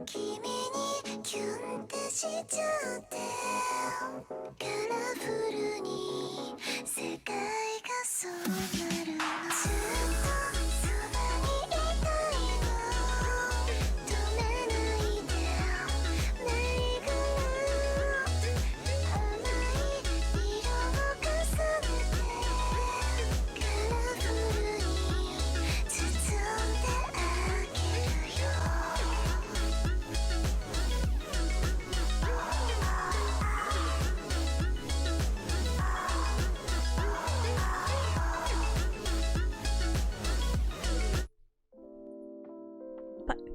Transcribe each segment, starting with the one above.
君にキュンってしちゃってカラフルに世界がそうなるのずっとそばにいたいの止めないでメリーゴーランド甘い色を重ねてカラフルに包んであげるよ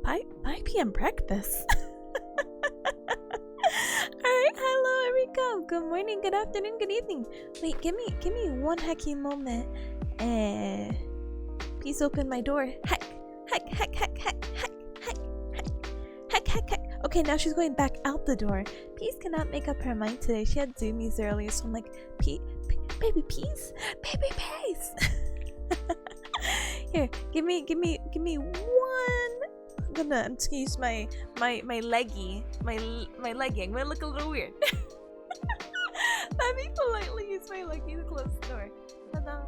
5 p.m. breakfast. Alright, hello Erika. Good morning, good afternoon, good evening. Wait, give me one hacky moment. Please open my door. Heck. Okay, now she's going back out the door. Peace cannot make up her mind today. She had zoomies earlier, so I'm like, baby Peace? Baby Peace! Here, give me one. I'm just gonna use my leggy, my leggy. I'm gonna look a little weird. Let me politely use my leggy to close the door. Ta-da!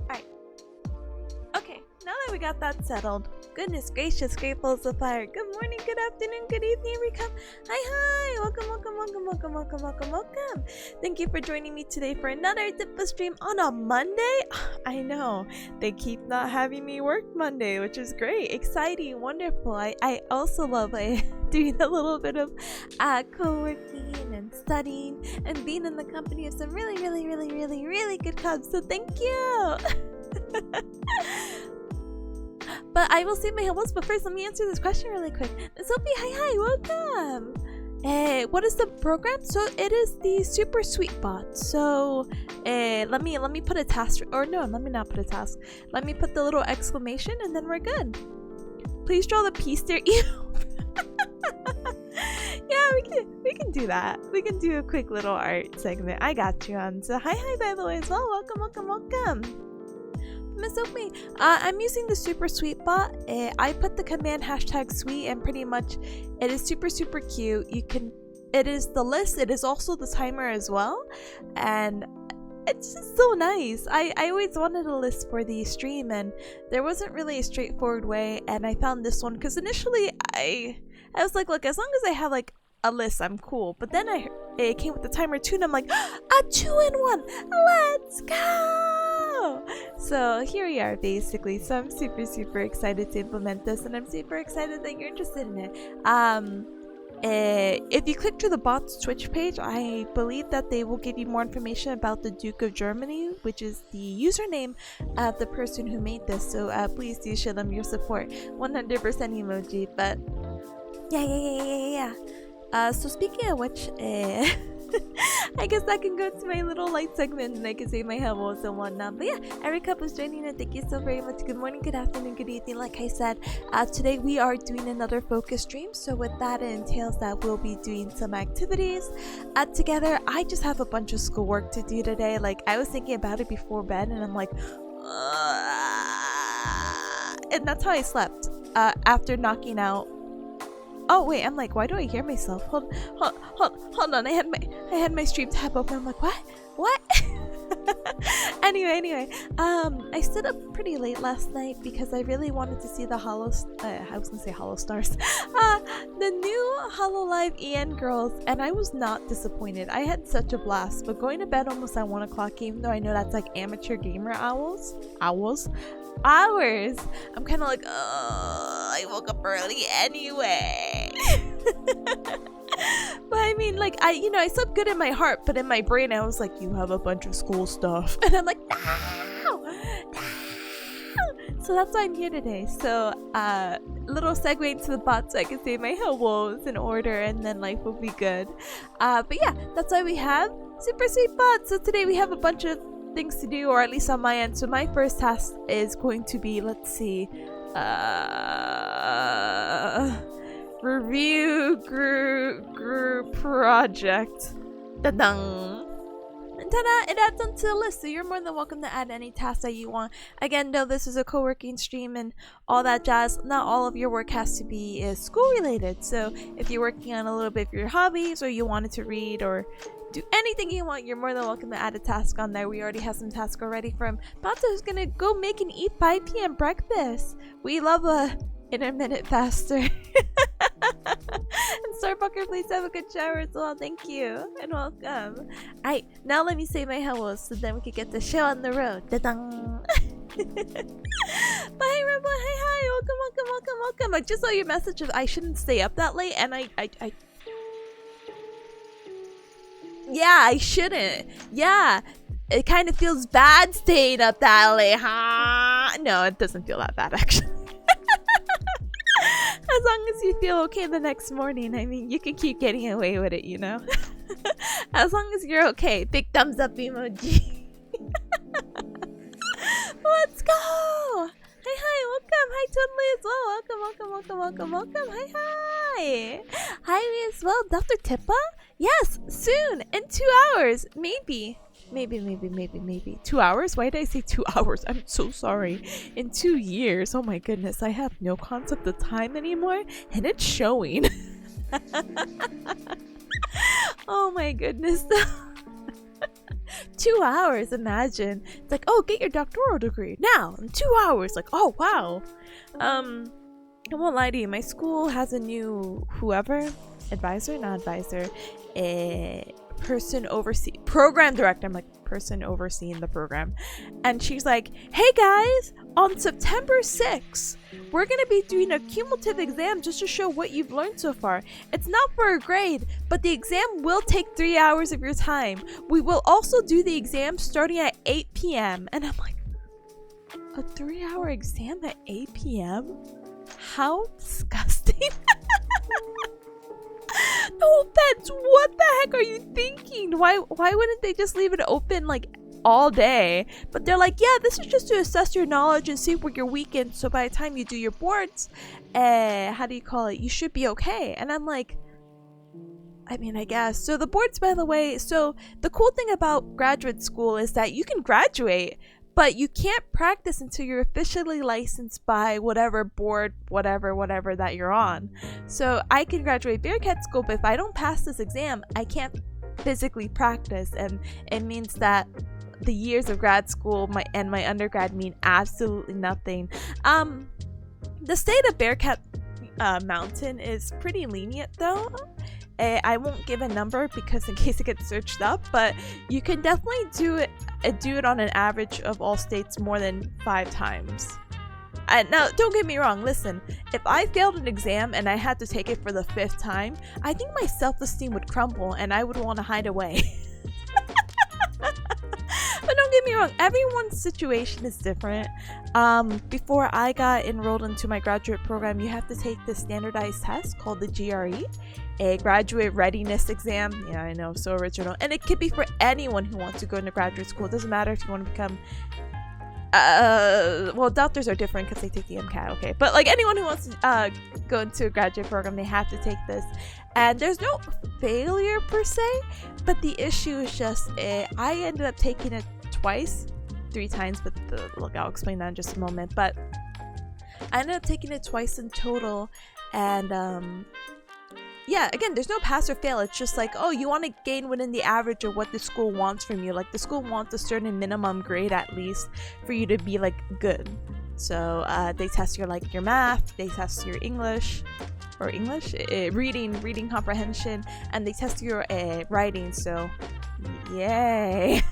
Alright. Okay, now that we got that settled, goodness gracious, grateful as a fire. Good morning, good afternoon, good evening, Erika. Hi, welcome. Thank you for joining me today for another Tippa stream on a Monday. I know, they keep not having me work Monday, which is great, exciting, wonderful. I also love doing a little bit of co-working and studying and being in the company of some really good cubs, so thank you. But I will say my hellos, but first let me answer this question really quick. Sophie, hi, welcome. What is the program? So it is the super sweet bot. So let me put a task, or no, let me not put a task. Let me put the little exclamation and then we're good. Please draw the peace there. Yeah, we can do that. We can do a quick little art segment. I got you on. So hi by the way as well. Welcome. Miss Oakme, I'm using the super sweet bot. I put the command #sweet and pretty much it is super cute. It is the list, it is also the timer as well, and it's just so nice. I always wanted a list for the stream and there wasn't really a straightforward way, and I found this one because initially I was like, look, as long as I have like a list, I'm cool. But then it came with the timer too, and I'm like, a 2-in-1, let's go! So here we are basically. So I'm super excited to implement this, and I'm super excited that you're interested in it. If you click through the bot's Twitch page, I believe that they will give you more information about the Duke of Germany, which is the username of the person who made this. So please do show them your support. 100% emoji. But yeah. So speaking of which, I guess I can go to my little light segment and I can say my hellos and whatnot. But yeah, Erika was joining and thank you so very much. Good morning, good afternoon, good evening. Like I said, today we are doing another focus stream. So with that, it entails that we'll be doing some activities together. I just have a bunch of schoolwork to do today. Like I was thinking about it before bed and I'm like, and that's how I slept after knocking out. Oh wait, I'm like, why do I hear myself? Hold on. I had my stream tab open. I'm like, what? Anyway, I stayed up pretty late last night because I really wanted to see the I was gonna say Hollow Stars, the new Hololive EN girls, and I was not disappointed. I had such a blast. But going to bed almost at 1 o'clock, even though I know that's like amateur gamer hours. I'm kind of like, I woke up early anyway. But I mean, like, I slept good in my heart, but in my brain I was like, you have a bunch of school stuff, and I'm like, no. So that's why I'm here today. So little segue into the bot so I can say my hellos in order, and then life will be good. But yeah, that's why we have super sweet bot. So today we have a bunch of things to do, or at least on my end. So my first task is going to be, let's see, review group project. Ta-dang! ta-da! It adds onto the list, so you're more than welcome to add any task that you want. Again, though, this is a co-working stream and all that jazz. Not all of your work has to be school related. So if you're working on a little bit of your hobbies, or you wanted to read or do anything you want, you're more than welcome to add a task on there. We already have some tasks already from Bata, who's gonna go make and eat 5 p.m. breakfast. We love a intermittent faster. And Starbucker, please have a good shower as well. Thank you and welcome. Alright, now let me say my hellos so then we can get the show on the road. Da-dang. Bye, Rebel. Hi. Welcome. I just saw your message of I shouldn't stay up that late, and yeah, I shouldn't. Yeah, it kind of feels bad staying up that late, huh? No, it doesn't feel that bad, actually. As long as you feel okay the next morning, I mean, you can keep getting away with it, you know? As long as you're okay. Big thumbs up emoji. Let's go! Hi, welcome. Hi, totally as well. Welcome. Hi. Hi as well. Dr. Tippa? Yes, soon. In 2 hours. Maybe. 2 hours? Why did I say 2 hours? I'm so sorry. In 2 years. Oh my goodness. I have no concept of time anymore. And it's showing. Oh my goodness. 2 hours, imagine. It's like, oh, get your doctoral degree now in 2 hours. Like, oh wow. I won't lie to you, my school has a new program director. I'm like, person overseeing the program, and she's like, hey guys, on September 6th we're gonna be doing a cumulative exam just to show what you've learned so far. It's not for a grade, but the exam will take 3 hours of your time. We will also do the exam starting at 8 p.m. And I'm like, a 3-hour exam at 8 p.m.? How disgusting. No offense, what the heck are you thinking? Why wouldn't they just leave it open like all day? But they're like, yeah, this is just to assess your knowledge and see where you're weak in, so by the time you do your boards, you should be okay. And I'm like, I mean, I guess. So the boards, by the way, so the cool thing about graduate school is that you can graduate, but you can't practice until you're officially licensed by whatever board, whatever that you're on. So I can graduate Bearcat school, but if I don't pass this exam, I can't physically practice, and it means that the years of grad school and my undergrad mean absolutely nothing. The state of Bearcat Mountain is pretty lenient though. I won't give a number because in case it gets searched up, but you can definitely do it on an average of all states more than 5 times. Now, don't get me wrong, listen, if I failed an exam and I had to take it for the 5th time, I think my self-esteem would crumble and I would want to hide away. But don't get me wrong, everyone's situation is different. Before I got enrolled into my graduate program, you have to take the standardized test called the GRE, a graduate readiness exam. Yeah, I know, so original. And it could be for anyone who wants to go into graduate school. It doesn't matter if you want to become well, doctors are different because they take the MCAT, okay, but like anyone who wants to go into a graduate program, they have to take this, and there's no failure per se, but the issue is just I ended up taking it twice, 3 times, but look, I'll explain that in just a moment. But I ended up taking it twice in total, and yeah, again, there's no pass or fail. It's just like, oh, you want to gain within the average of what the school wants from you. Like, the school wants a certain minimum grade at least for you to be like good. So they test your math, they test your English, reading comprehension, and they test your writing. So yay.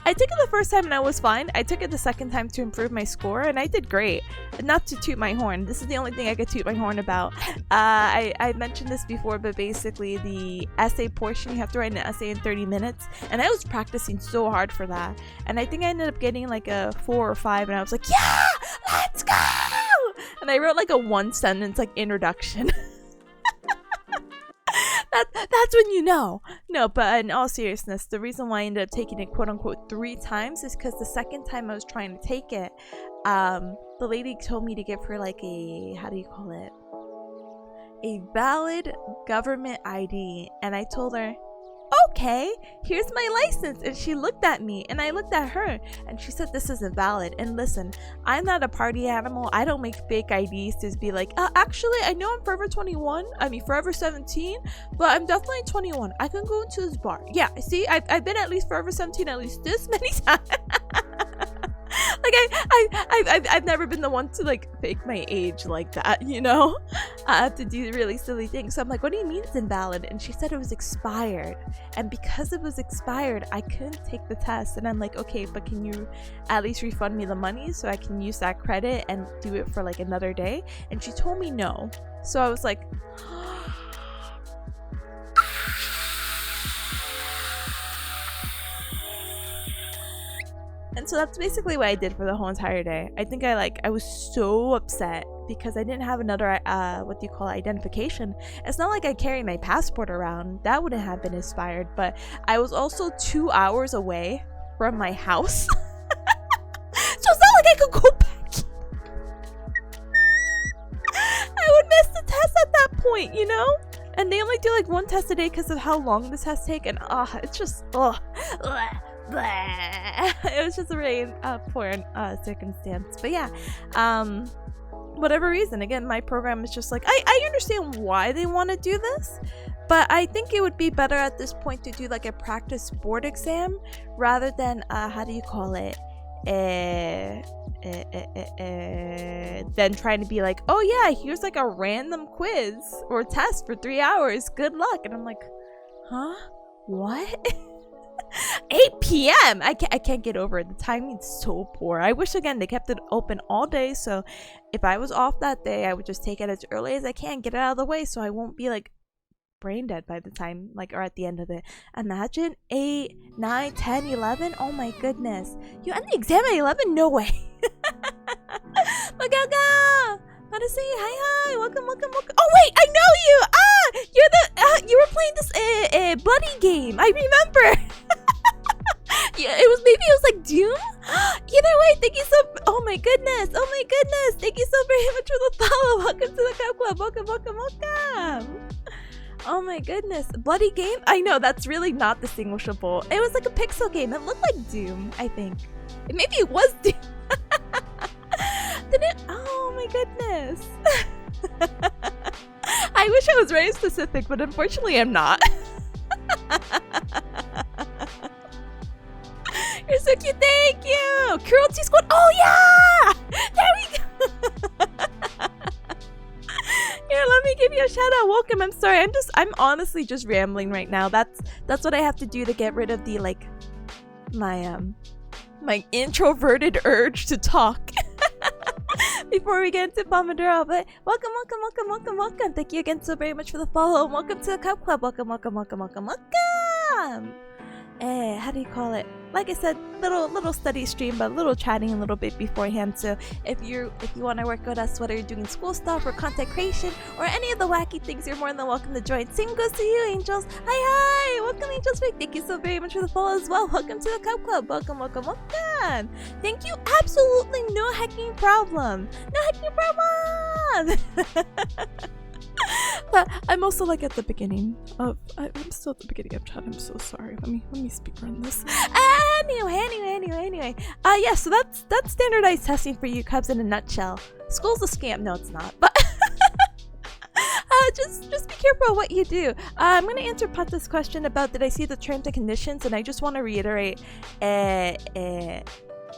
I took it the first time and I was fine. I took it the second time to improve my score and I did great. Not to toot my horn, this is the only thing I could toot my horn about. I mentioned this before, but basically the essay portion, you have to write an essay in 30 minutes, and I was practicing so hard for that, and I think I ended up getting like a 4 or 5, and I was like, yeah, let's go. And I wrote like a 1-sentence like introduction. That's when you know. No, but in all seriousness, the reason why I ended up taking it quote-unquote 3 times is because the second time I was trying to take it, the lady told me to give her like a, a valid government ID, and I told her, okay, here's my license. And she looked at me and I looked at her and she said, this isn't valid. And listen, I'm not a party animal. I don't make fake IDs to be like, actually, I know I'm forever 21. I mean, forever 17, but I'm definitely 21. I can go into this bar. Yeah, see, I've been at least forever 17 at least this many times. Like I've never been the one to like fake my age like that, you know, to do really silly things. So I'm like, what do you mean it's invalid? And she said it was expired, and because it was expired, I couldn't take the test. And I'm like, okay, but can you at least refund me the money so I can use that credit and do it for like another day? And she told me no. So I was like, and so that's basically what I did for the whole entire day. I think I was so upset because I didn't have another identification. It's not like I carry my passport around. That wouldn't have been expired, but I was also 2 hours away from my house. So it's not like I could go back. I would miss the test at that point, you know? And they only do like one test a day because of how long the tests take, and it's just it was just a really poor circumstance. But yeah, whatever reason, again, my program is just like, I understand why they want to do this, but I think it would be better at this point to do like a practice board exam rather than then trying to be like, oh yeah, here's like a random quiz or test for 3 hours, good luck. And I'm like, huh, what? 8 p.m. I can't get over it. The timing's so poor. I wish again they kept it open all day, so if I was off that day, I would just take it as early as I can, get it out of the way, so I won't be like brain dead by the time, like, or at the end of it. Imagine 8, 9, 10, 11. Oh my goodness, you end the exam at 11? No way. Magaga, Madasi, hi, welcome. Oh wait, I know you. You were playing this buddy game. I remember. Yeah, it was like Doom. Either way, thank you so. Oh my goodness. Thank you so very much for the follow. Welcome to the Cup Club. Welcome. Oh my goodness, bloody game. I know that's really not distinguishable. It was like a pixel game. It looked like Doom, I think. Maybe it was Doom. Did it? Oh my goodness. I wish I was very specific, but unfortunately I'm not. You're so cute, thank you! Cruelty Squad, oh yeah! There we go! Here, let me give you a shout out. Welcome, I'm sorry, I'm honestly just rambling right now. That's what I have to do to get rid of the, like, my introverted urge to talk. Before we get into Pomodoro, but welcome. Thank you again so very much for the follow. Welcome to the Cup Club. Welcome. How do you call it? Like I said, little study stream, but a little chatting a little bit beforehand. So if you want to work with us, whether you're doing school stuff or content creation or any of the wacky things, you're more than welcome to join. Same goes to you, Angels. Hi, welcome, Angels. Thank you so very much for the follow as well. Welcome to the Cup Club. Welcome. Thank you. Absolutely no hacking problem. But I'm also like at the beginning of I'm still at the beginning of chat. I'm so sorry. Let me speak run this. Anyway. Yeah, so that's standardized testing for you Cubs in a nutshell. School's a scam. No, it's not. But just be careful what you do. I'm gonna answer Pata's question about did I see the terms and conditions, and I just want to reiterate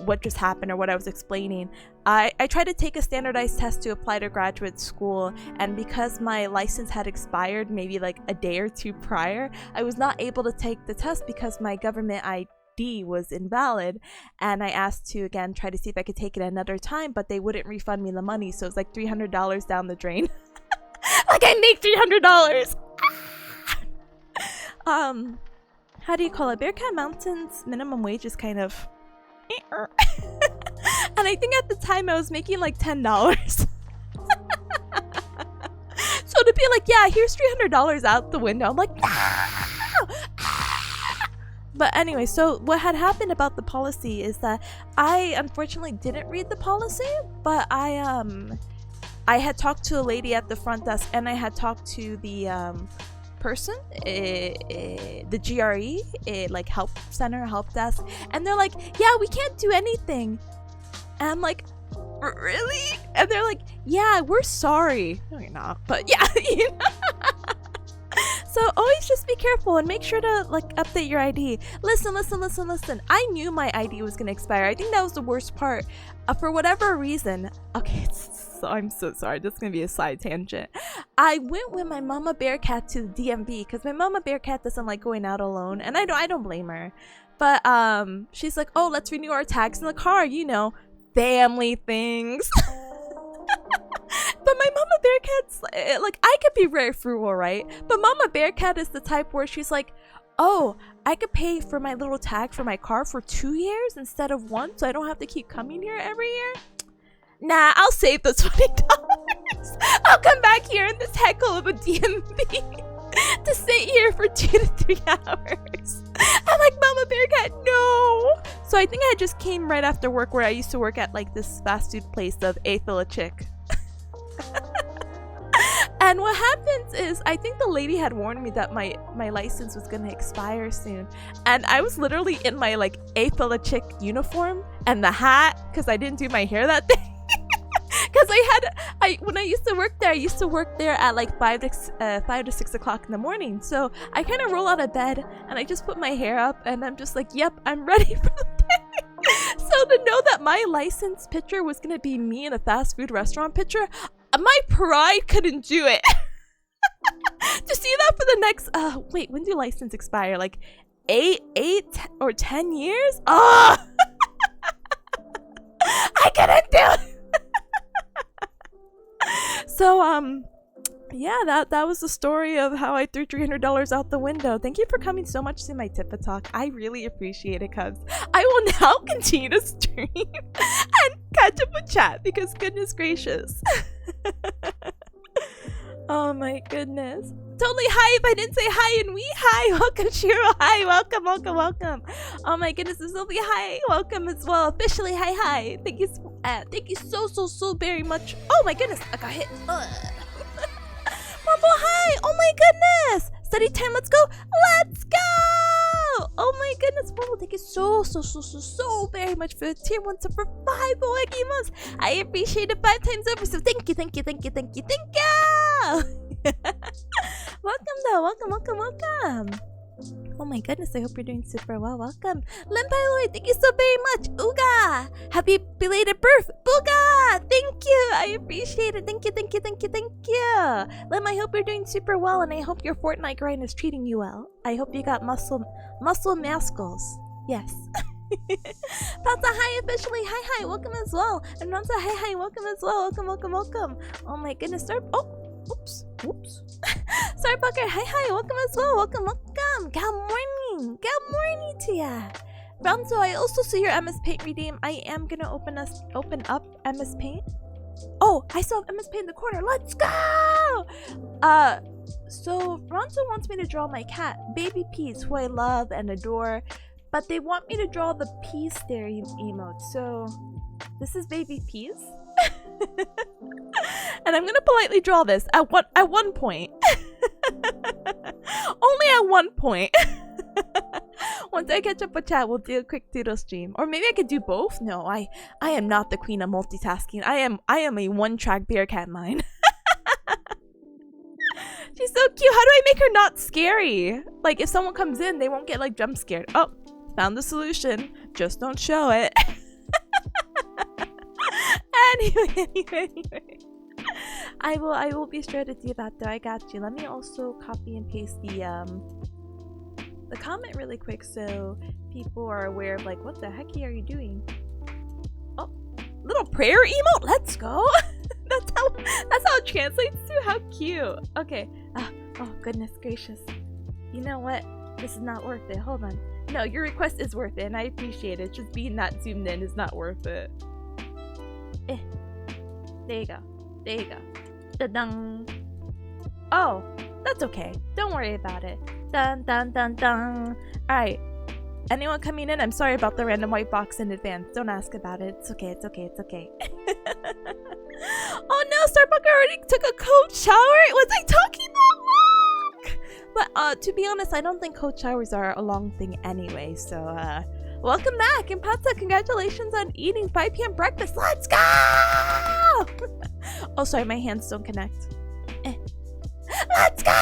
what just happened or what I was explaining. I tried to take a standardized test to apply to graduate school, and because my license had expired maybe like a day or two prior, I was not able to take the test because my government ID was invalid, and I asked to again try to see if I could take it another time, but they wouldn't refund me the money, so it's like $300 down the drain. Like I make $300. How do you call it? Bearcat Mountain's minimum wage is kind of and I think at the time I was making like $10. So to be like, yeah, here's $300 out the window, I'm like, no! But anyway, so what had happened about the policy is that I unfortunately didn't read the policy, but I had talked to a lady at the front desk, and I had talked to the person, the GRE, like help center, help desk, and they're like, yeah, we can't do anything. And I'm like, really? And they're like, yeah, we're sorry. No, you're not. But yeah, you know. So always just be careful and make sure to like update your ID. Listen. I knew my ID was gonna expire. I think that was the worst part. For whatever reason. Okay, I'm so sorry. This is gonna be a side tangent. I went with my mama bearcat to the DMV because my mama bearcat doesn't like going out alone, and I don't blame her. But she's like, oh, let's renew our tags in the car. You know, family things. But my mama bearcat's like, I could be very frugal, right? But mama bearcat is the type where she's like, oh, I could pay for my little tag for my car for 2 years instead of 1, so I don't have to keep coming here every year. Nah, I'll save the $20. I'll come back here in this heckle of a DMV to sit here for 2 to 3 hours. I'm like, mama bearcat, no. So I think I just came right after work, where I used to work at like this fast food place of a chick. And what happens is, I think the lady had warned me that my license was gonna expire soon, and I was literally in my like chick uniform and the hat because I didn't do my hair that day. Because when I used to work there, I used to work there at like 5 to 6 o'clock in the morning. So I kind of roll out of bed and I just put my hair up and I'm just like, yep, I'm ready for the day. So to know that my license picture was gonna be me in a fast food restaurant picture, my pride couldn't do it. To see that for the next wait, when do license expire? Like 8 or 10 years? Oh, I couldn't do it. So yeah, that was the story of how I threw $300 out the window. Thank you for coming so much to my Tippa Talk. I really appreciate it, cubs. I will now continue to stream and catch up with chat because goodness gracious. Oh my goodness. Totally hi if I didn't say hi, and we hi. Welcome Shiro. Hi, welcome. Oh my goodness, this will be hi. Welcome as well. Officially hi. Thank you so very much. Oh my goodness, I got hit. Marble hi. Oh my goodness. Study time, let's go. Oh my goodness, Marble, thank you so very much for the tier 1 sub for 5 months. I appreciate it 5 times over, so thank you. Welcome though, welcome. Oh my goodness, I hope you're doing super well. Welcome. Limpyloi, thank you so very much. Ooga! Happy belated birth. Booga! Thank you. I appreciate it. Thank you. Lim, I hope you're doing super well, and I hope your Fortnite grind is treating you well. I hope you got muscle mascles. Yes. Pata, hi, officially. Hi, welcome as well. And Ramsa, hi, welcome as well. Welcome. Oh my goodness, sir. Oh, oops. Sorry, Bucker. Hi, welcome as well. Welcome. Good morning to ya. Ramso, I also see your MS Paint redeem. I am gonna open up MS Paint. Oh, I still have MS Paint in the corner. Let's go! So Ronzo wants me to draw my cat, Baby Peace, who I love and adore, but they want me to draw the peace there emote. So this is Baby Peace. And I'm gonna politely draw this at one point. Only at one point. Once I catch up with chat, we'll do a quick doodle stream. Or maybe I could do both? No, I am not the queen of multitasking. I am a one-track bearcat mind. She's so cute. How do I make her not scary? Like, if someone comes in, they won't get, like, jump scared. Oh, found the solution. Just don't show it. Anyway. I will be sure to do that, though. I got you. Let me also copy and paste the comment really quick so people are aware of, like, what the heck are you doing? Oh, little prayer emote. Let's go. That's how it translates to. How cute. Okay. Oh goodness gracious. You know what? This is not worth it. Hold on. No, your request is worth it, and I appreciate it. Just being that zoomed in is not worth it. There you go. Da-dung. Oh, that's okay. Don't worry about it. Dun. Alright. Anyone coming in? I'm sorry about the random white box in advance. Don't ask about it. It's okay. Oh no, Starbucks already took a cold shower? Was I talking that long? But to be honest, I don't think cold showers are a long thing anyway. So welcome back, and Patsa, congratulations on eating 5 p.m. breakfast. Let's go! Oh, sorry, my hands don't connect. Let's go!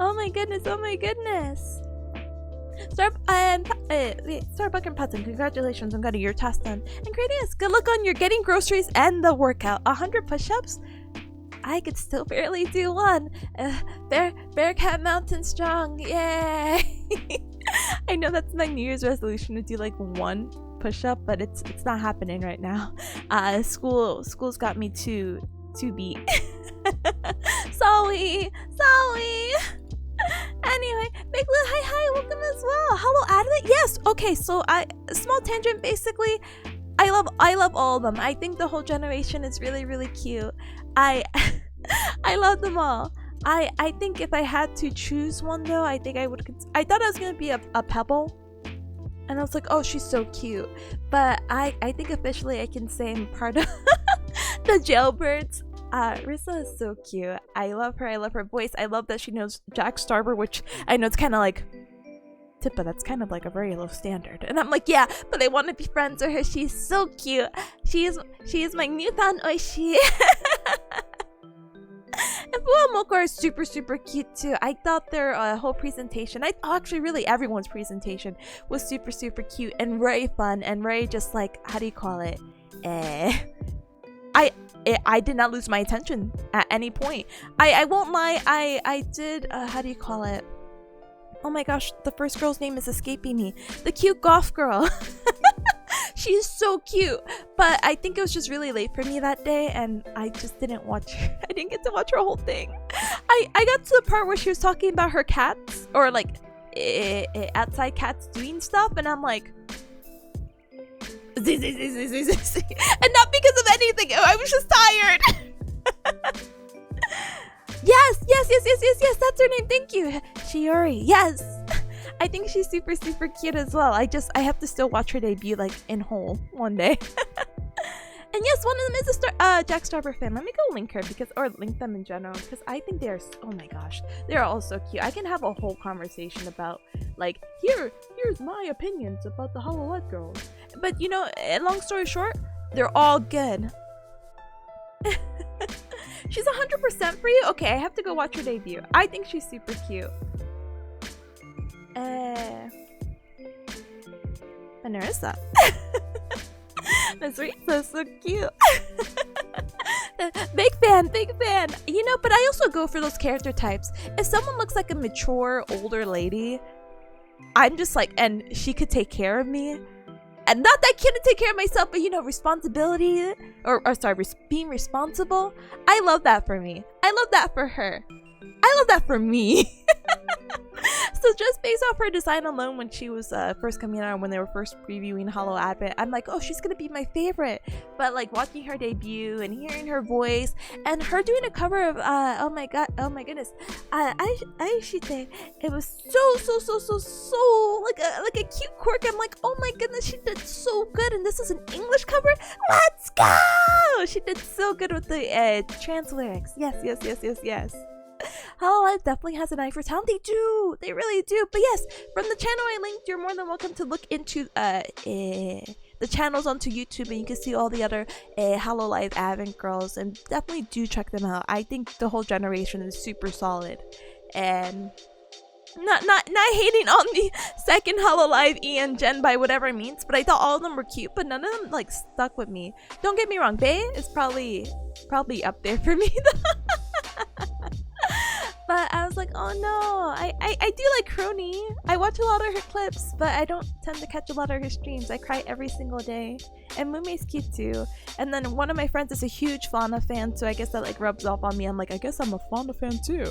Oh my goodness, oh my goodness. Starbuck and Patson, congratulations on getting your task done. And Gradius, good luck on your getting groceries and the workout. 100 push-ups? I could still barely do one. Bearcat Mountain strong, yay! I know that's my New Year's resolution to do like 1 push-up, but it's not happening right now. School's got me too beat. Sorry. Anyway, Big Lil, hi, welcome as well. Hello, Advent. Yes. Okay, so small tangent. Basically, I love all of them. I think the whole generation is really, really cute. I love them all. I think if I had to choose one though, I think I would. I thought I was gonna be a Pebble, and I was like, oh, she's so cute. But I think officially I can say I'm part of the jailbirds. Rissa is so cute. I love her. I love her voice. I love that she knows Jack Starber, which I know it's kind of like Tippa, that's kind of like a very low standard. And I'm like, yeah, but I want to be friends with her. She's so cute. She is my newfound Oishi. And Fu and Moko are super, super cute too. I thought their whole presentation, actually really everyone's presentation was super, super cute and very fun and very just like, how do you call it? I did not lose my attention at any point. I won't lie, I did, how do you call it? Oh my gosh, the first girl's name is escaping me. The cute goth girl. She's so cute. But I think it was just really late for me that day, and I just didn't watch her. I didn't get to watch her whole thing. I got to the part where she was talking about her cats, or like outside cats doing stuff, and I'm like, and not because of anything. I was just tired. Yes, that's her name. Thank you, Shiori. Yes. I think she's super, super cute as well. I have to still watch her debut like in whole one day. And yes, one of them is a Jack Starber fan. Let me go link her or link them in general, because I think they're, oh my gosh, they're all so cute. I can have a whole conversation about like, here's my opinions about the Hololive girls. But you know, long story short, they're all good. She's 100% for you? Okay, I have to go watch her debut. I think she's super cute. And Narissa. That's so cute. Big fan. You know, but I also go for those character types. If someone looks like a mature, older lady, I'm just like, and she could take care of me. And not that I couldn't take care of myself, but you know, responsibility, being responsible. I love that for me. I love that for her. I love that for me. So just based off her design alone, when she was first coming out, when they were first previewing Hollow Advent, I'm like, oh, she's gonna be my favorite. But like watching her debut and hearing her voice and her doing a cover of oh my goodness, Aishite, it was so like a cute quirk. I'm like, oh my goodness, she did so good, and this is an English cover. Let's go! She did so good with the trans lyrics. Yes. Hololive definitely has an eye for talent. They do. They really do. But yes, from the channel I linked, you're more than welcome to look into the channels onto YouTube, and you can see all the other Hololive Advent girls, and definitely do check them out. I think the whole generation is super solid, and not hating on the second Hololive Ian Gen by whatever means, but I thought all of them were cute, but none of them like stuck with me. Don't get me wrong, Bae is probably up there for me. But I was like, oh no, I do like Crony. I watch a lot of her clips, but I don't tend to catch a lot of her streams. I cry every single day. And Mume's cute too. And then one of my friends is a huge Fauna fan, so I guess that like rubs off on me. I'm like, I guess I'm a Fauna fan too.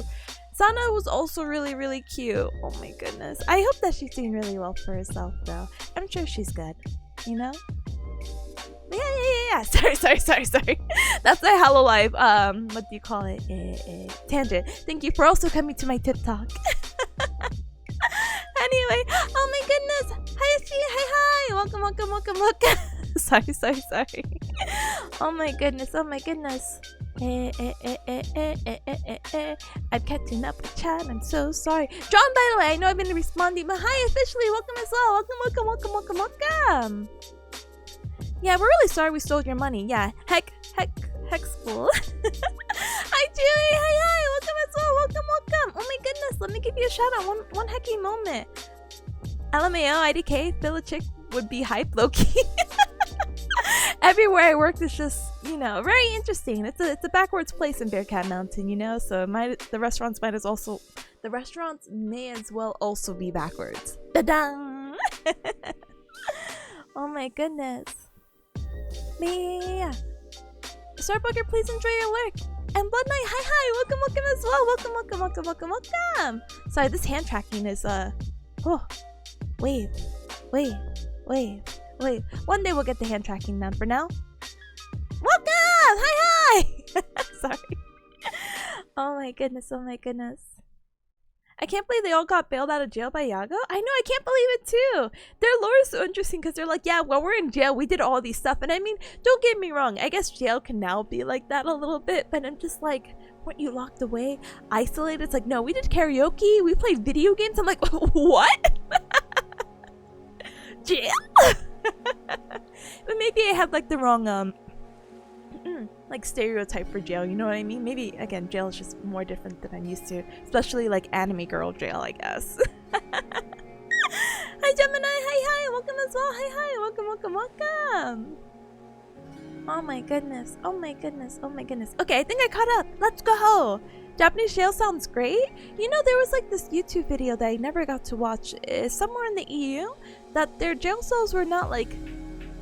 Sana was also really, really cute. Oh my goodness. I hope that she's doing really well for herself though. I'm sure she's good, you know? Yeah. Sorry. That's my Hololive, what do you call it? Tangent. Thank you for also coming to my TikTok. Anyway, oh my goodness. Hi. Welcome. Sorry. Oh my goodness. I'm catching up with chat. I'm so sorry. John, by the way, I know I've been responding, but hi, officially, welcome as well. Welcome. Yeah, we're really sorry we stole your money. Yeah, heck school. Hi, Julie. Hi. Welcome as well. Welcome. Oh my goodness. Let me give you a shout out. One hecky moment. LMAO, IDK, Phil a chick would be hype, low-key. Everywhere I work is just, very interesting. It's a backwards place in Bearcat Mountain, so the restaurants may as well also be backwards. Da-dang! Oh my goodness. Yeah. Starbugger, please enjoy your work. And Blood Knight, hi, welcome as well. Welcome. Sorry, this hand tracking is wait. One day we'll get the hand tracking done. For now, welcome. Hi. Sorry. Oh my goodness. I can't believe they all got bailed out of jail by Yago. I know, I can't believe it too. Their lore is so interesting because they're like, yeah, while we're in jail, we did all these stuff. And I mean, don't get me wrong. I guess jail can now be like that a little bit. But I'm just like, weren't you locked away? Isolated? It's like, no, we did karaoke. We played video games. I'm like, what? Jail? But maybe I have like the wrong like stereotype for jail, you know what I mean? Maybe again, jail is just more different than I'm used to, especially like anime girl jail, I guess. Hi Gemini, hi, welcome as well. Hi, welcome. Oh my goodness. Okay, I think I caught up. Let's go. Japanese jail sounds great. There was like this YouTube video that I never got to watch. Somewhere in the EU, that their jail cells were not like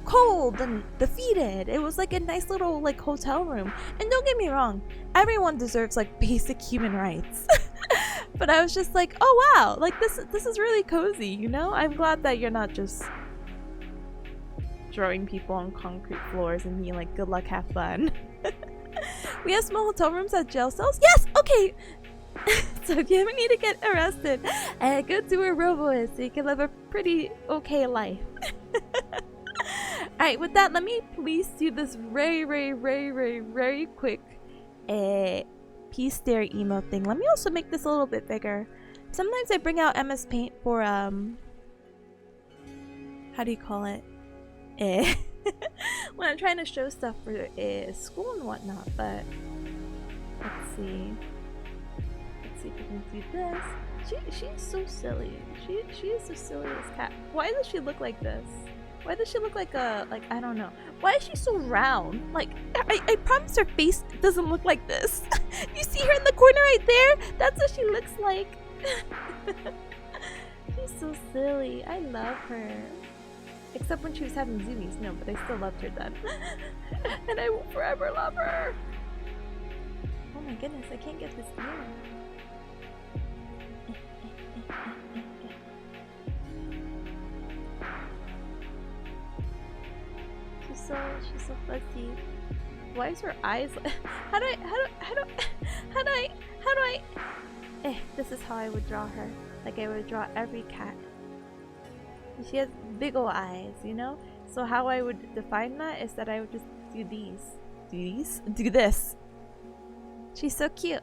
cold and defeated. It was like a nice little like hotel room. And don't get me wrong, everyone deserves like basic human rights. But I was just like, oh wow, like this is really cozy, I'm glad that you're not just throwing people on concrete floors and being like, good luck, have fun. We have small hotel rooms at jail cells? Yes! Okay! So if you ever need to get arrested, go to where Robo is so you can live a pretty okay life. Alright, with that, let me please do this very quick peace stare emo thing. Let me also make this a little bit bigger. Sometimes I bring out MS Paint for, how do you call it? When I'm trying to show stuff for school and whatnot, but let's see if we can do this. She's so silly. She is the silliest cat. Why does she look like this? Why does she look like I don't know. Why is she so round? Like, I promise her face doesn't look like this. You see her in the corner right there? That's what she looks like. She's so silly. I love her. Except when she was having zoomies. No, but I still loved her then. And I will forever love her. Oh my goodness, I can't get this ear. She's so fuzzy. Why is her eyes how do I this is how I would draw her. Like I would draw every cat. She has big ol' eyes, So how I would define that is that I would just do these. Do this. She's so cute.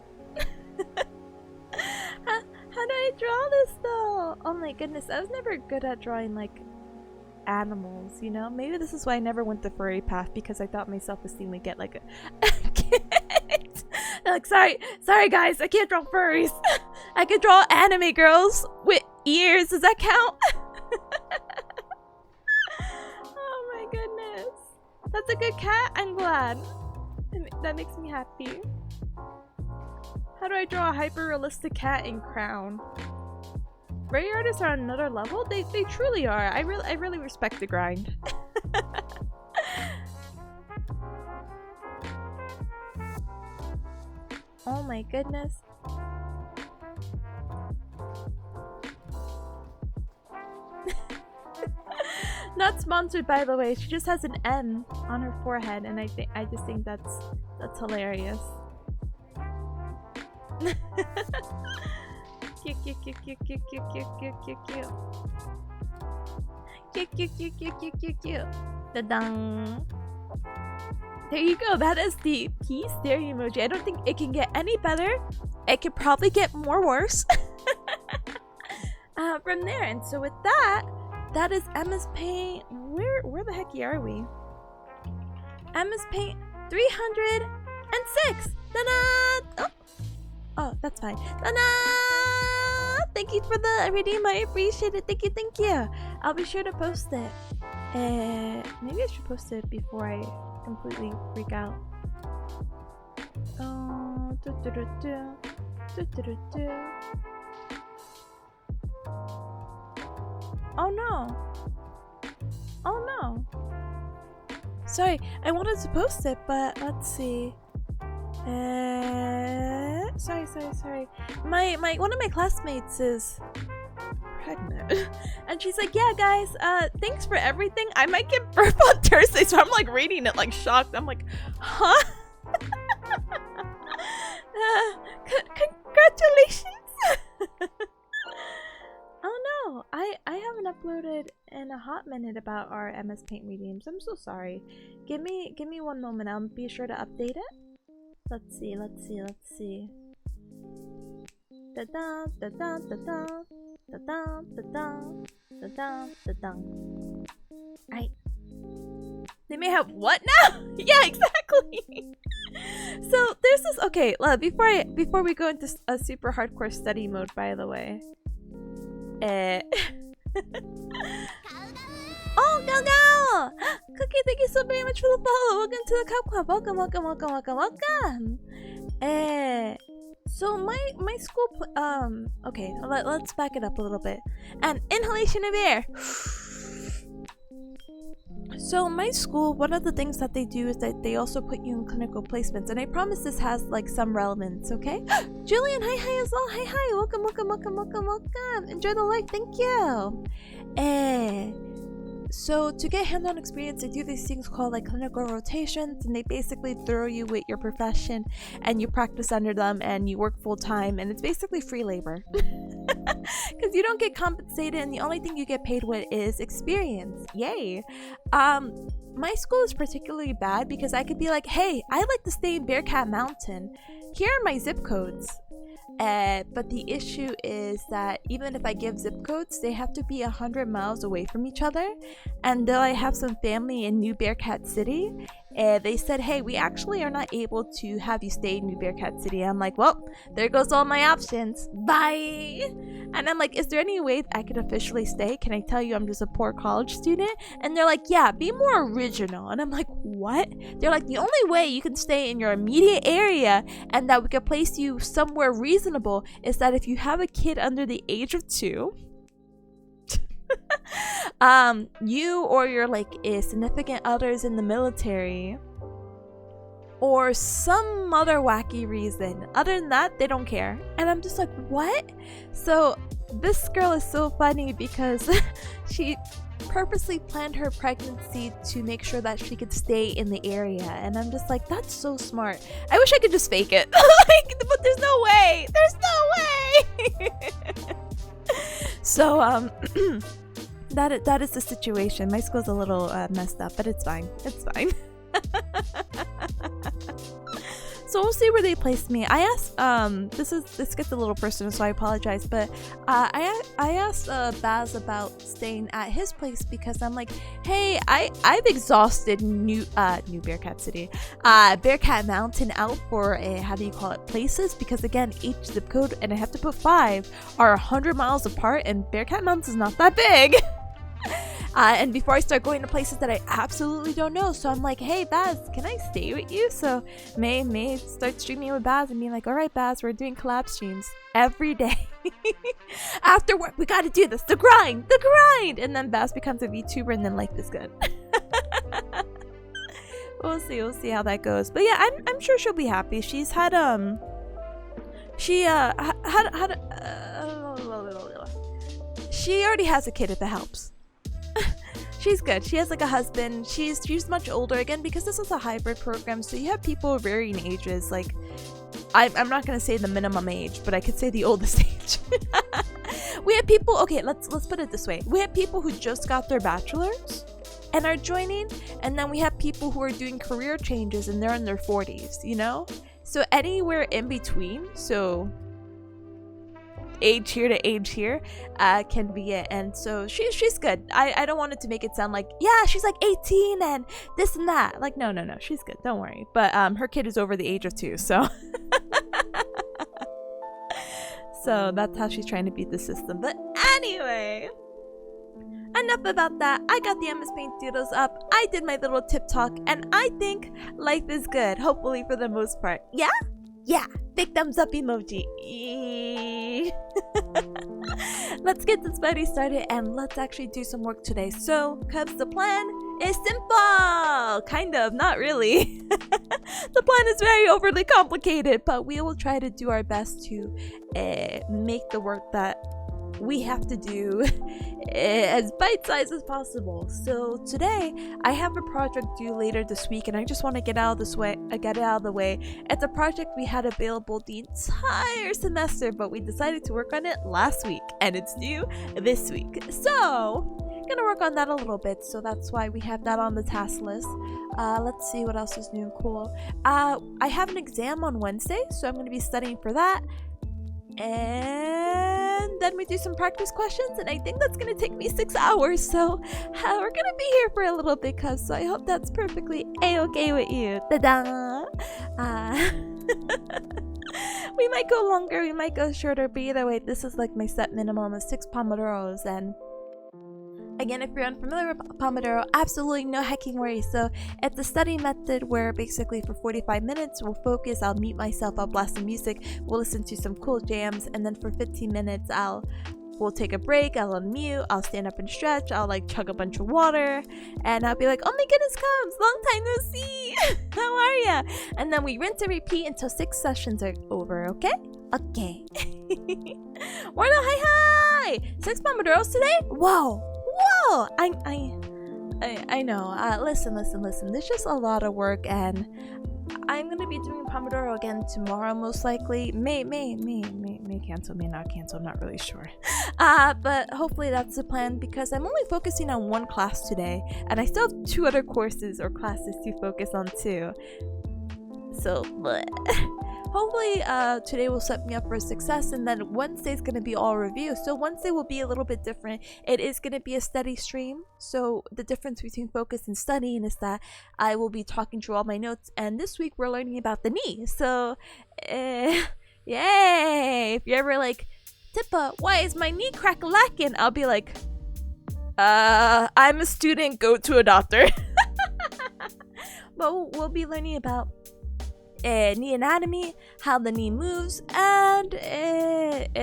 How do I draw this though? Oh my goodness, I was never good at drawing like animals, Maybe this is why I never went the furry path, because I thought my self-esteem would get like a like, sorry guys, I can't draw furries. I can draw anime girls with ears. Does that count? Oh my goodness. That's a good cat. I'm glad. That makes me happy. How do I draw a hyper-realistic cat in Crown? Furry artists are on another level? They truly are. I really respect the grind. Oh my goodness. Not sponsored, by the way. She just has an M on her forehead, and I just think that's hilarious. Cute. Cute. Da-dang. There you go. That is the peace staring emoji. I don't think it can get any better. It could probably get more worse from there. And so with that, that is Emma's paint. Where the heck are we? Emma's paint 306. Ta-da! Oh, that's fine. Ta-da! Thank you for the redeem. I appreciate it. Thank you. I'll be sure to post it. Maybe I should post it before I completely freak out. Oh, oh no. Oh no. Sorry, I wanted to post it, but let's see. Sorry. My one of my classmates is pregnant. And she's like, yeah guys, thanks for everything. I might give birth on Thursday. So I'm like reading it like shocked. I'm like, huh? Congratulations. Oh no, I haven't uploaded in a hot minute about our MS Paint redeems. I'm so sorry. Give me one moment. I'll be sure to update it. Let's see. Da da da da da da da da da da da da. Right. They may have what now? Yeah, exactly. So there's this. Okay, before we go into a super hardcore study mode, by the way. Oh, go! Cookie, thank you so very much for the follow. Welcome to the Cup Club. Welcome. So my school. Okay, let's back it up a little bit. And inhalation of air. So my school, one of the things that they do is that they also put you in clinical placements, and I promise this has like some relevance, okay? Julian, hi as well. Hi. Welcome. Enjoy the life. Thank you. So to get hands-on experience, they do these things called like clinical rotations, and they basically throw you with your profession and you practice under them and you work full-time, and it's basically free labor. Because you don't get compensated, and the only thing you get paid with is experience. Yay. My school is particularly bad because I could be like, hey, I'd like to stay in Bearcat Mountain. Here are my zip codes. But the issue is that even if I give zip codes, they have to be 100 miles away from each other. And though I have some family in New Bearcat City, they said, hey, we actually are not able to have you stay in New Bearcat City. I'm like, well, there goes all my options. Bye. And I'm like, is there any way I could officially stay? Can I tell you I'm just a poor college student? And they're like, yeah, be more original. And I'm like, what? They're like, the only way you can stay in your immediate area and that we could place you somewhere reasonable is that if you have a kid under the age of 2, you or your like significant others in the military, or some other wacky reason. Other than that, they don't care. And I'm just like, what? So this girl is so funny because she purposely planned her pregnancy to make sure that she could stay in the area, and I'm just like, that's so smart. I wish I could just fake it. But there's no way. So that is the situation. My school's a little messed up, but it's fine. So we'll see where they place me. I asked, this gets a little personal, so I apologize, but I asked Baz about staying at his place because I'm like, hey, I've exhausted New Bearcat City, Bearcat Mountain out for how do you call it, places, because again, each zip code, and I have to put 5, are 100 miles apart, and Bearcat Mountain's not that big. And before I start going to places that I absolutely don't know, so I'm like, hey Baz, can I stay with you? So May start streaming with Baz and being like, all right Baz, we're doing collab streams every day. After work, we gotta do this, the grind. And then Baz becomes a VTuber, and then life is good. We'll see how that goes. But yeah, I'm sure she'll be happy. She's had she already has a kid, if it helps. She's good. She has like a husband. She's much older, again, because this is a hybrid program, so you have people of varying ages. Like I'm not gonna say the minimum age, but I could say the oldest age. We have people, okay, let's put it this way. We have people who just got their bachelor's, and are joining, and then we have people who are doing career changes and they're in their 40s, you know? So anywhere in between, so age here to age here, can be it. And so she's good. I don't want it to make it sound like, yeah, she's like 18 and this and that. Like, no, she's good, don't worry. But her kid is over the age of 2, so so that's how she's trying to beat the system. But anyway, enough about that. I got the MS Paint doodles up, I did my little tip talk, and I think life is good, hopefully for the most part. Yeah, big thumbs up emoji. Let's get this party started and let's actually do some work today. So, cause the plan is simple, kind of, not really. The plan is very overly complicated, but we will try to do our best to make the work that we have to do as bite-sized as possible. So today I have a project due later this week, and I just want to get it out of the way. It's a project we had available the entire semester, but we decided to work on it last week, and it's due this week. So gonna work on that a little bit, so that's why we have that on the task list. Let's see what else is new and cool. I have an exam on Wednesday, so I'm gonna be studying for that. And then we do some practice questions, and I think that's gonna take me 6 hours, so we're gonna be here for a little bit, cuz, so I hope that's perfectly a-okay with you. Ta-da! We might go longer, we might go shorter, but either way, this is like my set minimum of 6 pomodoros. And again, if you're unfamiliar with Pomodoro, absolutely no hecking worries. So it's a study method where basically for 45 minutes we'll focus, I'll mute myself, I'll blast some music, we'll listen to some cool jams, and then for 15 minutes we'll take a break, I'll unmute, I'll stand up and stretch, I'll like chug a bunch of water, and I'll be like, oh my goodness, Combs, long time no see. How are ya? And then we rinse and repeat until 6 sessions are over, okay? Okay. Wardle, hi! 6 Pomodoros today? Whoa! I know. Listen. There's just a lot of work, and I'm gonna be doing Pomodoro again tomorrow, most likely. May cancel, may not cancel. I'm not really sure. But hopefully that's the plan, because I'm only focusing on 1 class today, and I still have 2 other courses or classes to focus on too. So, hopefully today will set me up for success, and then Wednesday's going to be all review. So Wednesday will be a little bit different. It is going to be a study stream. So the difference between focus and studying is that I will be talking through all my notes, and this week we're learning about the knee. So yay! If you're ever like, Tippa, why is my knee crack lacking? I'll be like, I'm a student, go to a doctor. But we'll be learning about knee anatomy, how the knee moves, and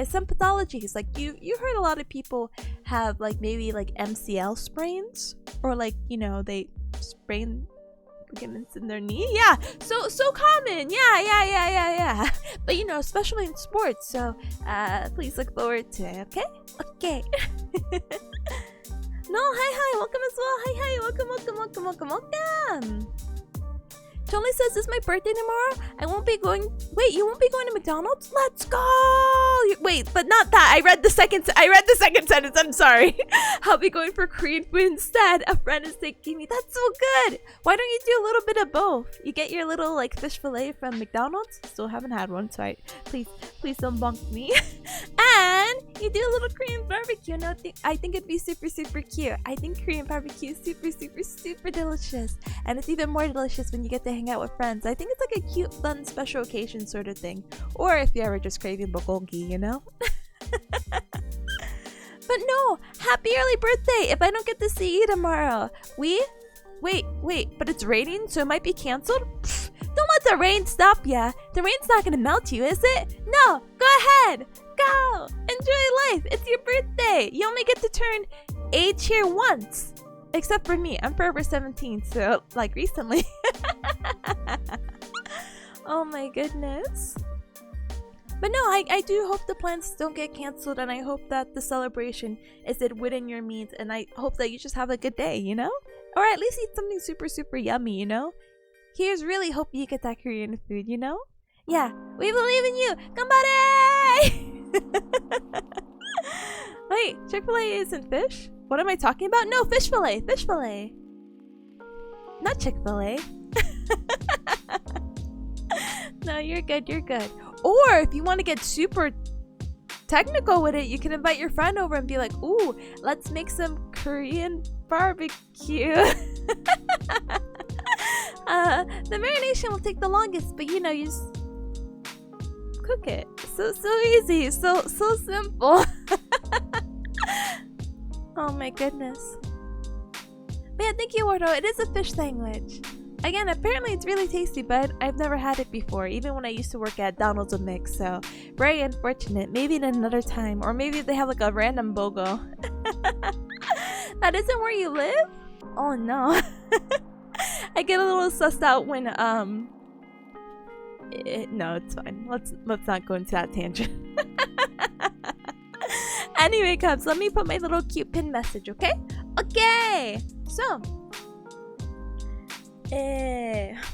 some pathologies. Like you heard a lot of people have like maybe like MCL sprains, or like, you know, they sprain ligaments in their knee. Yeah, so common. Yeah. But you know, especially in sports. So please look forward to it. Okay. No, hi, welcome as well. Hi, welcome. Totally says, this is my birthday tomorrow. I won't be going. Wait, you won't be going to McDonald's? Let's go. Wait, but not that. I read the second sentence. I'm sorry. I'll be going for Korean food instead. A friend is taking me. That's so good. Why don't you do a little bit of both? You get your little like fish fillet from McDonald's. Still haven't had one, so please don't bonk me. And you do a little Korean barbecue. No, I think it'd be super cute. I think Korean barbecue is super delicious, and it's even more delicious when you get to hang out with friends. I think it's like a cute, fun, special occasion sort of thing. Or if you're ever just craving bulgogi, you know? But no, happy early birthday if I don't get to see you tomorrow. Wait, but it's raining, so it might be canceled? Pfft, don't let the rain stop ya. The rain's not gonna melt you, is it? No, go ahead. Go. Enjoy life. It's your birthday. You only get to turn age here once. Except for me, I'm forever 17, so like recently. Oh my goodness. But no, I do hope the plans don't get canceled, and I hope that the celebration is within your means, and I hope that you just have a good day, you know? Or at least eat something super yummy, you know? Here's really hope you get that Korean food, you know? Yeah, we believe in you! Ganbare! Wait, Chick-fil-A isn't fish? What am I talking about? No, fish fillet! Not Chick-fil-A. No, you're good, you're good. Or if you want to get super technical with it, you can invite your friend over and be like, ooh, let's make some Korean barbecue. The marination will take the longest, but you know, you just cook it. So easy, so simple. Oh my goodness. But yeah, thank you, Wardo. It is a fish sandwich. Again, apparently it's really tasty, but I've never had it before, even when I used to work at Donald's of Mix, so very unfortunate. Maybe at another time, or maybe they have like a random BOGO. That isn't where you live? Oh no. I get a little sussed out when, no, it's fine. Let's not go into that tangent. Anyway, Cubs, let me put my little cute pin message, okay? Okay! So,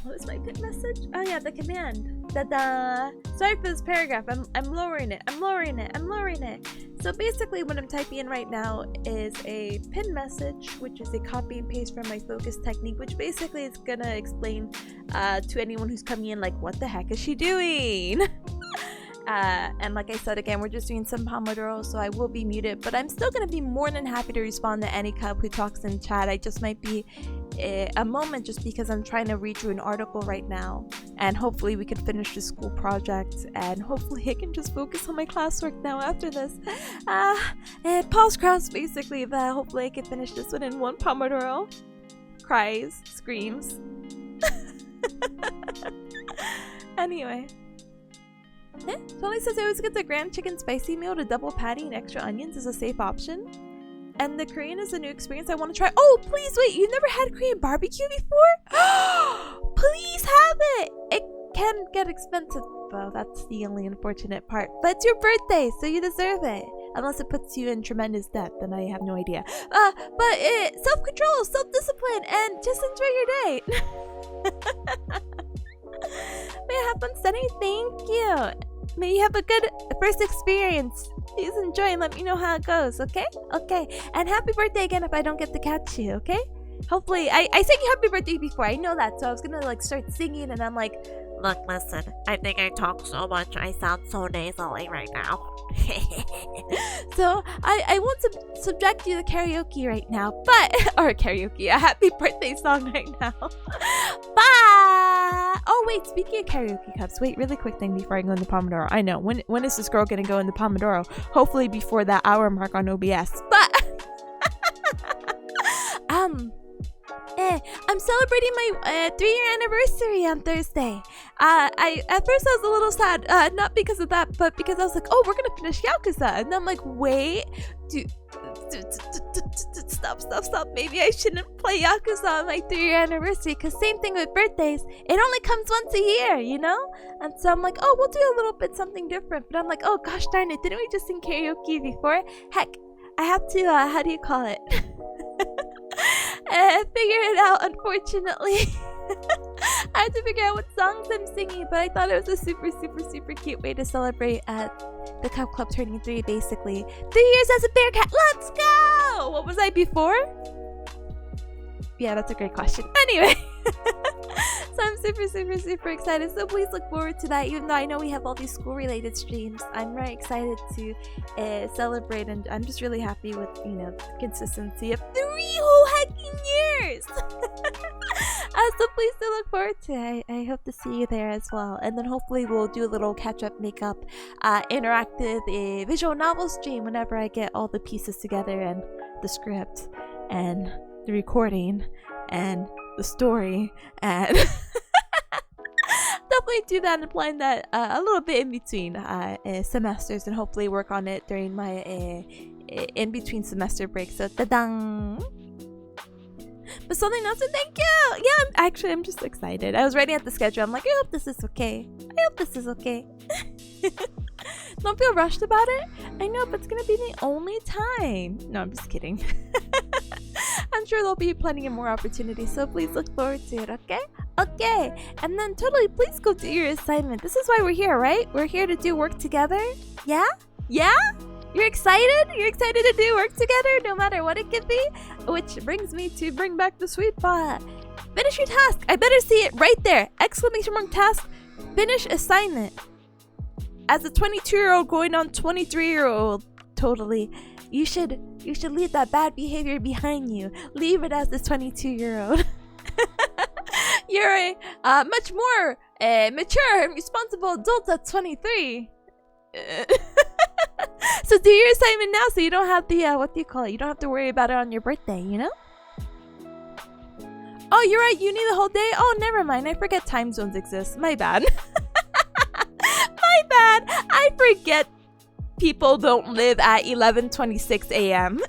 what is my pin message? Oh yeah, the command. Da-da! Sorry for this paragraph. I'm lowering it. I'm lowering it. So basically what I'm typing in right now is a pin message, which is a copy and paste from my focus technique, which basically is gonna explain to anyone who's coming in, like, what the heck is she doing? And like I said, again, we're just doing some pomodoro, so I will be muted, but I'm still gonna be more than happy to respond to any cub who talks in chat. I just might be a moment just because I'm trying to read through an article right now, and hopefully we can finish the school project, and hopefully I can just focus on my classwork now after this. And Paul's cross basically that hopefully I can finish this one in one pomodoro. Cries, screams. Anyway. Tony says I always get the grand chicken spicy meal with a double patty and extra onions as a safe option. And the Korean is a new experience I want to try. Oh, please wait, you've never had Korean barbecue before? Please have it! It can get expensive though, that's the only unfortunate part. But it's your birthday, so you deserve it. Unless it puts you in tremendous debt, then I have no idea. But self-control, self-discipline, and just enjoy your day. May I have fun studying? Thank you. May you have a good first experience. Please enjoy and let me know how it goes, okay? Okay. And happy birthday again if I don't get to catch you, okay? Hopefully, I sang you happy birthday before, I know that, so I was gonna like start singing and I'm like, look, listen, I think I talk so much, I sound so nasally right now. So I won't subject you to karaoke right now, but or karaoke, a happy birthday song right now. Bye. Oh wait, speaking of karaoke cups, wait, really quick thing before I go into Pomodoro. I know when is this girl gonna go into Pomodoro? Hopefully before that hour mark on OBS. But I'm celebrating my 3-year anniversary on Thursday. At first I was a little sad, not because of that, but because I was like, oh, we're gonna finish Yakuza, and I'm like, wait, stop. Maybe I shouldn't play Yakuza on my 3-year anniversary, because same thing with birthdays, it only comes once a year, you know? And so I'm like, oh, we'll do a little bit something different. But I'm like, oh gosh darn it, didn't we just sing karaoke before? Heck, I have to, how do you call it? Figure it out, unfortunately. I had to figure out what songs I'm singing, but I thought it was a super cute way to celebrate the Cub Club turning 3, basically. 3 years as a bearcat, let's go! What was I before? Yeah, that's a great question. Anyway. So I'm super excited, so please look forward to that. Even though I know we have all these school related streams, I'm very excited to celebrate, and I'm just really happy with, you know, the consistency of 3 whole hecking years. So please do look forward to it. I hope to see you there as well, and then hopefully we'll do a little catch-up, makeup, interactive visual novel stream whenever I get all the pieces together, and the script and the recording and the story, and definitely do that and plan that a little bit in between semesters, and hopefully work on it during my in between semester break. So ta-dang! But something else to thank you. Yeah, I'm just excited. I was writing out the schedule. I'm like, I hope this is okay. Don't feel rushed about it. I know, but it's gonna be the only time. No, I'm just kidding. I'm sure there'll be plenty of more opportunities, so please look forward to it, okay? Okay, and then totally please go do your assignment. This is why we're here, right? We're here to do work together. Yeah? You're excited? You're excited to do work together no matter what it could be? Which brings me to bring back the sweet pot. Finish your task. I better see it right there. Exclamation mark task. Finish assignment. As a 22-year-old going on 23-year-old, totally. You should leave that bad behavior behind you. Leave it as the 22-year-old. You're a much more mature and responsible adult at 23. So do your assignment now so you don't have the, what do you call it? You don't have to worry about it on your birthday, you know? Oh, you're right. You need the whole day? Oh, never mind. I forget time zones exist. My bad. My bad. I forget people don't live at 11:26 a.m.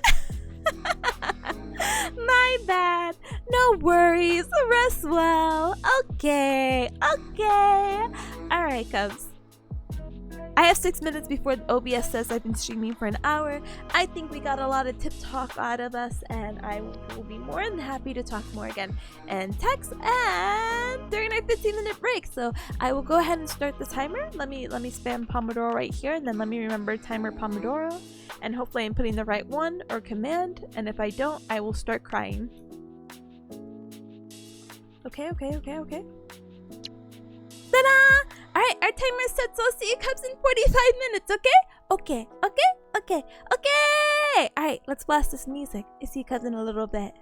My bad. No worries. Rest well. Okay. Alright, cubs. I have 6 minutes before the OBS says I've been streaming for an hour. I think we got a lot of tip talk out of us, and I will be more than happy to talk more again and text and during our 15-minute break. So I will go ahead and start the timer. Let me spam Pomodoro right here, and then let me remember timer Pomodoro, and hopefully I'm putting the right one or command, and if I don't, I will start crying. Okay. Ta-da! Alright, our timer is set, so I'll see you cubs in 45 minutes, okay? Okay. Alright, let's blast this music. I'll see you cubs in a little bit.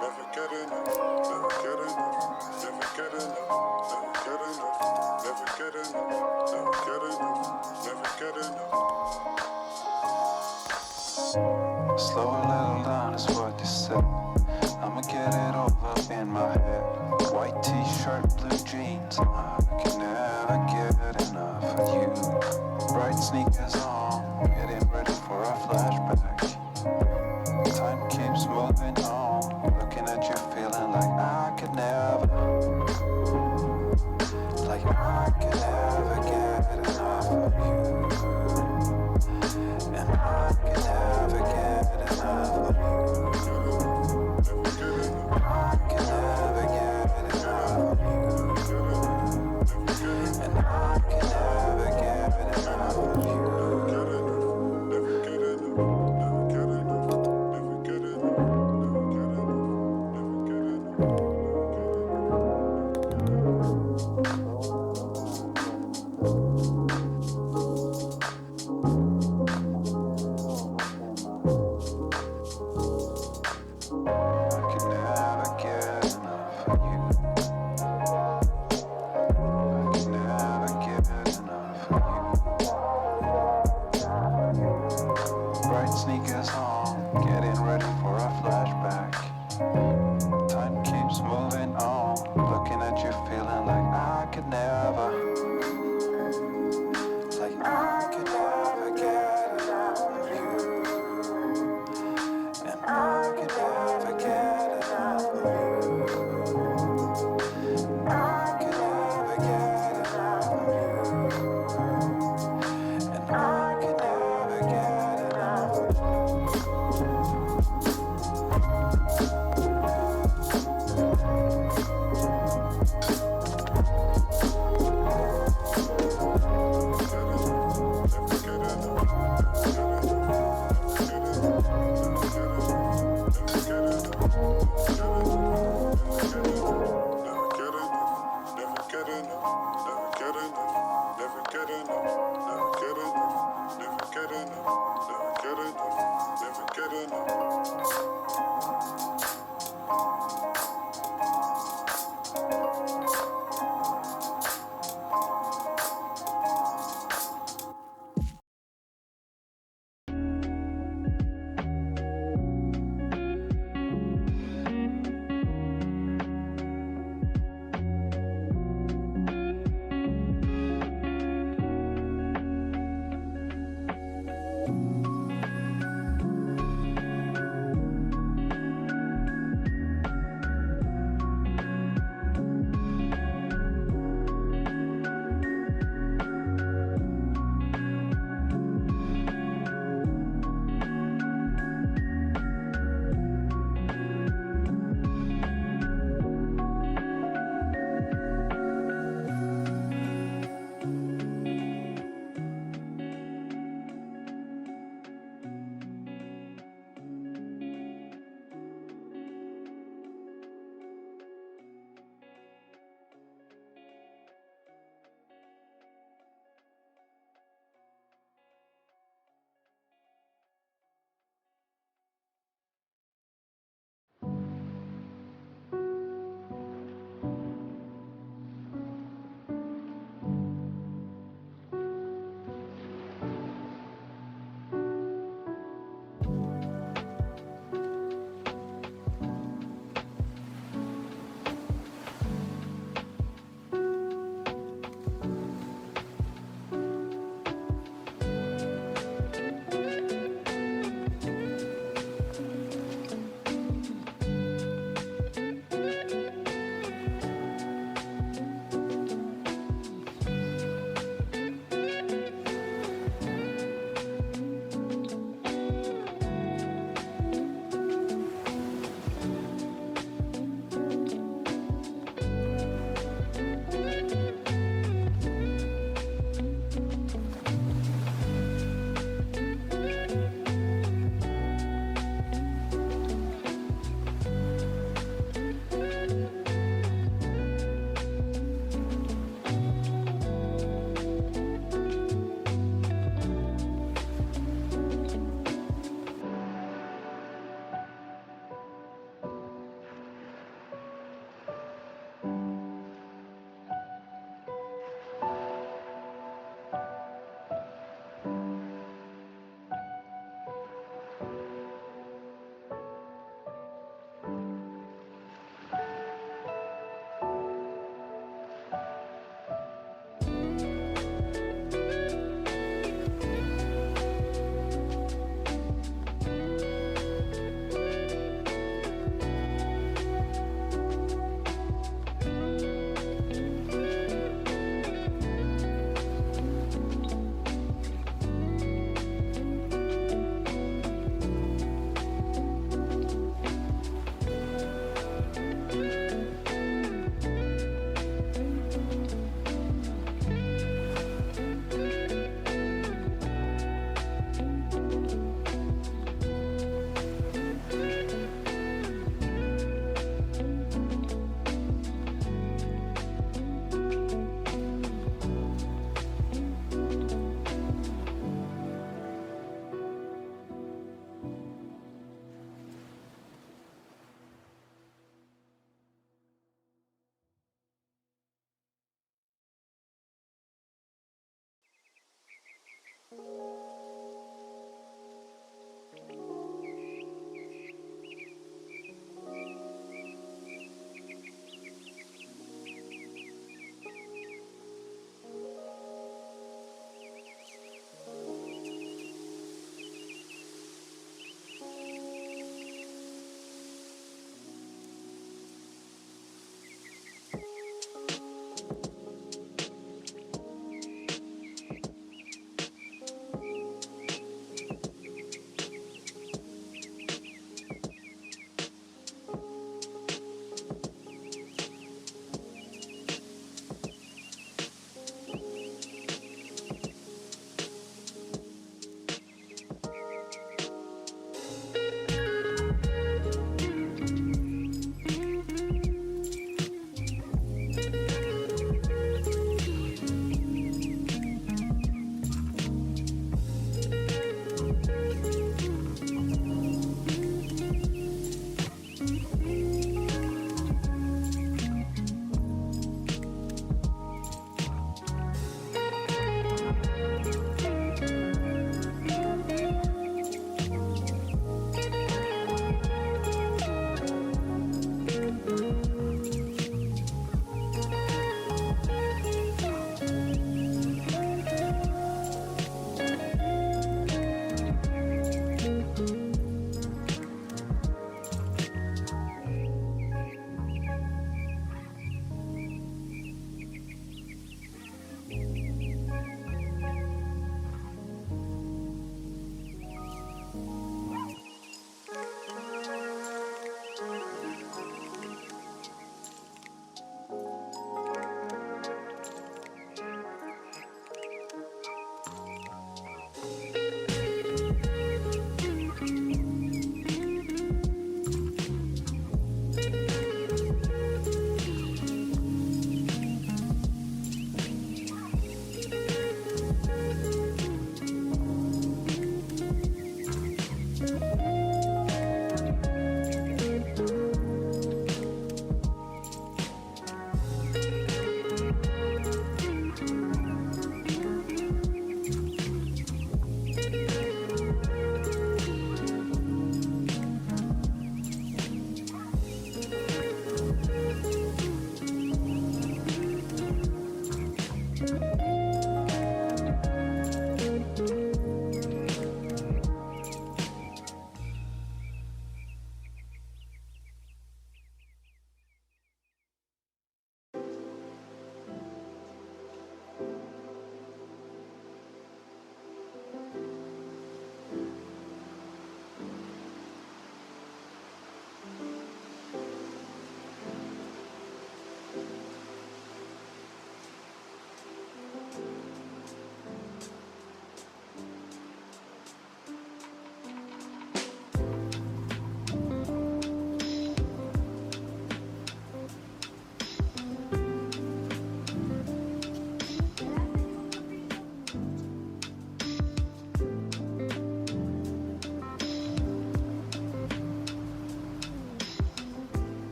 never get enough, never get enough, never get enough, never get enough, never get enough, never get enough, never get enough. Slow a little down is what you said. I'ma get it over in my head. White t-shirt, blue jeans. I can never get enough of you. Bright sneakers on, getting ready for a flashback. Time keeps moving on, looking at you feeling like I could never, like I could never get enough of you. And I could never get enough of you. I could never get enough of you. And I could never get enough of you. Never get enough, never get enough, never get enough, never get enough, never get enough, never get enough.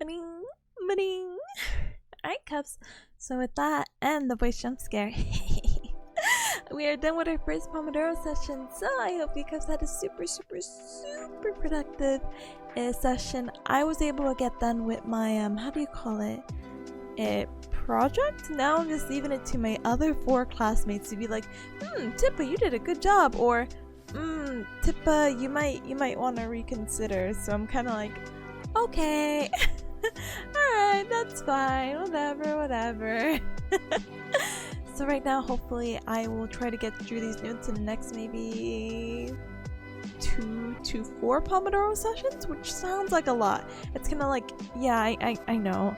Ba-ding, ba-ding. Alright, Cups. So with that and the voice jump scare, we are done with our first Pomodoro session. So I hope you Cups had a super productive session. I was able to get done with my how do you call it? A project. Now I'm just leaving it to my other 4 classmates to be like, Tippa, you did a good job, or Tippa, you might want to reconsider. So I'm kind of like, okay. Alright, that's fine, whatever. So right now, hopefully I will try to get through these notes in the next maybe 2 to 4 Pomodoro sessions, which sounds like a lot. It's kind of like, yeah, I know.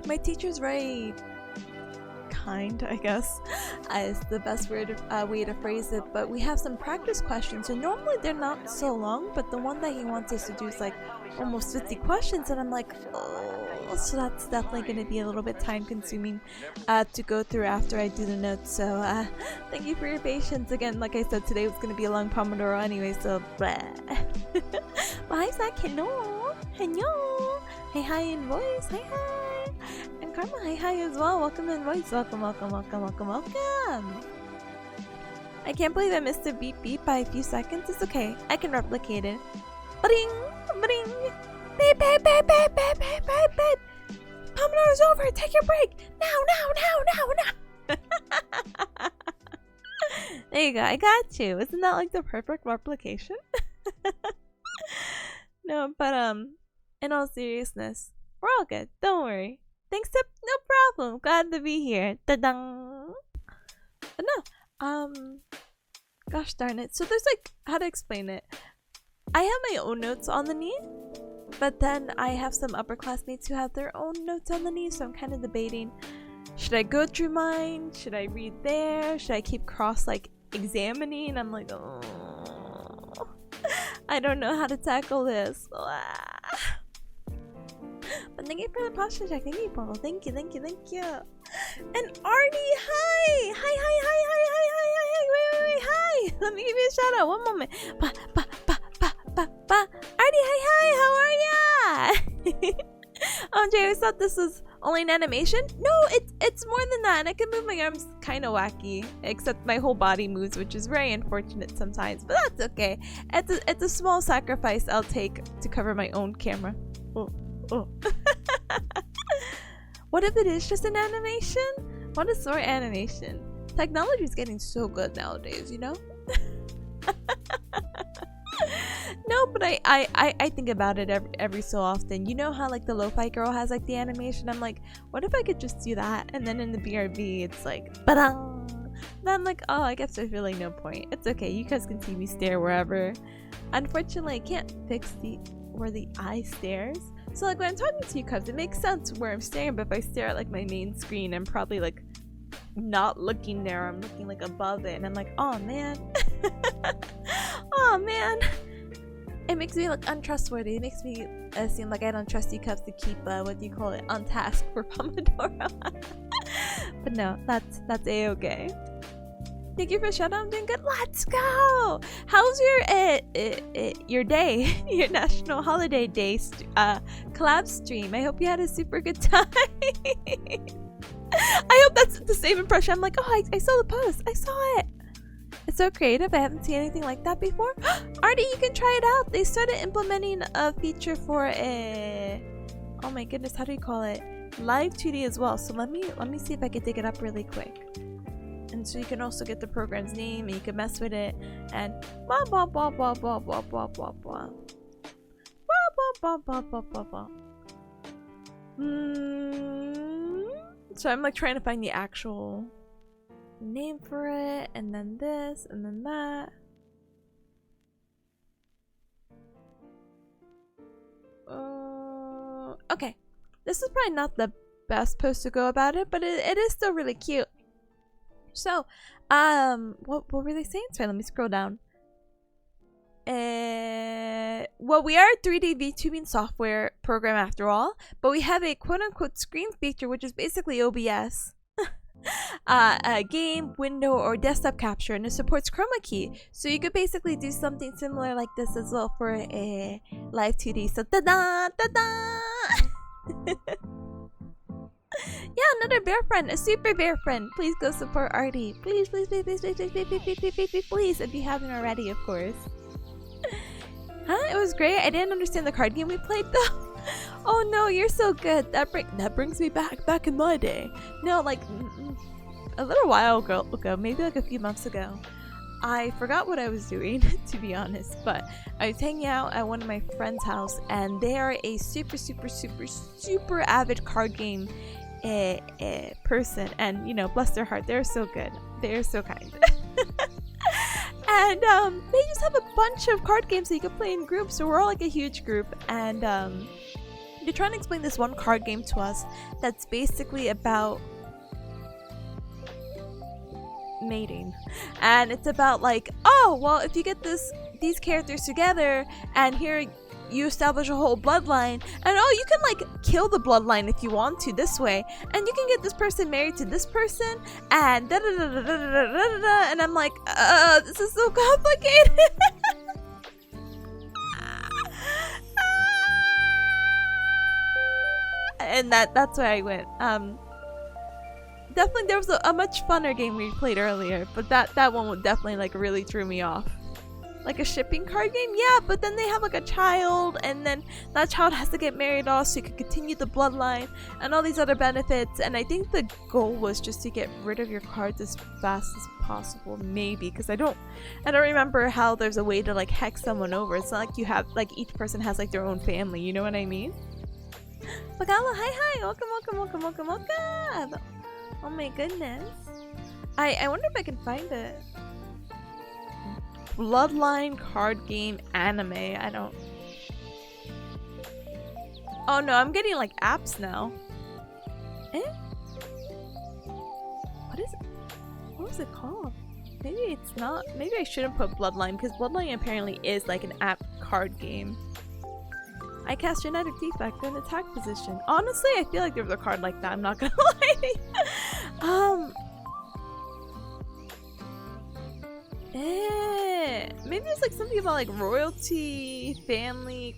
My teacher's very kind, I guess, is the best way to phrase it, but we have some practice questions, and normally they're not so long, but the one that he wants us to do is like almost 50 questions, and I'm like, oh, so that's definitely going to be a little bit time consuming to go through after I do the notes. So thank you for your patience. Again, like I said, today was going to be a long Pomodoro anyway, so blah. Bye, Zach. Hello. Hi in voice. Hi. And Karma, hi as well. Welcome in voice. Welcome. I can't believe I missed a beep by a few seconds. It's okay. I can replicate it. Ba-ding! Beep. Pomodoro's over. Take your break. Now. There you go. I got you. Isn't that like the perfect replication? No, but in all seriousness, we're all good. Don't worry. Thanks, Tip. No problem. Glad to be here. Ta-dang. But no, gosh darn it. So there's like, how to explain it? I have my own notes on the knee, but then I have some upper classmates who have their own notes on the knee, so I'm kind of debating, should I go through mine? Should I read there? Should I keep cross like examining? I'm like, oh, I don't know how to tackle this. But thank you for the posture check. Thank you, Paul. Thank you. And Artie, hi. Wait, hi. Let me give you a shout out. One moment. Artie, hi. How are ya? Jay, I always thought this was only an animation. No, it's more than that. And I can move my arms kind of wacky, except my whole body moves, which is very unfortunate sometimes. But that's okay. It's a small sacrifice I'll take to cover my own camera. Oh. What if it is just an animation? What is sort of animation? Technology is getting so good nowadays, you know? No, but I think about it every so often. You know how like the Lo-Fi girl has like the animation? I'm like, what if I could just do that? And then in the BRB, it's like, ba-dang! And I'm like, oh, I guess there's really no point. It's okay, you guys can see me stare wherever. Unfortunately, I can't fix where the eye stares. So like when I'm talking to you Cubs, it makes sense where I'm staring, but if I stare at like my main screen, I'm probably like not looking there. I'm looking like above it, and I'm like, oh man. Oh man. It makes me look untrustworthy. It makes me seem like I don't trust you Cubs to keep what do you call it, on task for Pomodoro. But no, that's a-okay. Thank you for shout out. I'm doing good. Let's go. How's your day? Your national holiday day collab stream. I hope you had a super good time. I hope that's the same impression. I'm like, oh, I saw the post. I saw it. It's so creative. I haven't seen anything like that before. Artie, you can try it out. They started implementing a feature for oh my goodness, how do you call it? Live 2D as well. So let me see if I can dig it up really quick. And so you can also get the program's name, and you can mess with it, and blah blah blah blah blah blah blah blah blah blah. So I'm like trying to find the actual name for it, and then this, and then that. Okay, this is probably not the best post to go about it, but it is still really cute. So, what were they saying? Sorry, let me scroll down. Well, we are a 3D VTubing software program after all, but we have a quote-unquote screen feature, which is basically OBS. game, window, or desktop capture, and it supports chroma key. So you could basically do something similar like this as well for a live 2D. So ta-da! Ta-da! Yeah, another bear friend, a super bear friend. Please go support Artie. Please, please, please, please, please, please, please, please, please, please, please, please, if you haven't already, of course. Huh? It was great. I didn't understand the card game we played though. Oh no, you're so good. That brings me back in my day. No, like a little while ago, maybe like a few months ago. I forgot what I was doing, to be honest, but I was hanging out at one of my friend's house, and they are a super avid card game person, and you know, bless their heart, they're so good, they're so kind. And they just have a bunch of card games that you can play in groups, so we're all like a huge group, and they're trying to explain this one card game to us that's basically about mating, and it's about like, oh well, if you get these characters together and here you establish a whole bloodline, and oh, you can like kill the bloodline if you want to this way, and you can get this person married to this person, and da da da da da da da da, and I'm like, this is so complicated. And that's where I went. Definitely there was a much funner game we played earlier, but that one definitely like really threw me off. Like a shipping card game, yeah, but then they have like a child, and then that child has to get married also, so you can continue the bloodline and all these other benefits. And I think the goal was just to get rid of your cards as fast as possible, maybe, because I don't remember how there's a way to like hex someone over. It's not like you have like each person has like their own family, you know what I mean? Bagala, hi, welcome. Oh my goodness. I wonder if I can find it. Bloodline card game anime. I don't. Oh no, I'm getting like apps now. Eh? What is it? What was it called? Maybe it's not. Maybe I shouldn't put Bloodline, because Bloodline apparently is like an app card game. I cast Genetic Defect in attack position. Honestly, I feel like there was a card like that. I'm not gonna lie. Maybe it's like something about like royalty, family.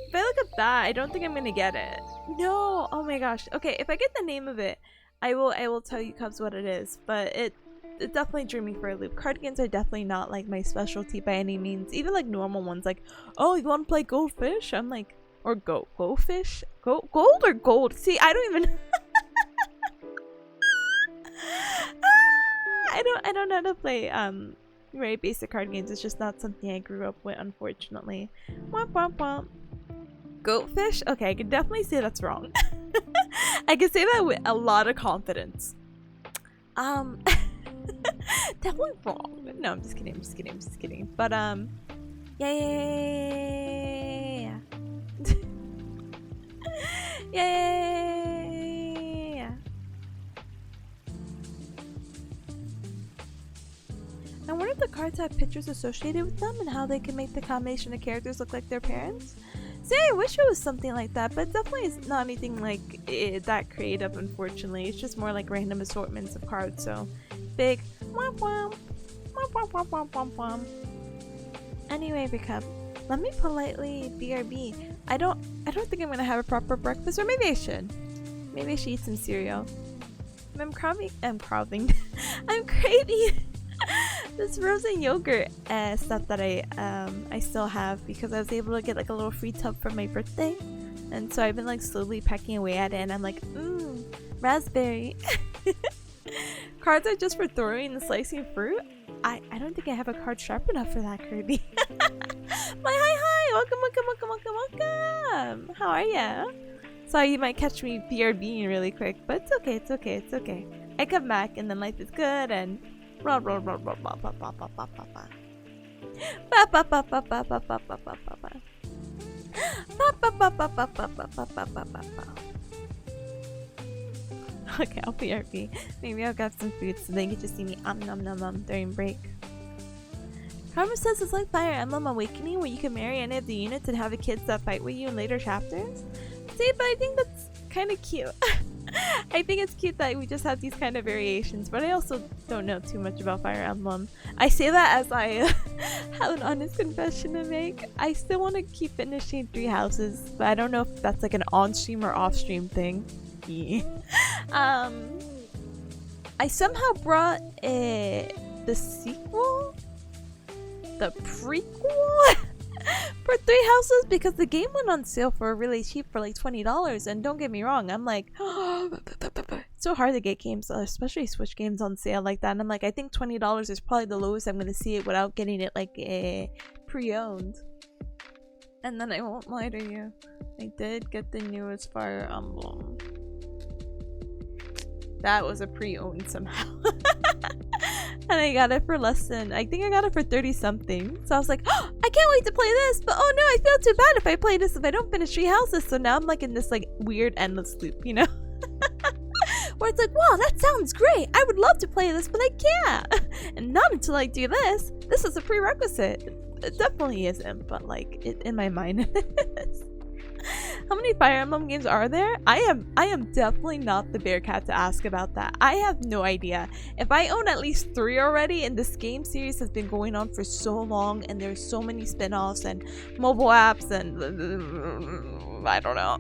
If I look at that, I don't think I'm gonna get it. No, oh my gosh. Okay, if I get the name of it, I will tell you Cubs what it is. But it definitely drew me for a loop. Card games are definitely not like my specialty by any means. Even like normal ones, like, oh, you want to play Goldfish? I'm like, or Goldfish? Gold or gold? See, I don't even. I don't know how to play very basic card games. It's just not something I grew up with, unfortunately. Womp womp womp. Goatfish? Okay, I can definitely say that's wrong. I can say that with a lot of confidence. Definitely wrong. No, I'm just kidding. But yeah. Yeah. I wonder if the cards have pictures associated with them and how they can make the combination of characters look like their parents. See, I wish it was something like that, but definitely it's not anything like that creative, unfortunately. It's just more like random assortments of cards, so big womp womp. Womp womp womp womp womp. Anyway, Bickup, let me politely BRB. I don't think I'm gonna have a proper breakfast, or maybe I should. Maybe I should eat some cereal. I'm craving I'm craving this frozen yogurt stuff that I still have, because I was able to get like a little free tub for my birthday, and so I've been like slowly pecking away at it, and I'm like, raspberry. Cards are just for throwing and slicing fruit. I don't think I have a card sharp enough for that, Kirby. My hi, welcome. How are ya? Sorry, you might catch me BRBing really quick, but it's okay. I come back and then life is good, and okay, I'll BRB. Maybe I'll grab some food so they get to see me nom during break. Karma says it's like Fire Emblem Awakening, where you can marry any of the units and have the kids that fight with you in later chapters. See, but I think that's kind of cute. I think it's cute that we just have these kind of variations, but I also don't know too much about Fire Emblem. I say that as I have an honest confession to make. I still want to keep finishing Three Houses, but I don't know if that's like an on-stream or off-stream thing. I somehow brought the sequel? The prequel? For Three Houses because the game went on sale for really cheap for like $20, and don't get me wrong, I'm like it's so hard to get games, especially Switch games on sale like that, and I'm like, I think $20 is probably the lowest I'm gonna see it without getting it like pre-owned. And then I won't lie to you, I did get the newest Fire Emblem. That was a pre-owned somehow. And I got it for less than, I think I got it for 30 something. So I was like, oh, I can't wait to play this, but oh no, I feel too bad if I play this if I don't finish Three Houses. So now I'm like in this like weird endless loop, you know? Where it's like, wow, that sounds great. I would love to play this, but I can't. And not until I do this. This is a prerequisite. It definitely isn't, but like in my mind it is. How many Fire Emblem games are there? I am definitely not the bearcat to ask about that. I have no idea. If I own at least 3 already, and this game series has been going on for so long, and there's so many spin-offs and mobile apps and I don't know.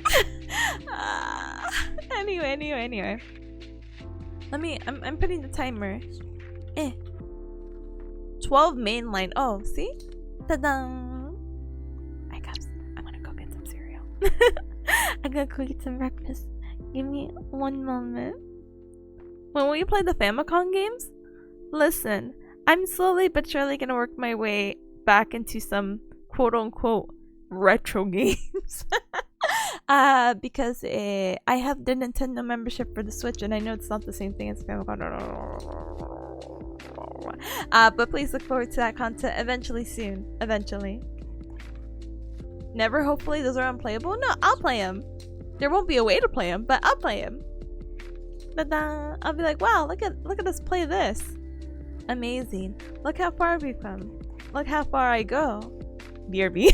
Anyway. I'm putting the timer. 12 mainline. Oh, see? Ta-da! I'm gonna go get some breakfast. Give me one moment. When we play the Famicom games, listen, I'm slowly but surely gonna work my way back into some quote-unquote retro games. Because I have the Nintendo membership for the Switch, and I know it's not the same thing as Famicom. But please look forward to that content eventually soon. Eventually. Never, hopefully, those are unplayable. No, I'll play them. There won't be a way to play them, but I'll play them. I'll be like, wow, look at us play this. Amazing. Look how far we've come. Look how far I go. BRB.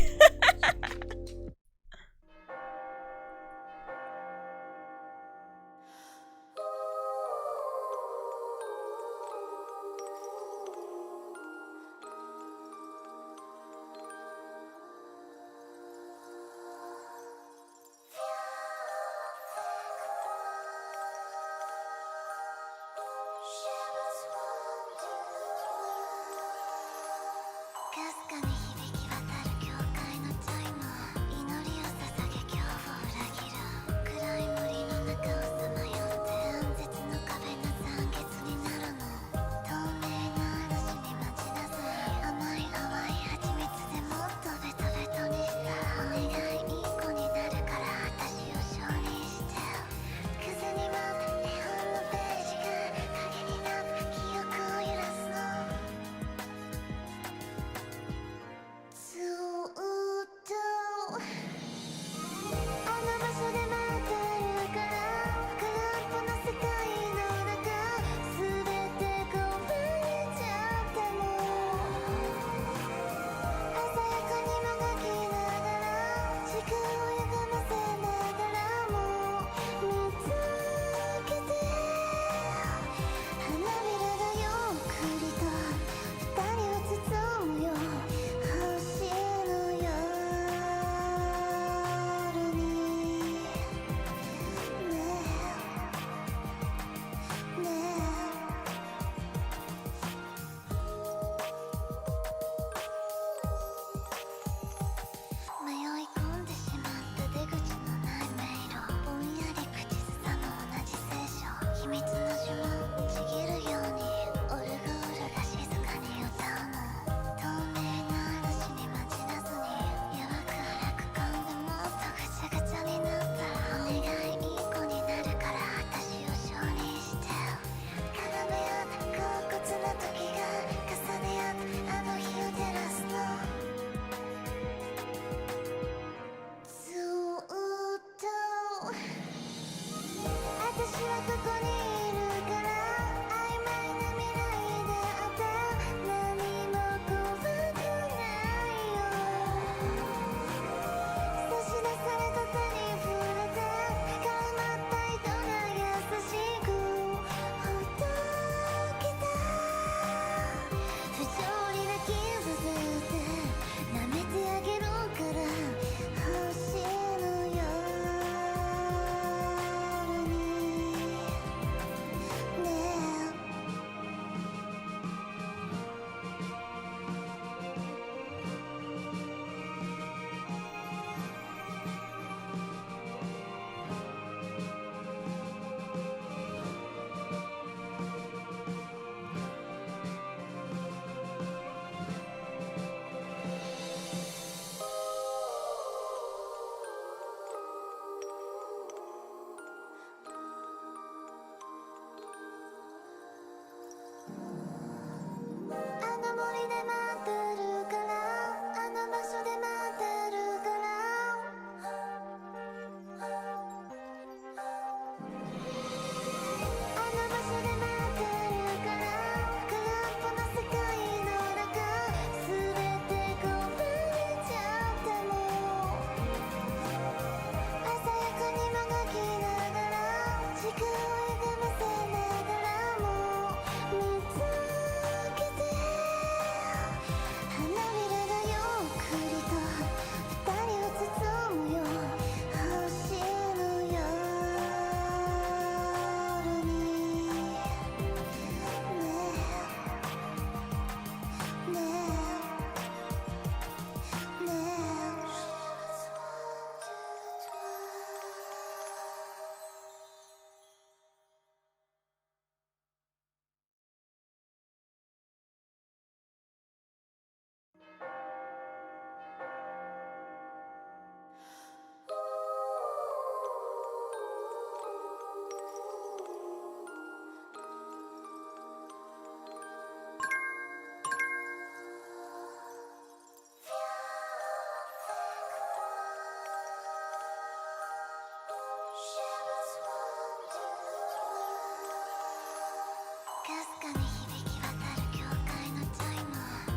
に響き渡る教会のチャイム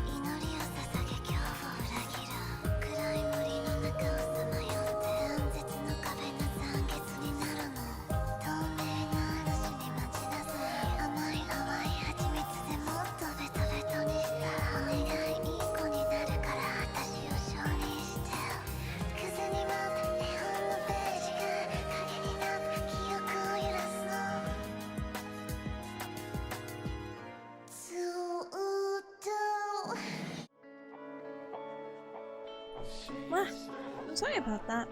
祈りを捧げ恐怖を裏切る暗い森の中をさまよって断絶の壁な残月になるの透明な嵐に待ちなさい甘い淡い蜂蜜でもっとベタベタにしたお願いいい子になるから私を承認して風に舞う絵本のページが影になって記憶を揺らすのずっと Wow, I'm sorry about that.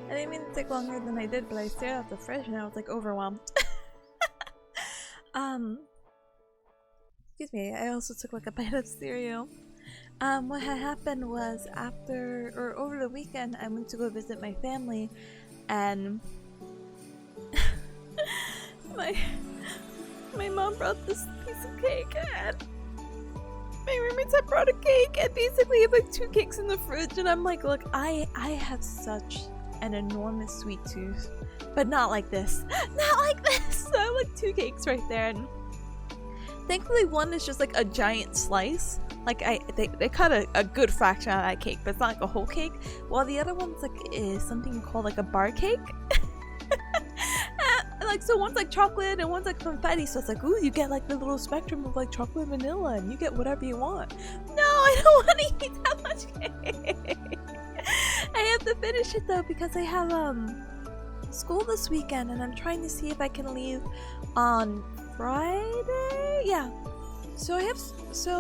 I didn't mean to take longer than I did, but I stared at the fridge and I was like overwhelmed. Excuse me, I also took like a bite of cereal. What had happened was over the weekend, I went to go visit my family, and my mom brought this piece of cake, and my roommates had brought a cake, and basically I have like 2 cakes in the fridge, and I'm like, look, I have such an enormous sweet tooth, but not like this. Not like this! So I have like 2 cakes right there, and thankfully one is just like a giant slice. Like they cut a good fraction out of that cake, but it's not like a whole cake. While the other one's like is something called like a bar cake. Like so one's like chocolate and one's like confetti, so it's like, ooh, you get like the little spectrum of like chocolate and vanilla, and you get whatever you want. No, I don't want to eat that much cake. I have to finish it though because I have school this weekend, and I'm trying to see if I can leave on Friday. Yeah. So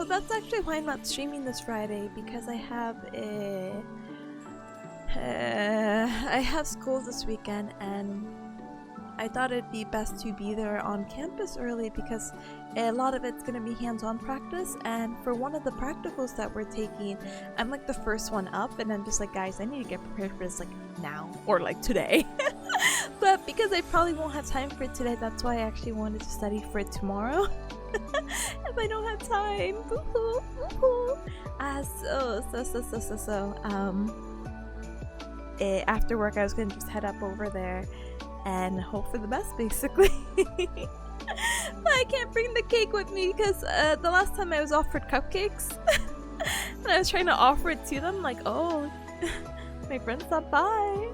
that's actually why I'm not streaming this Friday, because I have school this weekend, and I thought it'd be best to be there on campus early because a lot of it's going to be hands-on practice, and for one of the practicals that we're taking, I'm like the first one up, and I'm just like, guys, I need to get prepared for this like now or like today. But because I probably won't have time for it today, that's why I actually wanted to study for it tomorrow. If I don't have time. Woohoo, woohoo. After work I was gonna just head up over there and hope for the best, basically. But I can't bring the cake with me because the last time I was offered cupcakes and I was trying to offer it to them, like, oh, my friend stopped by.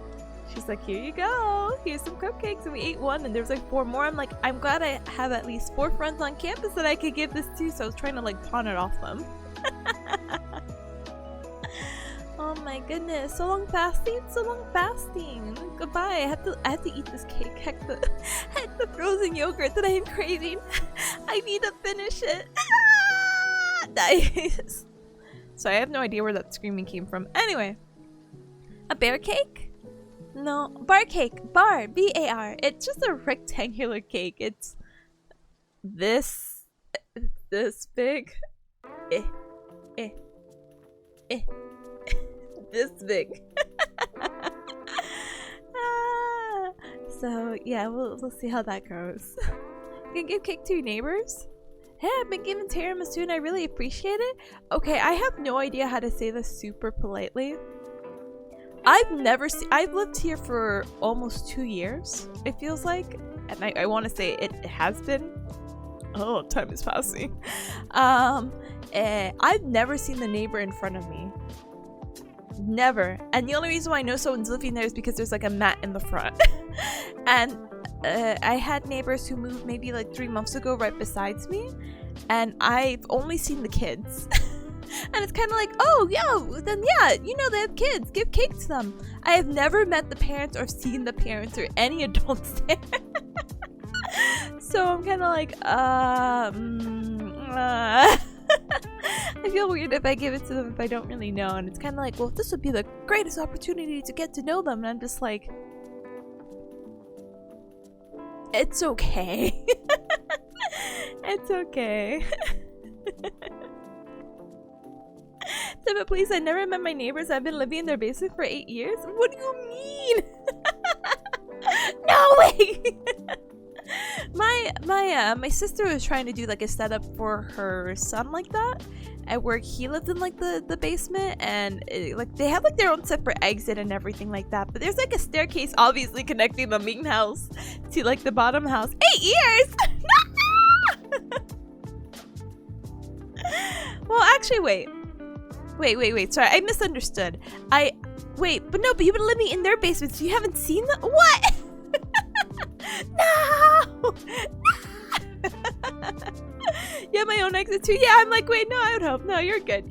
She's like, here you go, here's some cupcakes, and we ate one and there was like 4 more. I'm like, I'm glad I have at least 4 friends on campus that I could give this to, so I was trying to like pawn it off them. Oh my goodness, so long fasting, so long fasting. Goodbye, I have to eat this cake. Heck the frozen yogurt that I am craving. I need to finish it. Nice. So I have no idea where that screaming came from. Anyway, a bear cake? No, bar cake. Bar, B-A-R. It's just a rectangular cake. It's this big. This big. So yeah, we'll see how that goes. You can give cake to your neighbors? Hey, I've been given tiramisu and I really appreciate it. Okay, I have no idea how to say this super politely. I've lived here for almost 2 years, it feels like, and I want to say it has been. Oh, time is passing. I've never seen the neighbor in front of me. Never. And the only reason why I know someone's living there is because there's like a mat in the front. And I had neighbors who moved maybe like 3 months ago right besides me, and I've only seen the kids. And it's kind of like, oh yeah, then yeah, you know, they have kids, give cake to them. I have never met the parents or seen the parents or any adults there. So I'm kind of like, I feel weird if I give it to them if I don't really know. And it's kind of like, well, this would be the greatest opportunity to get to know them. And I'm just like, it's okay. It's okay. But please, I never met my neighbors. I've been living in their basement for 8 years. What do you mean? No way. My sister was trying to do like a setup for her son like that, at where he lived in like the basement, and like they have like their own separate exit and everything like that. But there's like a staircase obviously connecting the main house to like the bottom house. 8 years. Well, actually, wait. Wait. Sorry, I misunderstood. Wait, but you would live in their basement, so you haven't seen them? What? No! You have my own exit too? Yeah, I'm like, wait, no, I would hope. No, you're good.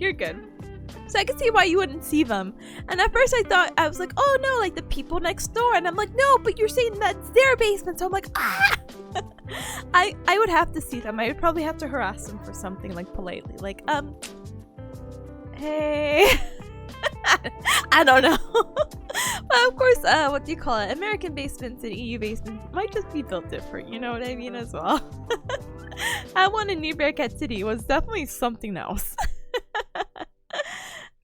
So I can see why you wouldn't see them. And at first I was like, oh no, like the people next door. And I'm like, no, but you're saying that's their basement. So I'm like, ah! I would have to see them. I would probably have to harass them for something, like politely. Like, hey. I don't know. Well, of course, what do you call it? American basements and EU basements might just be built different, you know what I mean, as well. That one in New Bearcat City was definitely something else.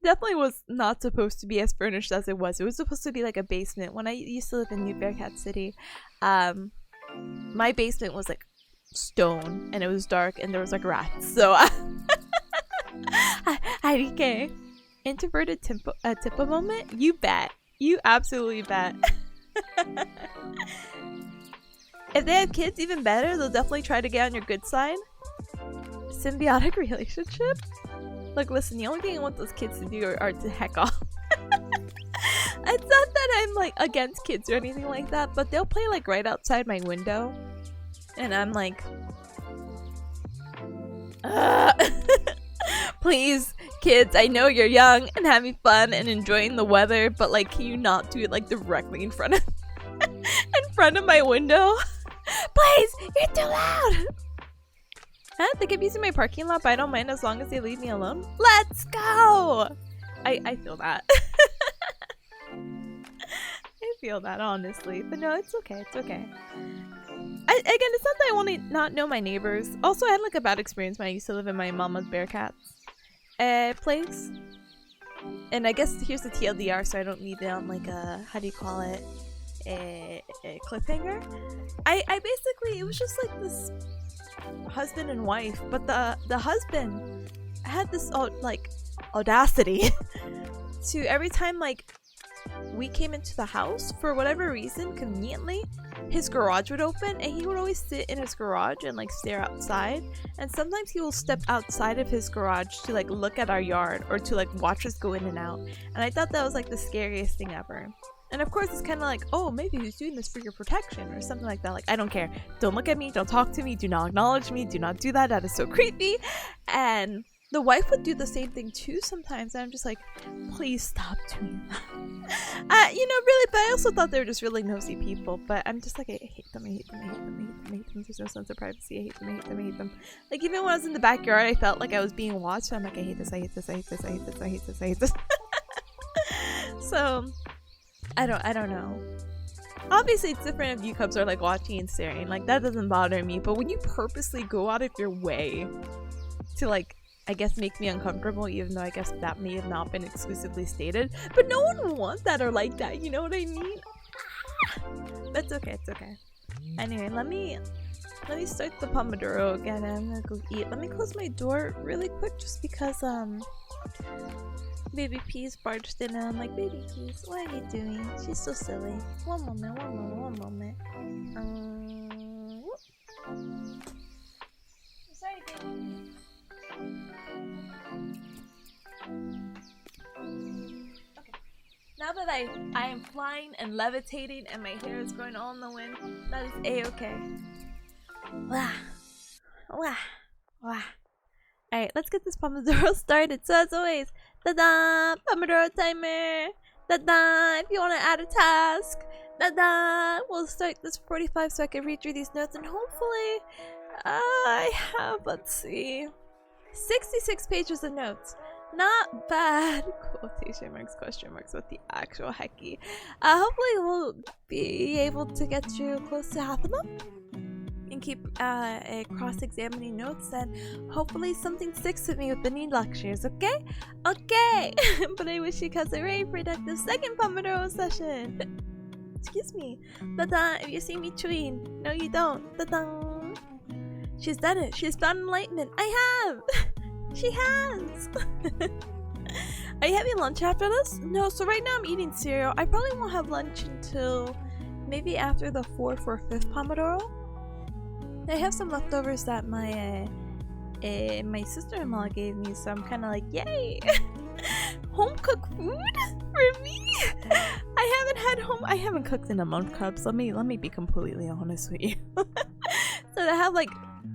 Definitely was not supposed to be as furnished as it was. It was supposed to be like a basement. When I used to live in New Bearcat City, my basement was like stone and it was dark and there was like rats. So, okay. Introverted Tippa moment? You bet. You absolutely bet. If they have kids, even better. They'll definitely try to get on your good side. Symbiotic relationship? Look, listen, the only thing I want those kids to do are to heck off. It's not that I'm like against kids or anything like that, but they'll play like right outside my window. And I'm like, please, kids, I know you're young and having fun and enjoying the weather, but like, can you not do it like directly in front of my window? Please, you're too loud. Huh? They keep using my parking lot, but I don't mind as long as they leave me alone. Let's go. I feel that. I feel that, honestly, but no, it's okay. Again, it's not that I want to not know my neighbors. Also, I had like a bad experience when I used to live in my mama's bearcats place, and I guess here's the TLDR, so I don't need it on like a, how do you call it, a cliffhanger. I basically, it was just like this husband and wife, but the husband had this like audacity to every time like we came into the house, for whatever reason, conveniently, his garage would open and he would always sit in his garage and like stare outside, and sometimes he will step outside of his garage to like look at our yard or to like watch us go in and out, and I thought that was like the scariest thing ever. And of course it's kind of like, oh, maybe he's doing this for your protection or something like that. Like, I don't care, don't look at me, don't talk to me, do not acknowledge me, do not do that, that is so creepy. And the wife would do the same thing too sometimes, and I'm just like, please stop doing that. You know, really, but I also thought they were just really nosy people, but I'm just like, I hate them. There's no sense of privacy. I hate them. Like, even when I was in the backyard, I felt like I was being watched, so I'm like, I hate this. So, I don't know. Obviously, it's different if you cubs are like watching and staring, like that doesn't bother me, but when you purposely go out of your way to like, I guess, make me uncomfortable, even though I guess that may have not been exclusively stated, but no one wants that or like that, you know what I mean? That's okay, it's okay. Anyway, let me start the pomodoro again, and I'm gonna go eat. Let me close my door really quick just because Baby Peas barged in and I'm like, Baby Peas, what are you doing? She's so silly. One moment. Sorry, baby. Okay. Now that I am flying and levitating and my hair is going all in the wind, that is a-okay. Wah. Alright, let's get this pomodoro started. So as always, da-da! Pomodoro timer! Da-da! If you want to add a task, da-da! We'll start this 45 so I can read through these notes, and hopefully I have, let's see, 66 pages of notes. Not bad. Quotation marks, question marks, what the actual hecky. Hopefully we'll be able to get you close to half of them and keep cross-examining notes, and hopefully something sticks with me with the new lectures, okay? Okay! But I wish you guys a very productive second Pomodoro session. Excuse me. Da-da, if you see me chewing. No, you don't. Da-da. She's done it. She's found enlightenment. I have! She has! Are you having lunch after this? No, so right now I'm eating cereal. I probably won't have lunch until maybe after the 4th or 5th Pomodoro. I have some leftovers that my my sister-in-law gave me, so I'm kind of like, yay! Home cooked food for me. I haven't cooked in a month, Cubs. Let me be completely honest with you. So to have like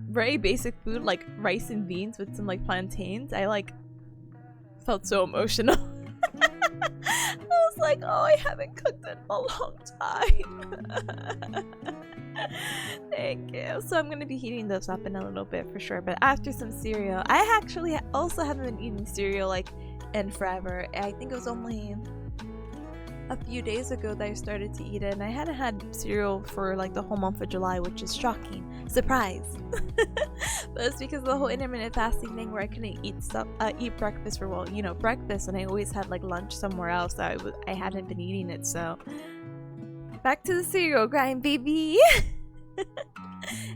very basic food like rice and beans with some like plantains, I like felt so emotional. I was like, oh, I haven't cooked in a long time. Thank you. So I'm gonna be heating those up in a little bit for sure, but after some cereal. I actually also haven't been eating cereal like in forever. I think it was only a few days ago that I started to eat it, and I hadn't had cereal for like the whole month of July, which is shocking. Surprise! But it's because of the whole intermittent fasting thing where I couldn't eat breakfast for, well, you know, breakfast, and I always had like lunch somewhere else that I hadn't been eating it, so back to the cereal grind, baby!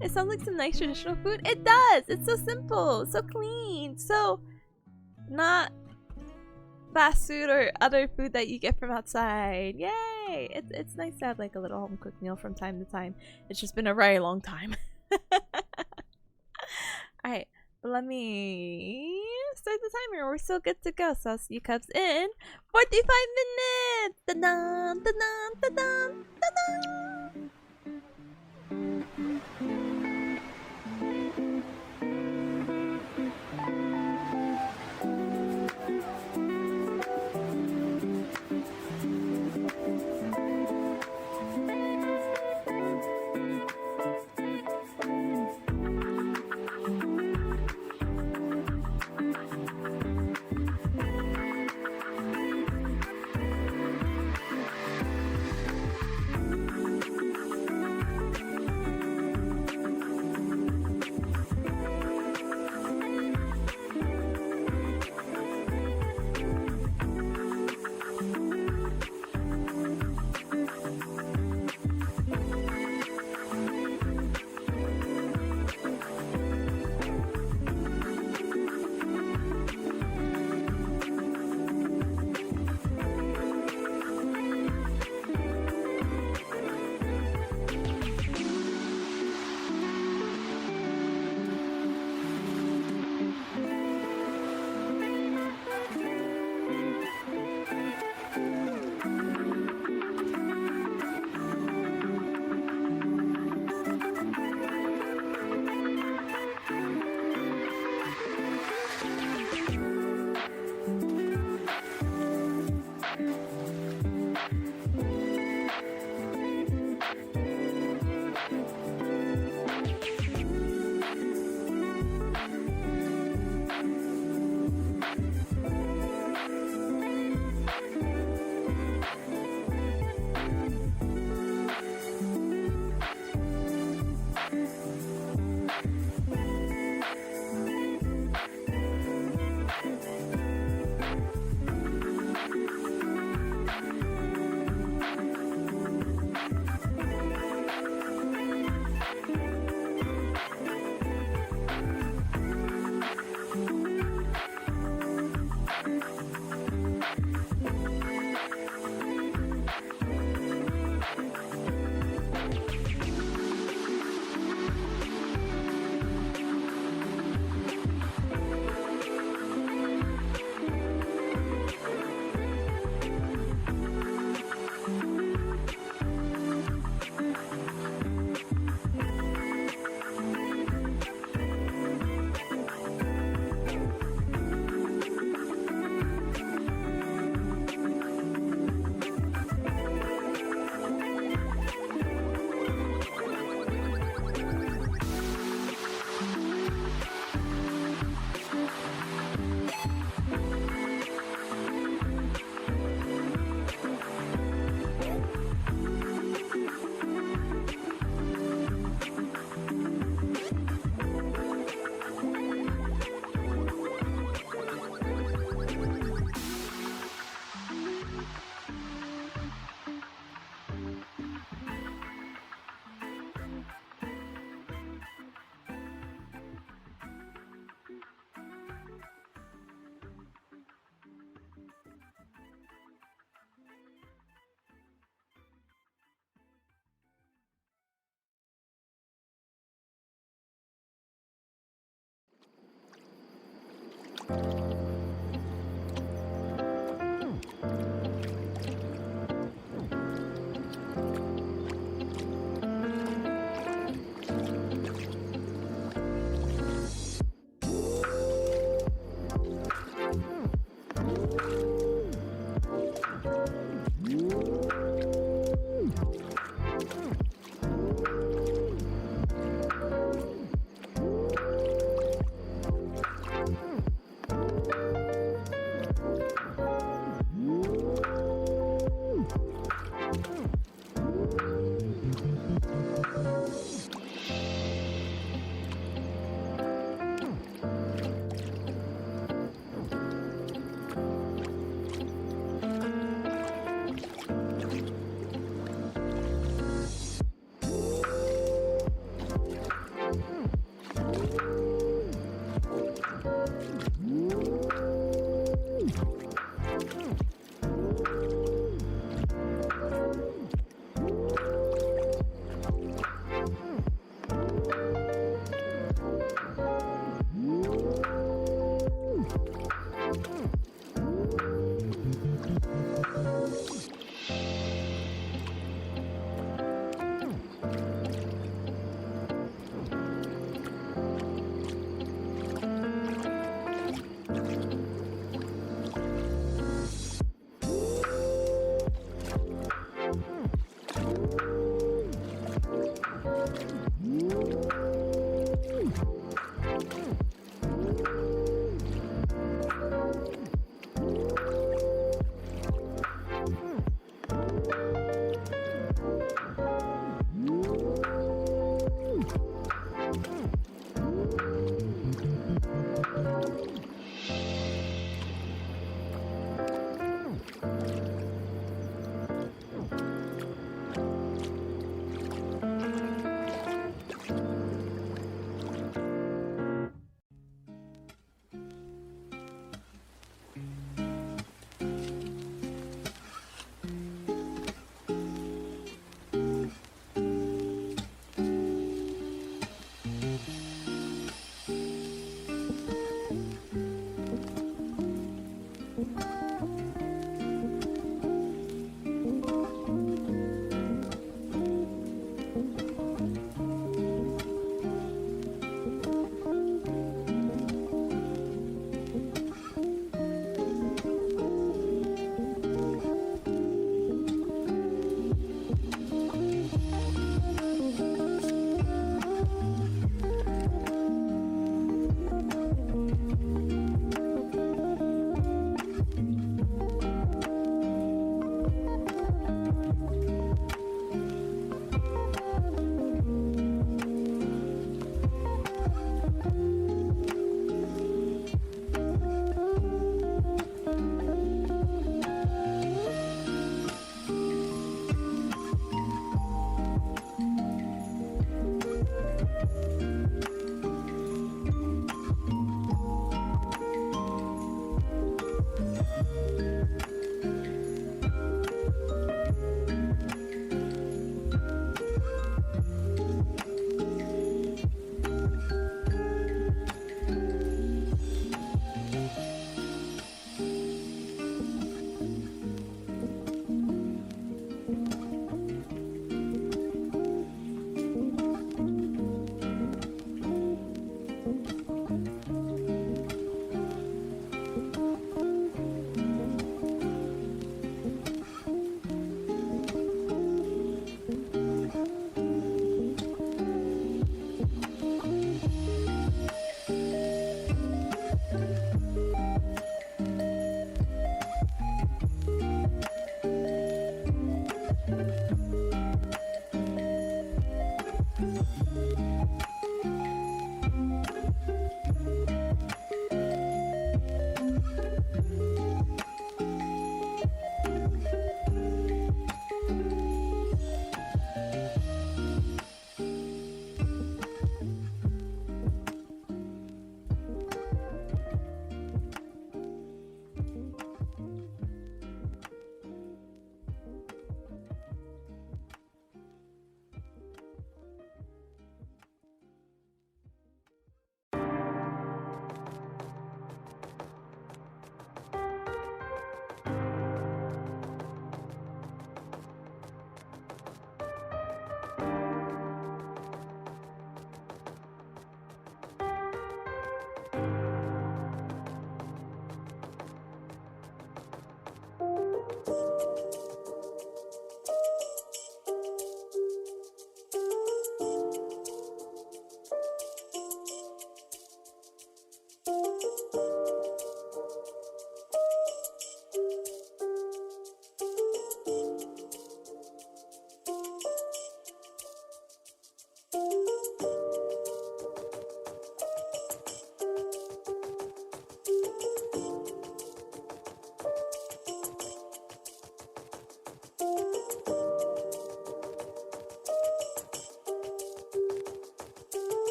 It sounds like some nice traditional food. It does! It's so simple, so clean, so not fast food or other food that you get from outside. Yay! It's nice to have like a little home cooked meal from time to time. It's just been a very long time. Alright, let me start the timer. We're still good to go. So I'll see you Cubs in 45 minutes! Da-dum, da-dum, da-dum, da-dum!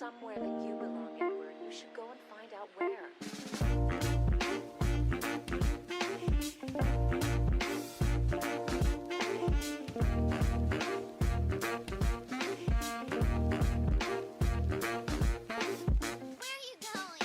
somewhere that you belong, Edward. You should go and find out where. Where are you going?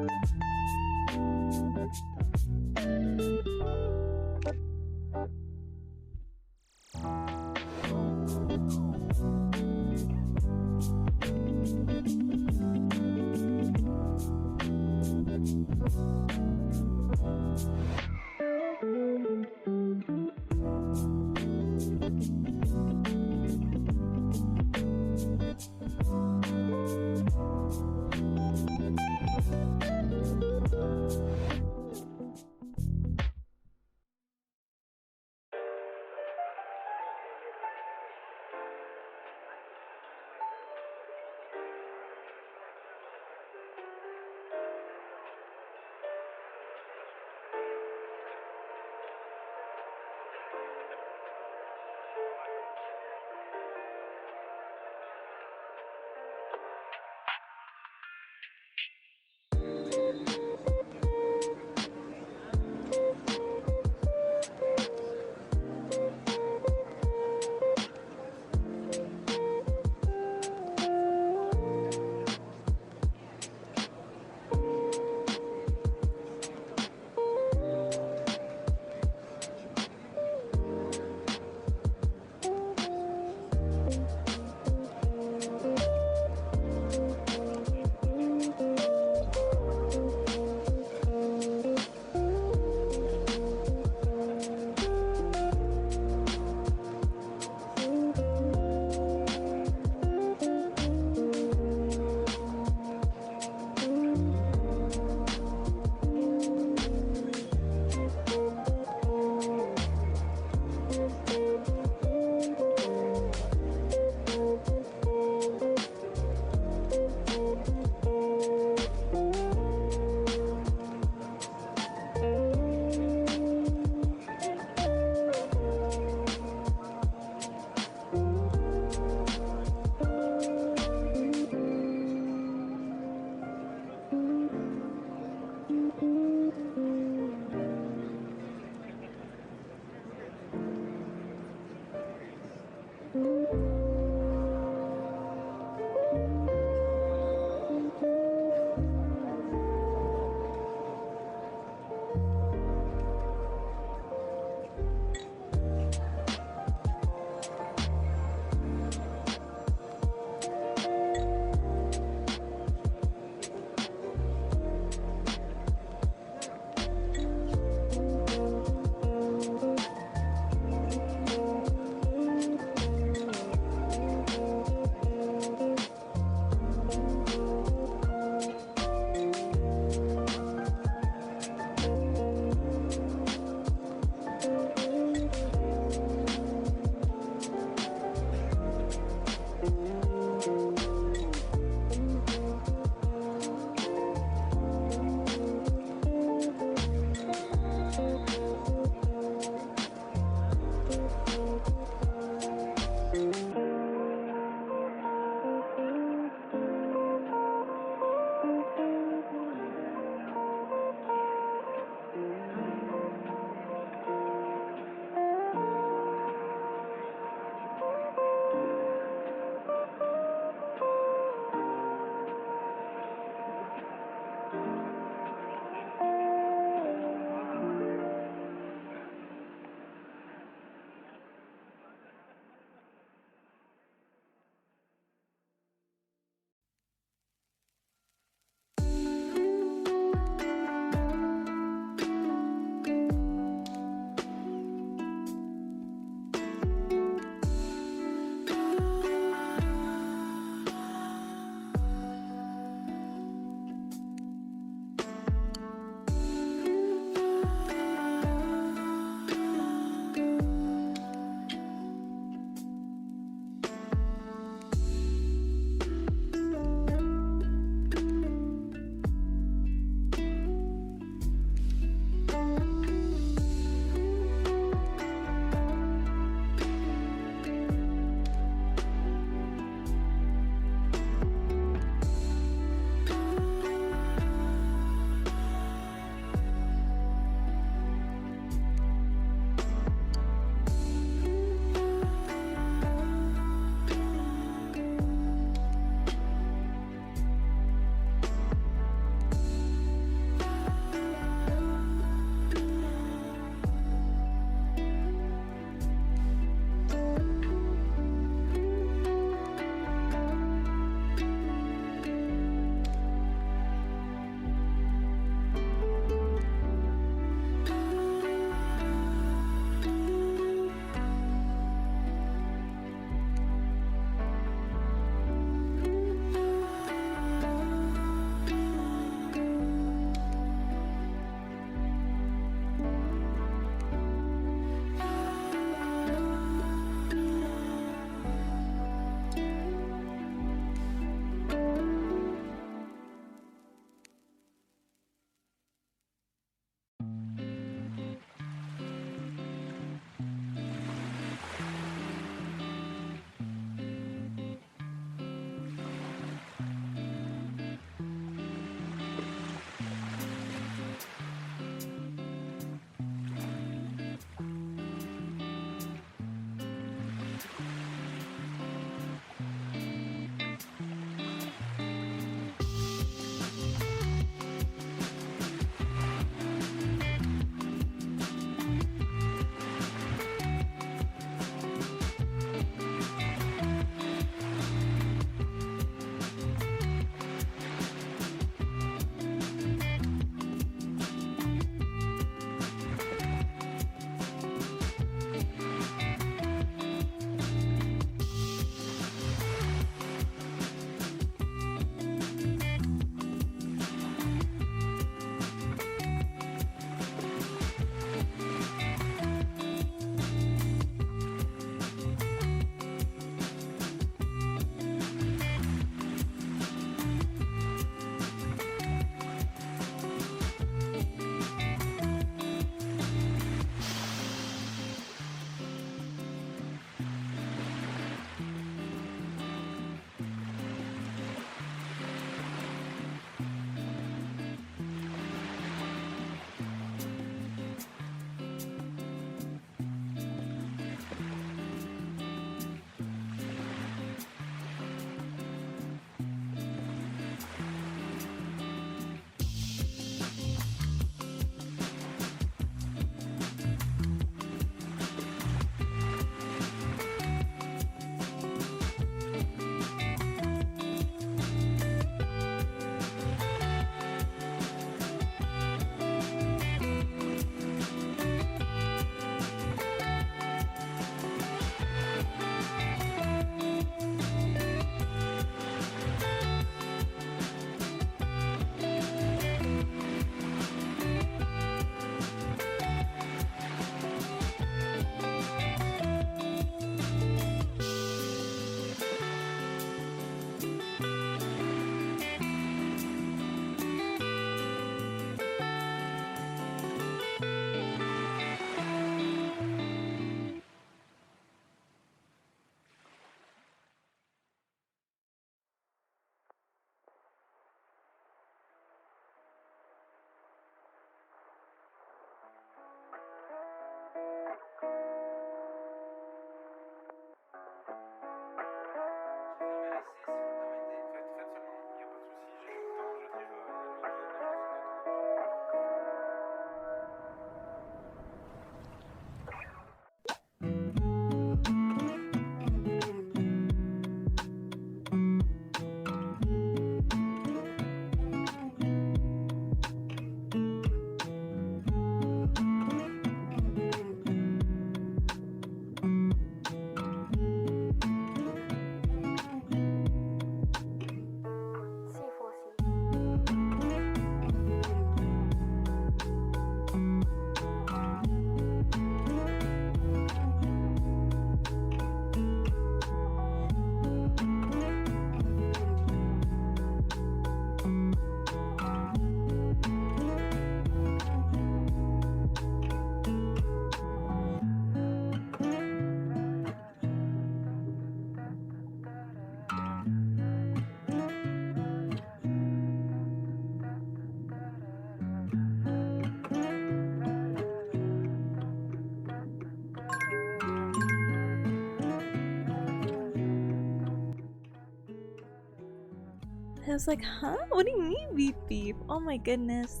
was like, huh? What do you mean beep beep? Oh my goodness.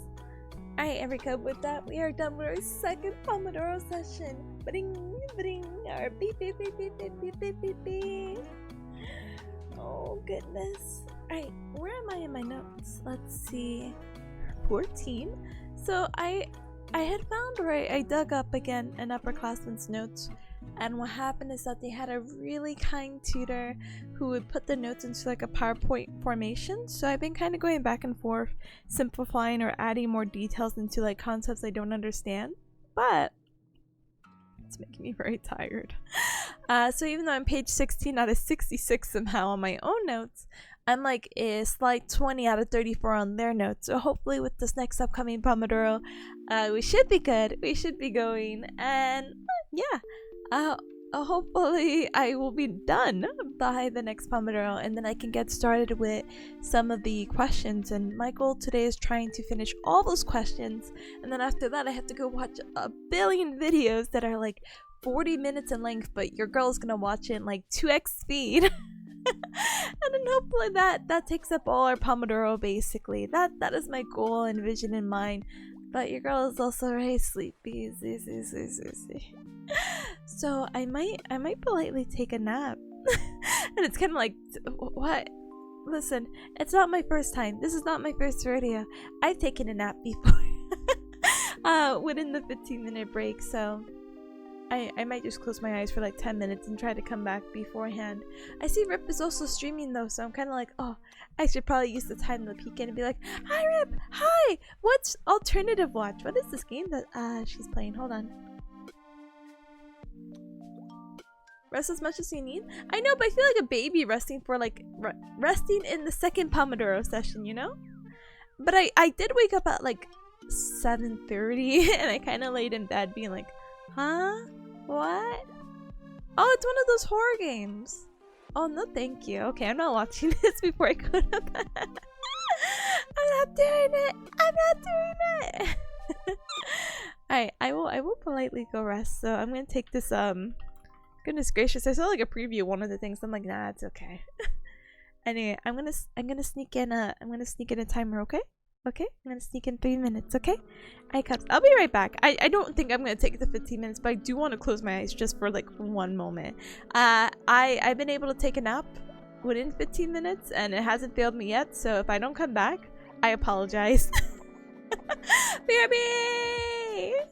Alright, Erica, with that, we are done with our second Pomodoro session. Bring, bring, or beep beep beep beep beep beep beep beep beep. Oh goodness. Alright, where am I in my notes? Let's see. 14. So I had found where I dug up again an upperclassman's notes, and what happened is that they had a really kind tutor who would put the notes into like a PowerPoint formation. So I've been kind of going back and forth, simplifying or adding more details into like concepts I don't understand, but it's making me very tired. So even though I'm page 16 out of 66 somehow on my own notes, I'm like a slight 20 out of 34 on their notes. So hopefully with this next upcoming Pomodoro, we should be good. We should be going. And yeah, hopefully I will be done by the next Pomodoro, and then I can get started with some of the questions. And my goal today is trying to finish all those questions. And then after that, I have to go watch a billion videos that are like 40 minutes in length, but your girl's gonna watch it in like 2x speed. And then hopefully that takes up all our Pomodoro basically. That is my goal and vision in mind. But your girl is also very sleepy. So I might politely take a nap. And it's kind of like, what? Listen, it's not my first time. This is not my first rodeo. I've taken a nap before. Within the 15-minute break, so I might just close my eyes for like 10 minutes and try to come back beforehand. I see Rip is also streaming though, so I'm kind of like, oh, I should probably use the time to peek in and be like, hi Rip, hi, what's alternative watch? What is this game that she's playing? Hold on. Rest as much as you need? I know, but I feel like a baby resting for like resting in the second Pomodoro session, you know? But I did wake up at like 7:30 and I kind of laid in bed being like, huh? What? Oh, it's one of those horror games. Oh, no thank you. Okay, I'm not watching this before I go to bed. I'm not doing it. I'm not doing it. Alright, I will politely go rest. So I'm gonna take this goodness gracious, I saw like a preview of one of the things. I'm like, nah, it's okay. Anyway, I'm gonna sneak in a timer, okay? Okay, I'm gonna sneak in 3 minutes, okay? Alright, cups. I'll be right back. I don't think I'm gonna take the 15 minutes, but I do want to close my eyes just for like one moment. I've been able to take a nap within 15 minutes, and it hasn't failed me yet, so if I don't come back, I apologize. BRB!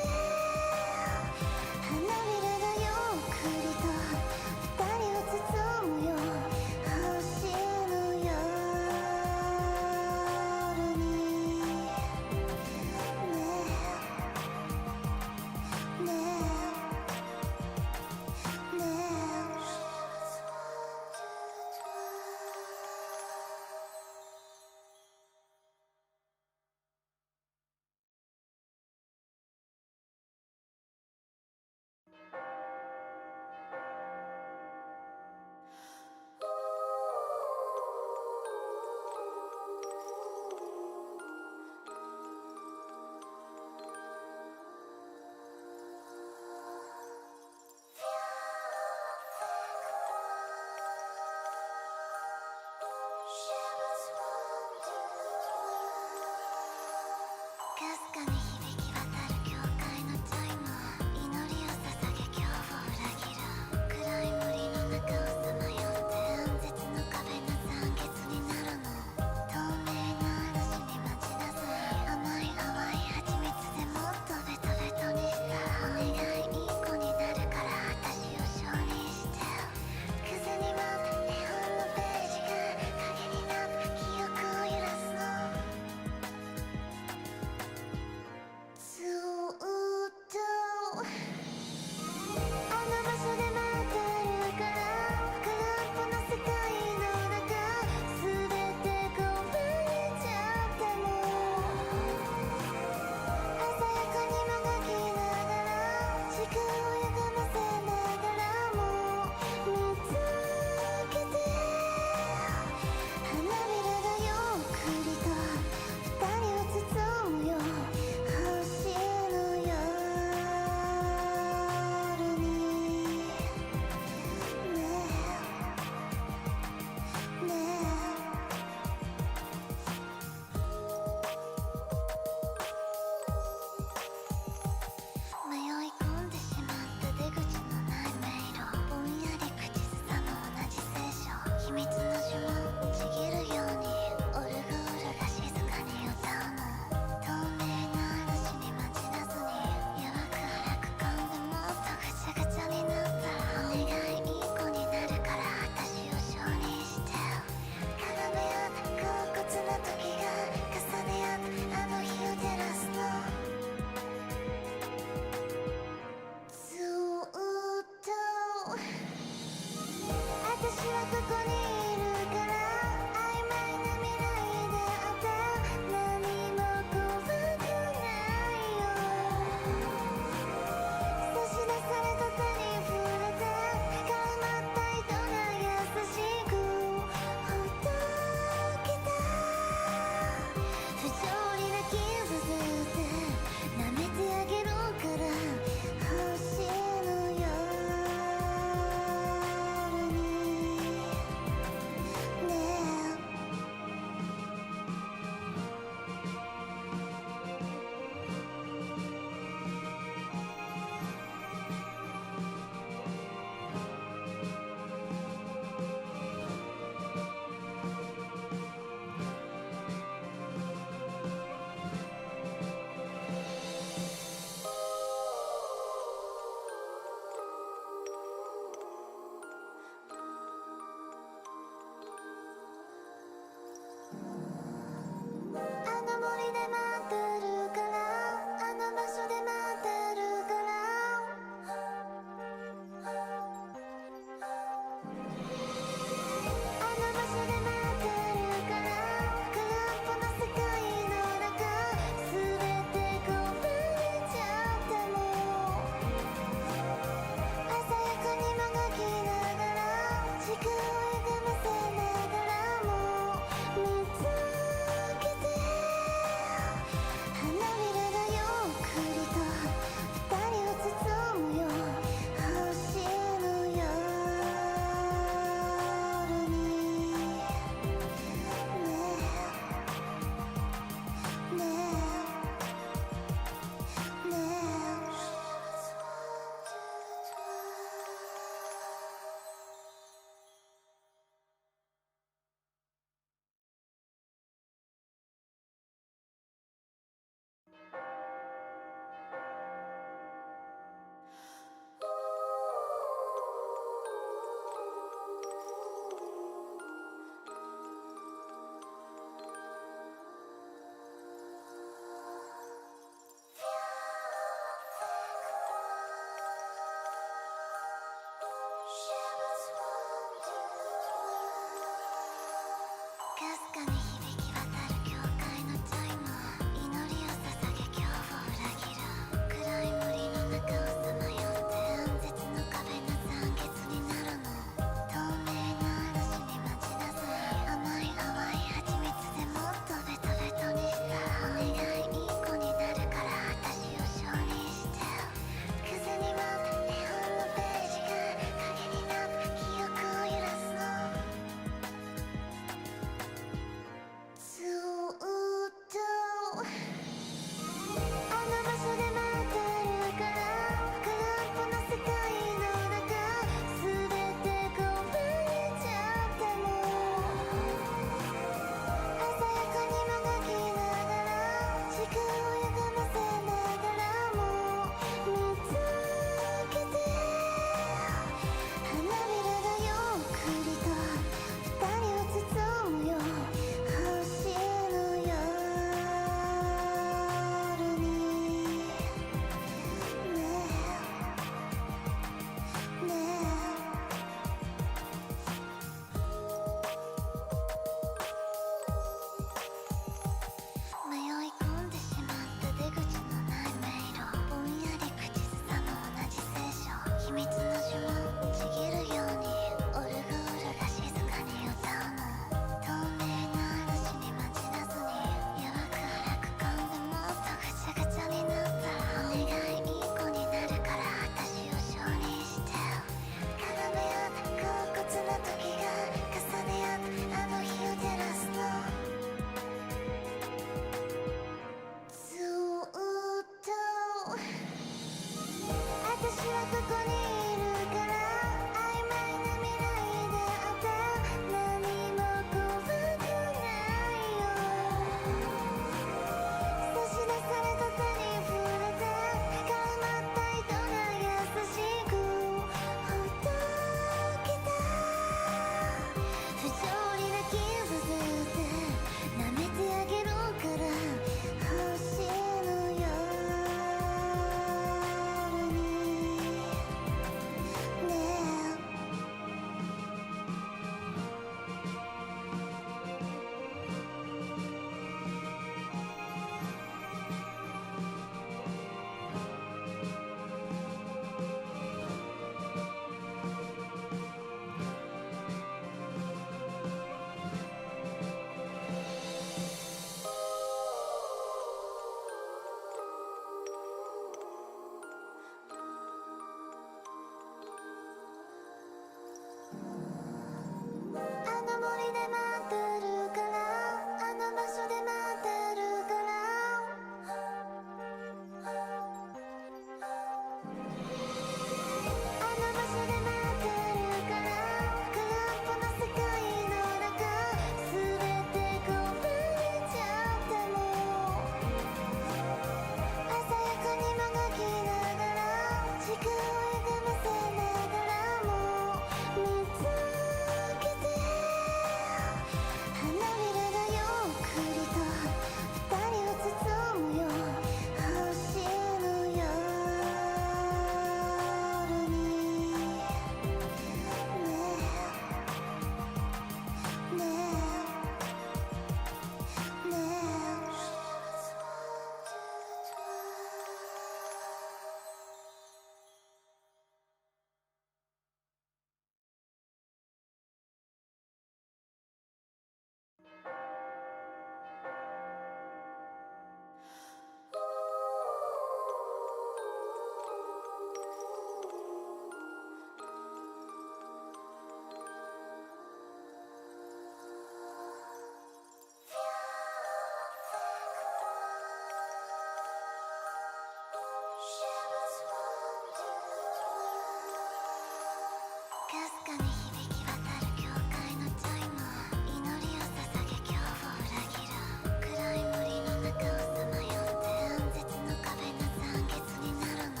かすかに響き渡る教会のチャイム、祈りを捧げ恐怖を裏切る暗い森の中をさまよって暗絶の壁な残月になるの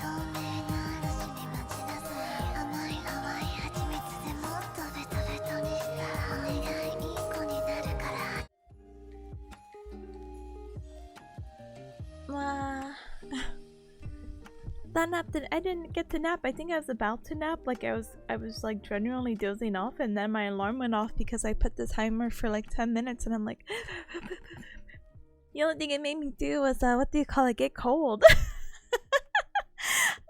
透明な嵐に待ちなさい甘い淡い蜂蜜でもっとベトベトにしたらお願いいい子になるから That nap I didn't get to nap. I think I was about to nap. Like I was like genuinely dozing off, and then my alarm went off because I put the timer for like 10 minutes, and I'm like, the only thing it made me do was what do you call it? Get cold. And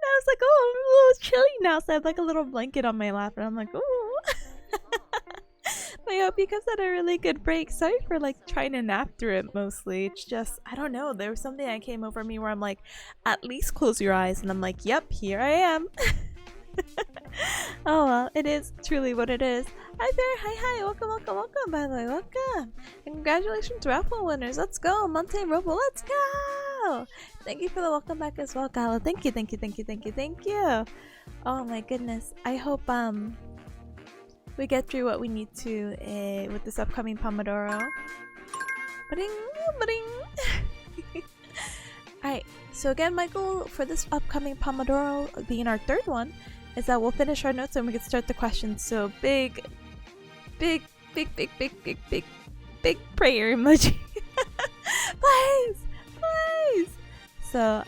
I was like, oh, I'm a little chilly now, so I have like a little blanket on my lap, and I'm like, ooh. But I hope you guys had a really good break. Sorry for like trying to nap through it mostly. It's just, I don't know, there was something that came over me where I'm like, at least close your eyes, and I'm like, yep, here I am. Oh well, it is truly what it is. Hi there, hi, welcome, by the way, welcome. And congratulations, raffle winners, let's go. Monte Robo, let's go. Thank you for the welcome back as well, Gala. Thank you. Oh my goodness, I hope we get through what we need to with this upcoming Pomodoro. Alright, so again, my goal for this upcoming Pomodoro, being our third one, is that we'll finish our notes and we can start the questions. So big prayer emoji. Please. So,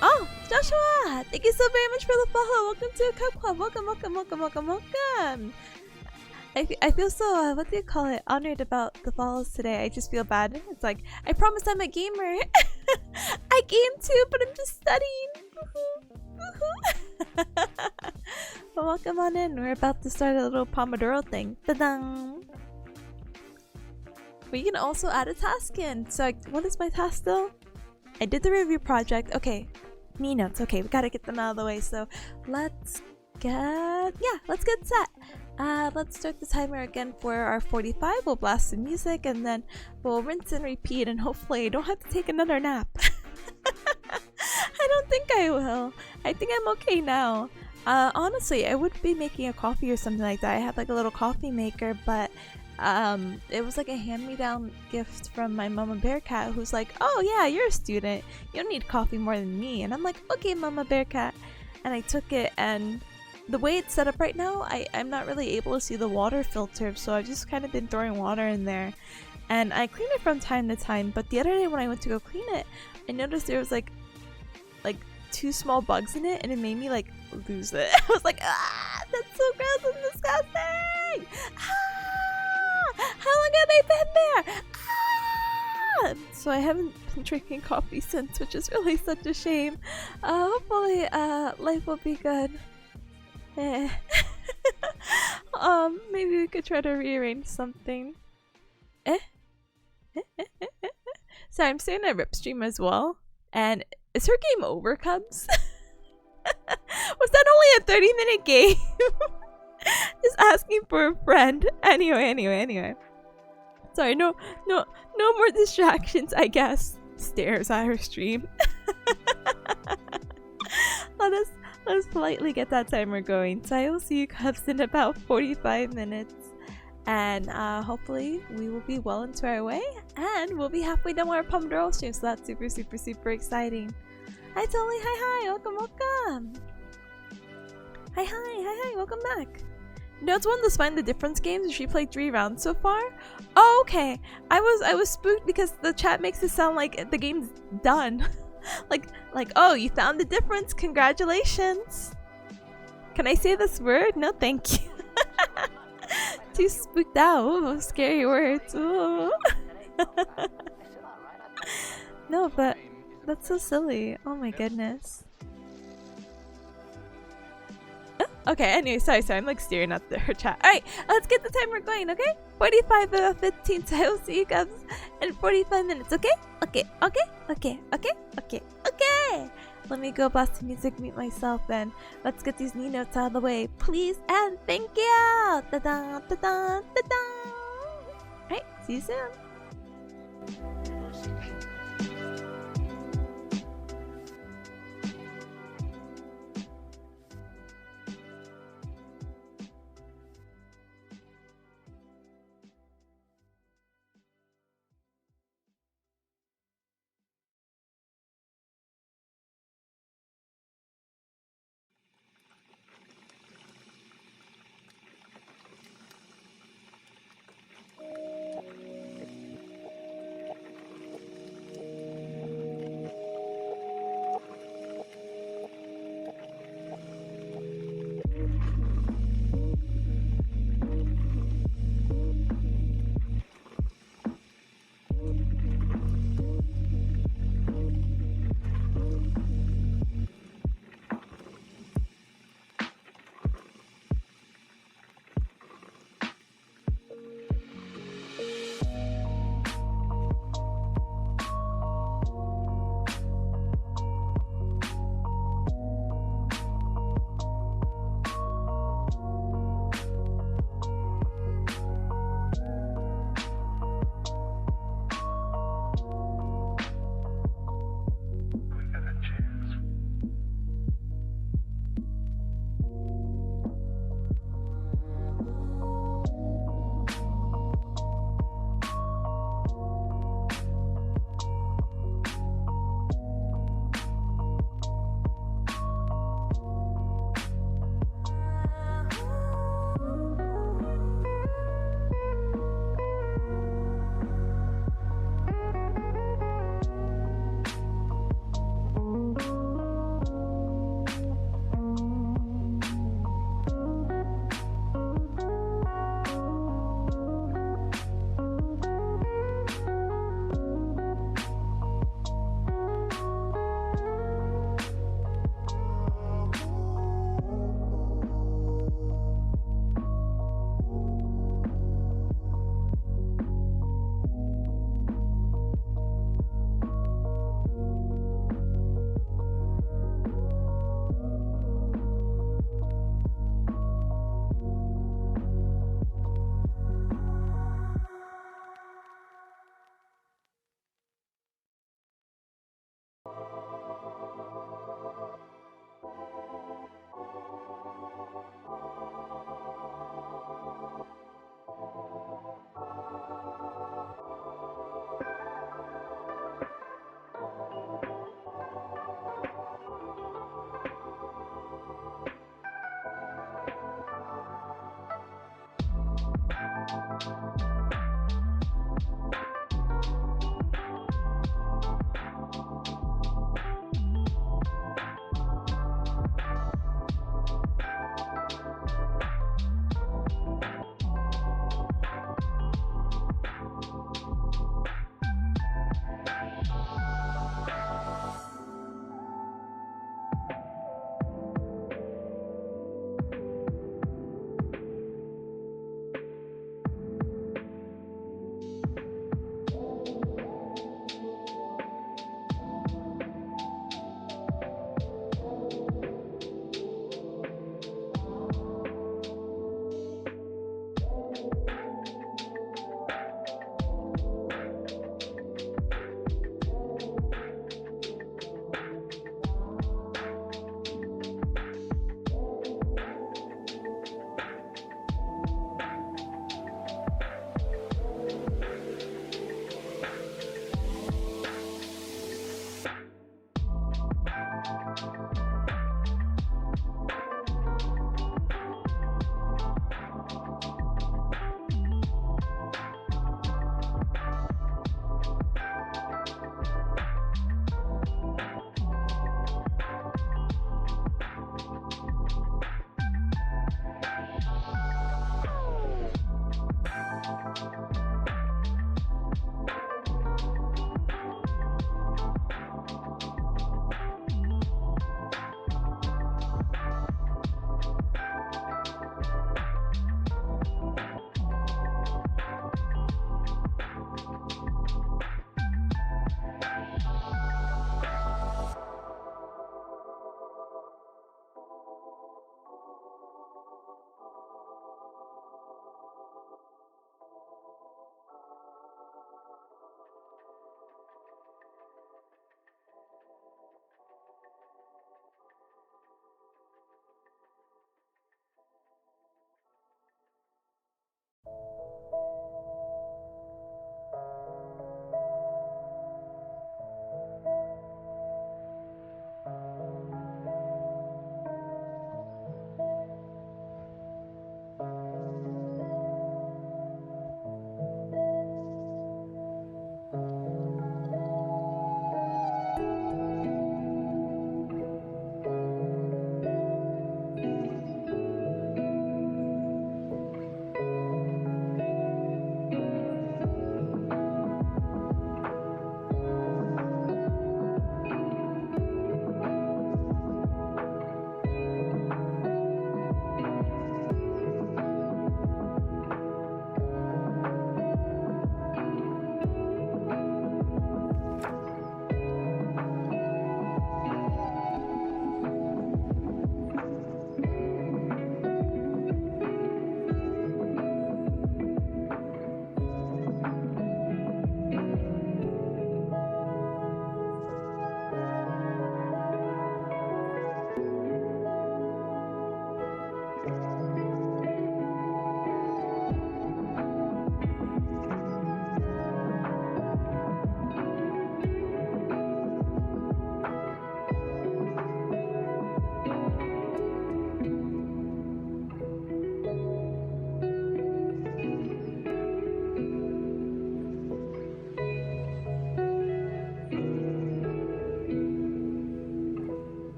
oh, Joshua, thank you so very much for the follow. Welcome to Cup Club. Welcome. I feel so, what do you call it, honored about the follows today. I just feel bad. It's like, I promise I'm a gamer. I game too, but I'm just studying. But welcome on in. We're about to start a little Pomodoro thing. Ta-dang! We can also add a task in. So, what is my task still? I did the review project. Okay, knee notes. Okay, we gotta get them out of the way. So, let's get set. Let's start the timer again for our 45. We'll blast some music and then we'll rinse and repeat, and hopefully I don't have to take another nap. I don't think I will. I think I'm okay now. Honestly, I would be making a coffee or something like that. I have like a little coffee maker, but it was like a hand-me-down gift from my mama bearcat, who's like, oh yeah, you're a student, you don't need coffee more than me. And I'm like, okay, mama bearcat. And I took it, and the way it's set up right now, I'm not really able to see the water filter, so I've just kind of been throwing water in there. And I clean it from time to time, but the other day when I went to go clean it, I noticed there was like 2 small bugs in it, and it made me like lose it. I was like, ah, that's so gross and disgusting! Ah! How long have they been there? Ah! So I haven't been drinking coffee since, which is really such a shame. Hopefully life will be good. Maybe we could try to rearrange something. Sorry, I'm staying at Ripstream as well. And is her game over, Cubs? Was that only a 30-minute game? Just asking for a friend. Anyway. Sorry, no more distractions, I guess. Stares at her stream. Let's politely get that timer going. So I will see you Cubs in about 45 minutes. And hopefully we will be well into our way. And we'll be halfway done with our Pomodoro stream. So that's super exciting. Hi Tolly, hi, welcome. Hi, welcome back. No, it's one of those Find the Difference games. She played 3 rounds so far. Oh, okay. I was spooked because the chat makes it sound like the game's done. like, oh, you found the difference. Congratulations. Can I say this word? No, thank you. Too spooked out. Ooh, scary words. Ooh. No, but that's so silly. Oh my goodness. Okay, anyway, sorry, I'm like staring at her chat. Alright, let's get the timer going, okay? 45 out of 15, so I will see you guys in 45 minutes, okay? Okay. Let me go blast the music, mute myself, and let's get these knee notes out of the way, please, and thank you! Ta-da, ta-da, ta-da! Alright, see you soon!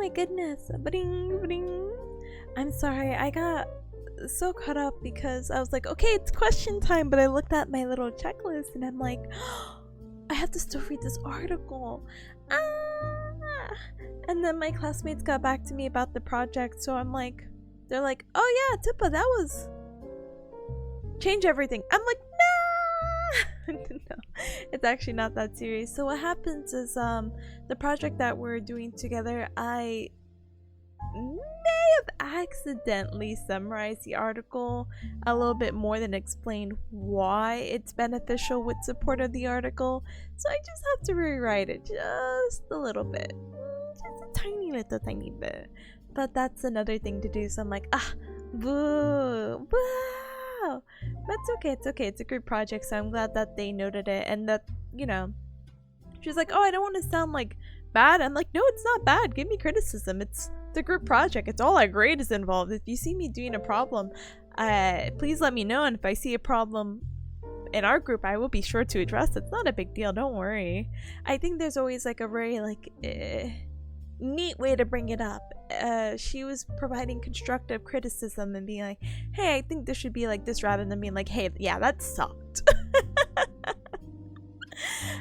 my goodness. Bring, bring. I'm sorry, I got so caught up because I was like, okay, it's question time, but I looked at my little checklist and I'm like, I have to still read this article. And then my classmates got back to me about the project, so I'm like, they're like, oh yeah, Tippa, that was change everything. I'm like, no, it's actually not that serious. So what happens is the project that we're doing together, I may have accidentally summarized the article a little bit more than explained why it's beneficial with support of the article, so I just have to rewrite it just a little bit, just a tiny bit, but that's another thing to do. So I'm like, boo, wow, that's okay, it's a group project, so I'm glad that they noted it, and that, you know, she's like, oh, I don't want to sound like bad. I'm like, no, it's not bad, give me criticism, it's the group project, it's all our grade is involved. If you see me doing a problem, please let me know, and if I see a problem in our group, I will be sure to address it. It's not a big deal, don't worry. I think there's always like a very like neat way to bring it up. She was providing constructive criticism and being like, hey, I think this should be like this, rather than being like, hey, yeah, that sucked.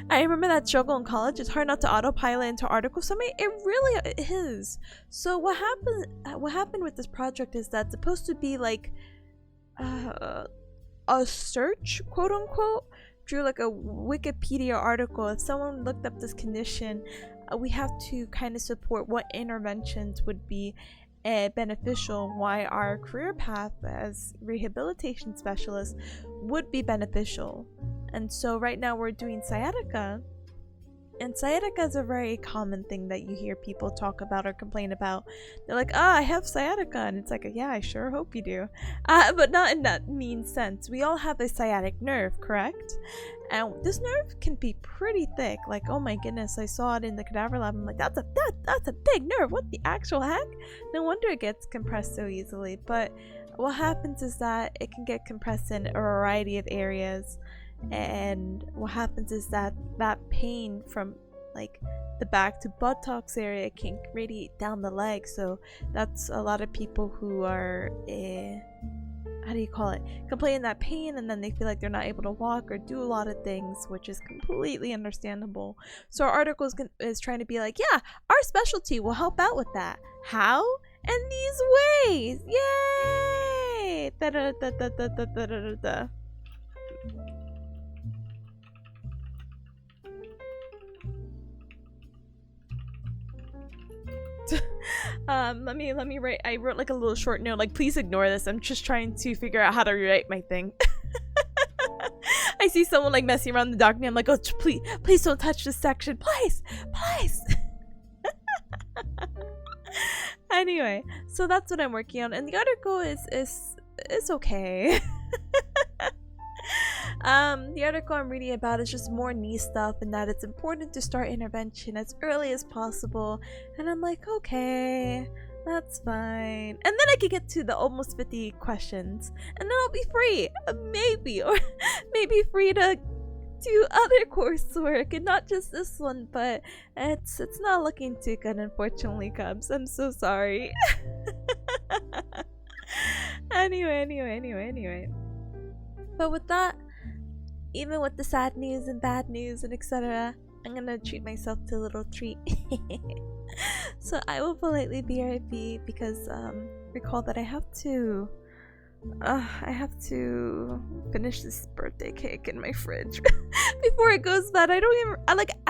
I remember that struggle in college. It's hard not to autopilot into article summary. It really is. So what happened with this project is that it's supposed to be like a search, quote unquote, through like a Wikipedia article. If someone looked up this condition, we have to kind of support what interventions would be beneficial, why our career path as rehabilitation specialists would be beneficial. And so right now we're doing sciatica, and sciatica is a very common thing that you hear people talk about or complain about. They're like, I have sciatica, and it's like, yeah, I sure hope you do, but not in that mean sense. We all have a sciatic nerve, correct? And this nerve can be pretty thick. Like, oh my goodness, I saw it in the cadaver lab. I'm like, that's a big nerve. What the actual heck? No wonder it gets compressed so easily. But what happens is that it can get compressed in a variety of areas. And what happens is that pain from like the back to buttocks area can radiate down the leg. So that's a lot of people who are complaining that pain, and then they feel like they're not able to walk or do a lot of things, which is completely understandable. So our article is trying to be like, yeah, our specialty will help out with that. How? In these ways. Yay! Da da da da da da da da da. Let me write. I wrote like a little short note, like, please ignore this, I'm just trying to figure out how to rewrite my thing. I see someone like messing around the document. I'm like, oh, please don't touch this section, please. Anyway, so that's what I'm working on, and the article is okay. The article I'm reading about is just more knee stuff, and that it's important to start intervention as early as possible. And I'm like, okay, that's fine. And then I could get to the almost 50 questions, and then I'll be free, maybe, or maybe free to do other coursework and not just this one. But it's not looking too good, unfortunately, Cubs. I'm so sorry. Anyway. But with that, even with the sad news and bad news and etc., I'm gonna treat myself to a little treat. So I will politely BRB because recall that I have to finish this birthday cake in my fridge before it goes bad. I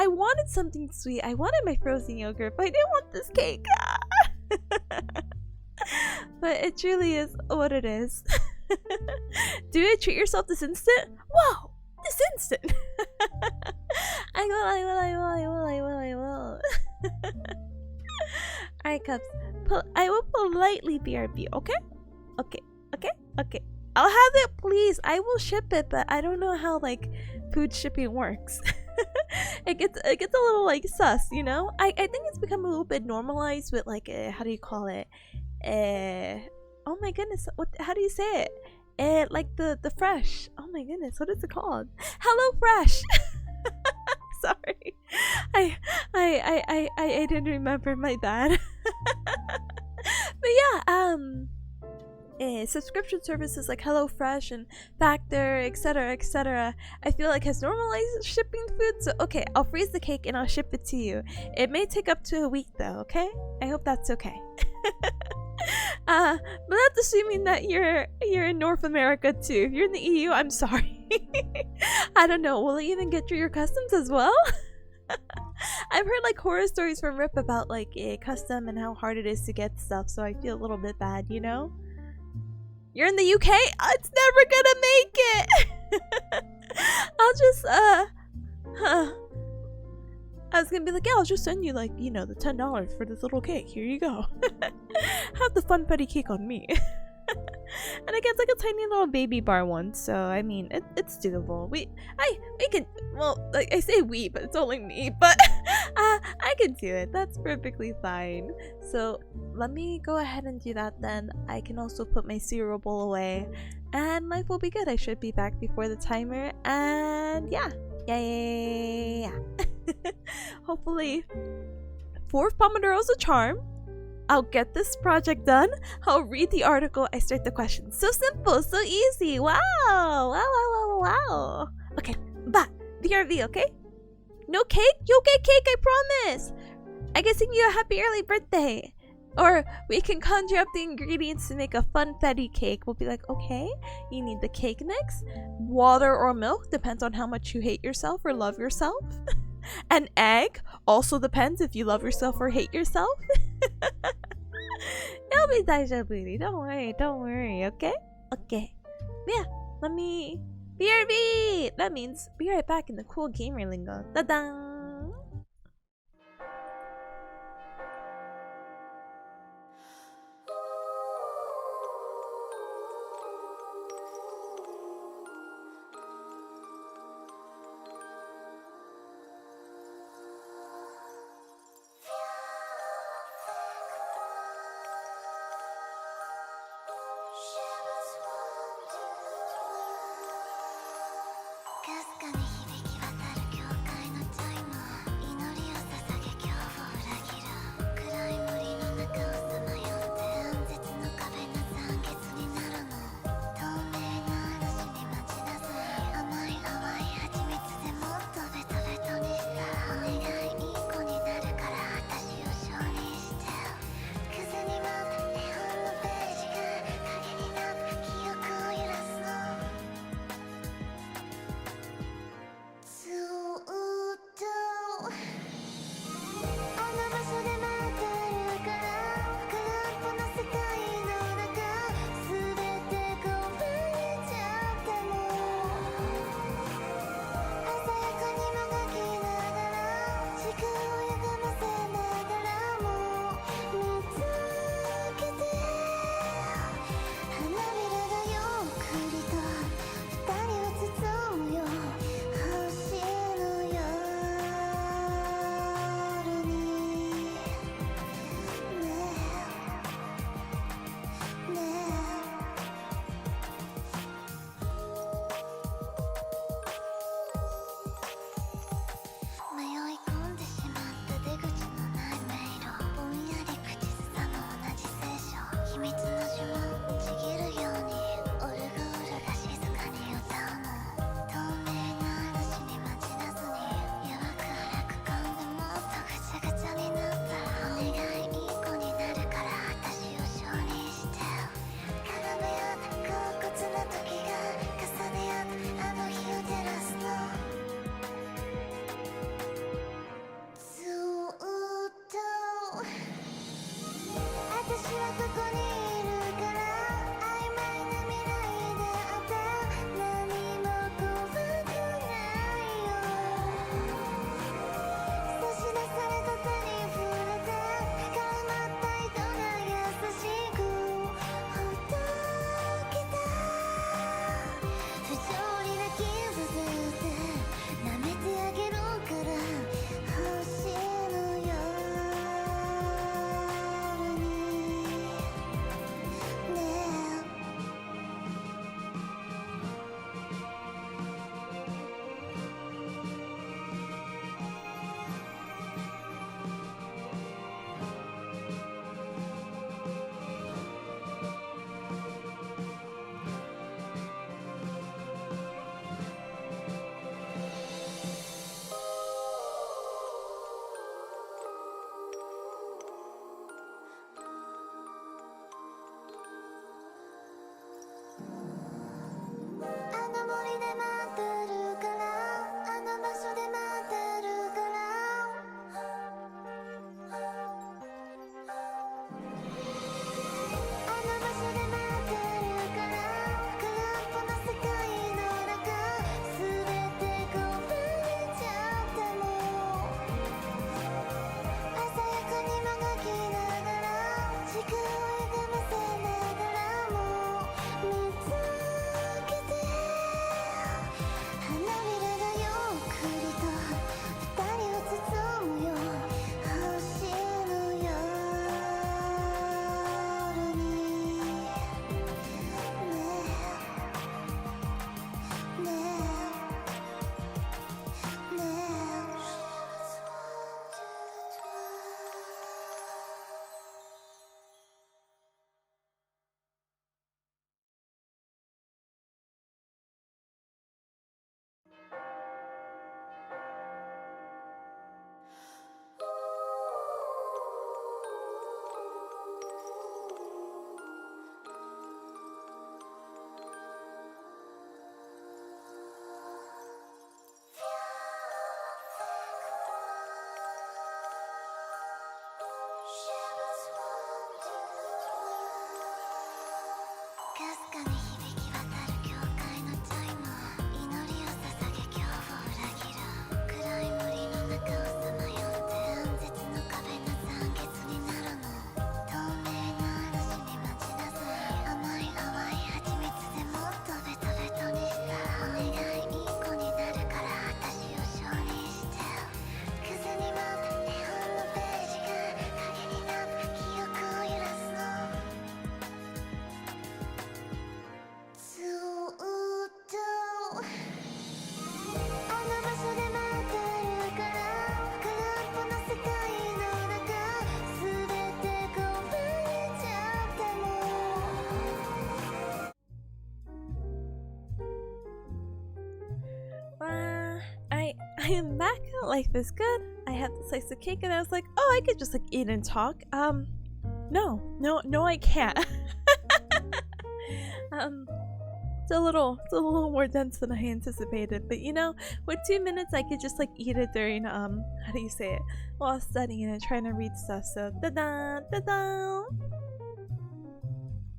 wanted something sweet. I wanted my frozen yogurt, but I didn't want this cake. But it truly is what it is. Do it. Treat yourself this instant. Whoa, this instant. I will. Alright, Cubs. I will politely BRB, okay? Okay. I'll have it, please. I will ship it, but I don't know how like food shipping works. It gets a little like sus, you know? I think it's become a little bit normalized with like how do you call it? Oh my goodness, how do you say it? Like the fresh. Oh my goodness, what is it called? Hello Fresh. Sorry, I didn't remember, my bad. But yeah, subscription services like HelloFresh and Factor, etc., I feel like has normalized shipping food. So okay, I'll freeze the cake and I'll ship it to you. It may take up to a week though. Okay, I hope that's okay. But that's assuming that you're in North America too. If you're in the EU, I'm sorry. I don't know. Will it even get through your customs as well? I've heard like horror stories from Rip about like custom and how hard it is to get stuff, so I feel a little bit bad, you know? You're in the UK? It's never gonna make it! I'll just, I was gonna be like, yeah, I'll just send you like, you know, the $10 for this little cake. Here you go. Have the fun petty cake on me. And it gets like a tiny little baby bar one, so I mean, it's doable. We can, well, like I say we, but it's only me, but I can do it. That's perfectly fine. So let me go ahead and do that then. I can also put my cereal bowl away, and life will be good. I should be back before the timer, and yeah. Hopefully 4 pomodoros a charm. I'll get this project done. I'll read the article. I start the question. So simple, so easy. Wow. Okay, but BRB, okay? No cake? You'll get cake, I promise. I can sing you a happy early birthday. Or we can conjure up the ingredients to make a funfetti cake. We'll be like, okay, you need the cake mix, water or milk, depends on how much you hate yourself or love yourself. An egg also depends if you love yourself or hate yourself. It'll be daijoubu. Don't worry, okay? Okay. Yeah, let me... BRB! That means be right back in the cool gamer lingo. Ta-da! かすかに響き渡る教会のチャイム I am back. Life is good. I had the slice of cake and I was like, oh, I could just like eat and talk. No, I can't. It's a little more dense than I anticipated, but you know, with 2 minutes I could just like eat it during how do you say it, while studying and trying to read stuff. So da-da, da-da.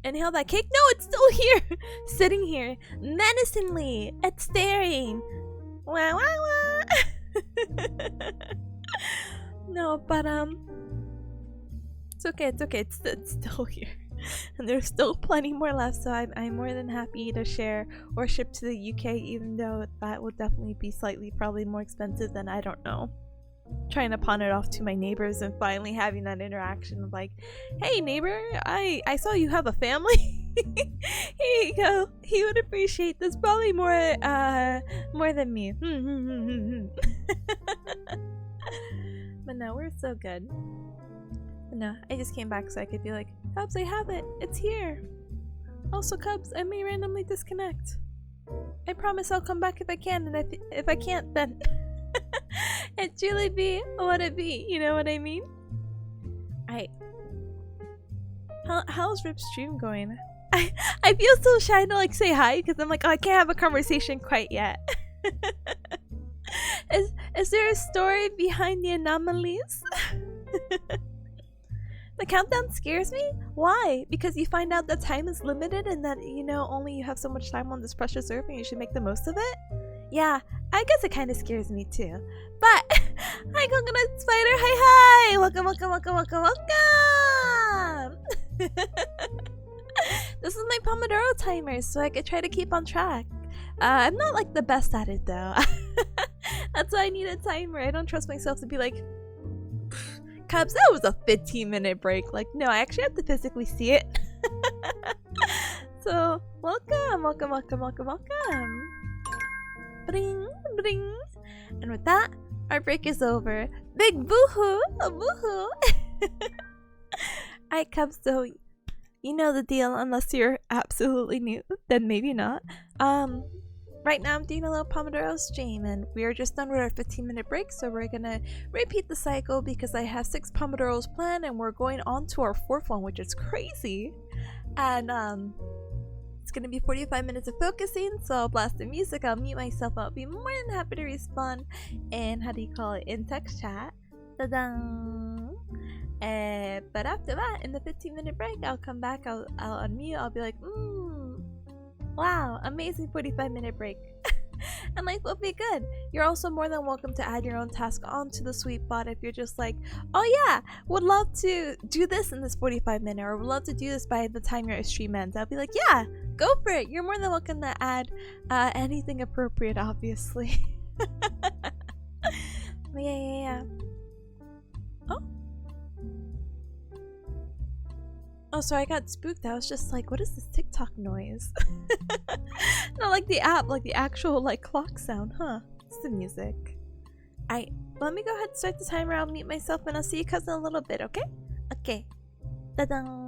Inhale that cake. No, it's still here. Sitting here menacingly. It's staring. Wah wah wah. No, but it's okay, it's still here. And there's still plenty more left, so I'm more than happy to share or ship to the UK, even though that would definitely be slightly probably more expensive than, I don't know, trying to pawn it off to my neighbors and finally having that interaction of like, hey neighbor, I saw you have a family. Here you go. He would appreciate this probably more than me. But no, we're so good. No, I just came back so I could be like, Cubs, I have it. It's here. Also, Cubs, I may randomly disconnect. I promise I'll come back if I can, and if I can't, then it truly be what it be. You know what I mean? How's Rip's stream going? I feel so shy to like say hi because I'm like, oh, I can't have a conversation quite yet. Is there a story behind the anomalies? The countdown scares me? Why? Because you find out that time is limited and that, you know, only you have so much time on this precious earth and you should make the most of it? Yeah, I guess it kind of scares me too. But, hi Coconut Spider, hi! Welcome! This is my Pomodoro timer, so I could try to keep on track. I'm not like the best at it though. That's why I need a timer. I don't trust myself to be like, Cubs, that was a 15-minute break. Like, no, I actually have to physically see it. So, welcome. Bring. And with that, our break is over. Big boohoo! A boohoo! Alright, Cubs, so you know the deal, unless you're absolutely new, then maybe not. Right now I'm doing a little Pomodoro stream and we are just done with our 15-minute break, so we're gonna repeat the cycle because I have 6 Pomodoros planned and we're going on to our 4th one, which is crazy. And it's gonna be 45 minutes of focusing, so I'll blast the music, I'll mute myself, I'll be more than happy to respond in, how do you call it, in text chat. Ta-da! But after that, in the 15-minute break, I'll come back, I'll unmute, I'll be like, wow, amazing 45-minute break. And life will be good. You're also more than welcome to add your own task onto the Sweetbot if you're just like, oh yeah, would love to do this in this 45 minute, or would love to do this by the time your stream ends. I'll be like, yeah, go for it. You're more than welcome to add anything appropriate, obviously. Yeah. Oh, sorry, I got spooked. I was just like, what is this TikTok noise? Not like the app, like the actual like clock sound, huh? It's the music. Let me go ahead and start the timer. I'll mute myself and I'll see you guys in a little bit, okay? Okay. Ta-da!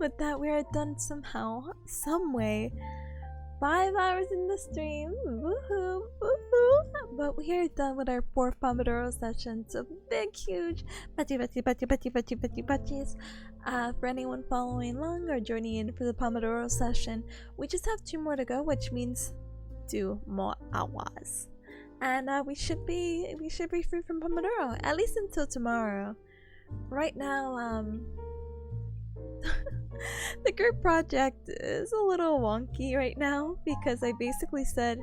with that, we are done somehow, some way. 5 hours in the stream, woohoo, woohoo! But we are done with our 4th Pomodoro session, so big, huge patches. For anyone following along or joining in for the Pomodoro session, we just have 2 more to go, which means 2 more hours. And we should be free from Pomodoro, at least until tomorrow. Right now, the group project is a little wonky right now because I basically said,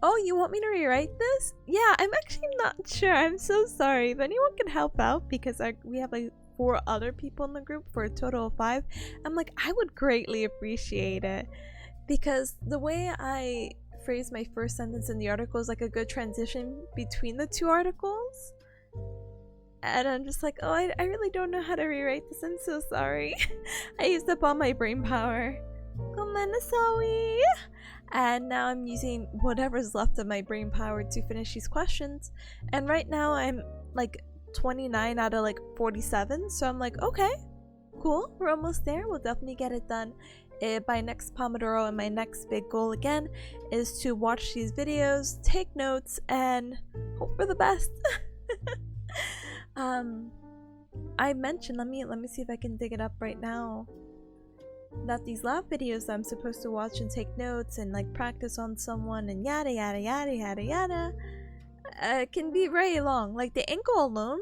oh, you want me to rewrite this? Yeah, I'm actually not sure. I'm so sorry. If anyone can help out, because we have like 4 other people in the group for a total of 5. I'm like, I would greatly appreciate it, because the way I phrase my first sentence in the article is like a good transition between the 2 articles. And I'm just like, oh, I really don't know how to rewrite this. I'm so sorry. I used up all my brain power. Gomenasawi. And now I'm using whatever's left of my brain power to finish these questions. And right now I'm like 29 out of like 47. So I'm like, okay, cool. We're almost there. We'll definitely get it done by next Pomodoro. And my next big goal again is to watch these videos, take notes, and hope for the best. I mentioned, let me see if I can dig it up right now, that these lab videos that I'm supposed to watch and take notes and like practice on someone and yada yada yada yada yada can be very long. Like the ankle alone,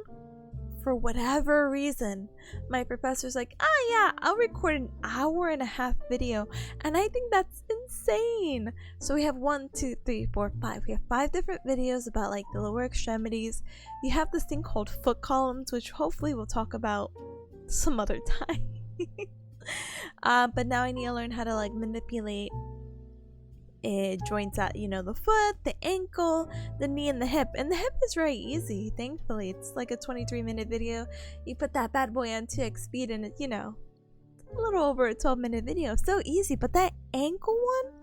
for whatever reason, my professor's like, yeah, I'll record an 1.5-hour video, and I think that's insane. So we have 1, 2, 3, 4, 5. We have 5 different videos about like the lower extremities. You have this thing called foot columns, which hopefully we'll talk about some other time. But now I need to learn how to like manipulate joints at, you know, the foot, the ankle, the knee, and the hip. And the hip is very easy, thankfully. It's like a 23-minute video. You put that bad boy on 2x speed and it's, you know, a little over a 12-minute video. So easy. But that ankle one,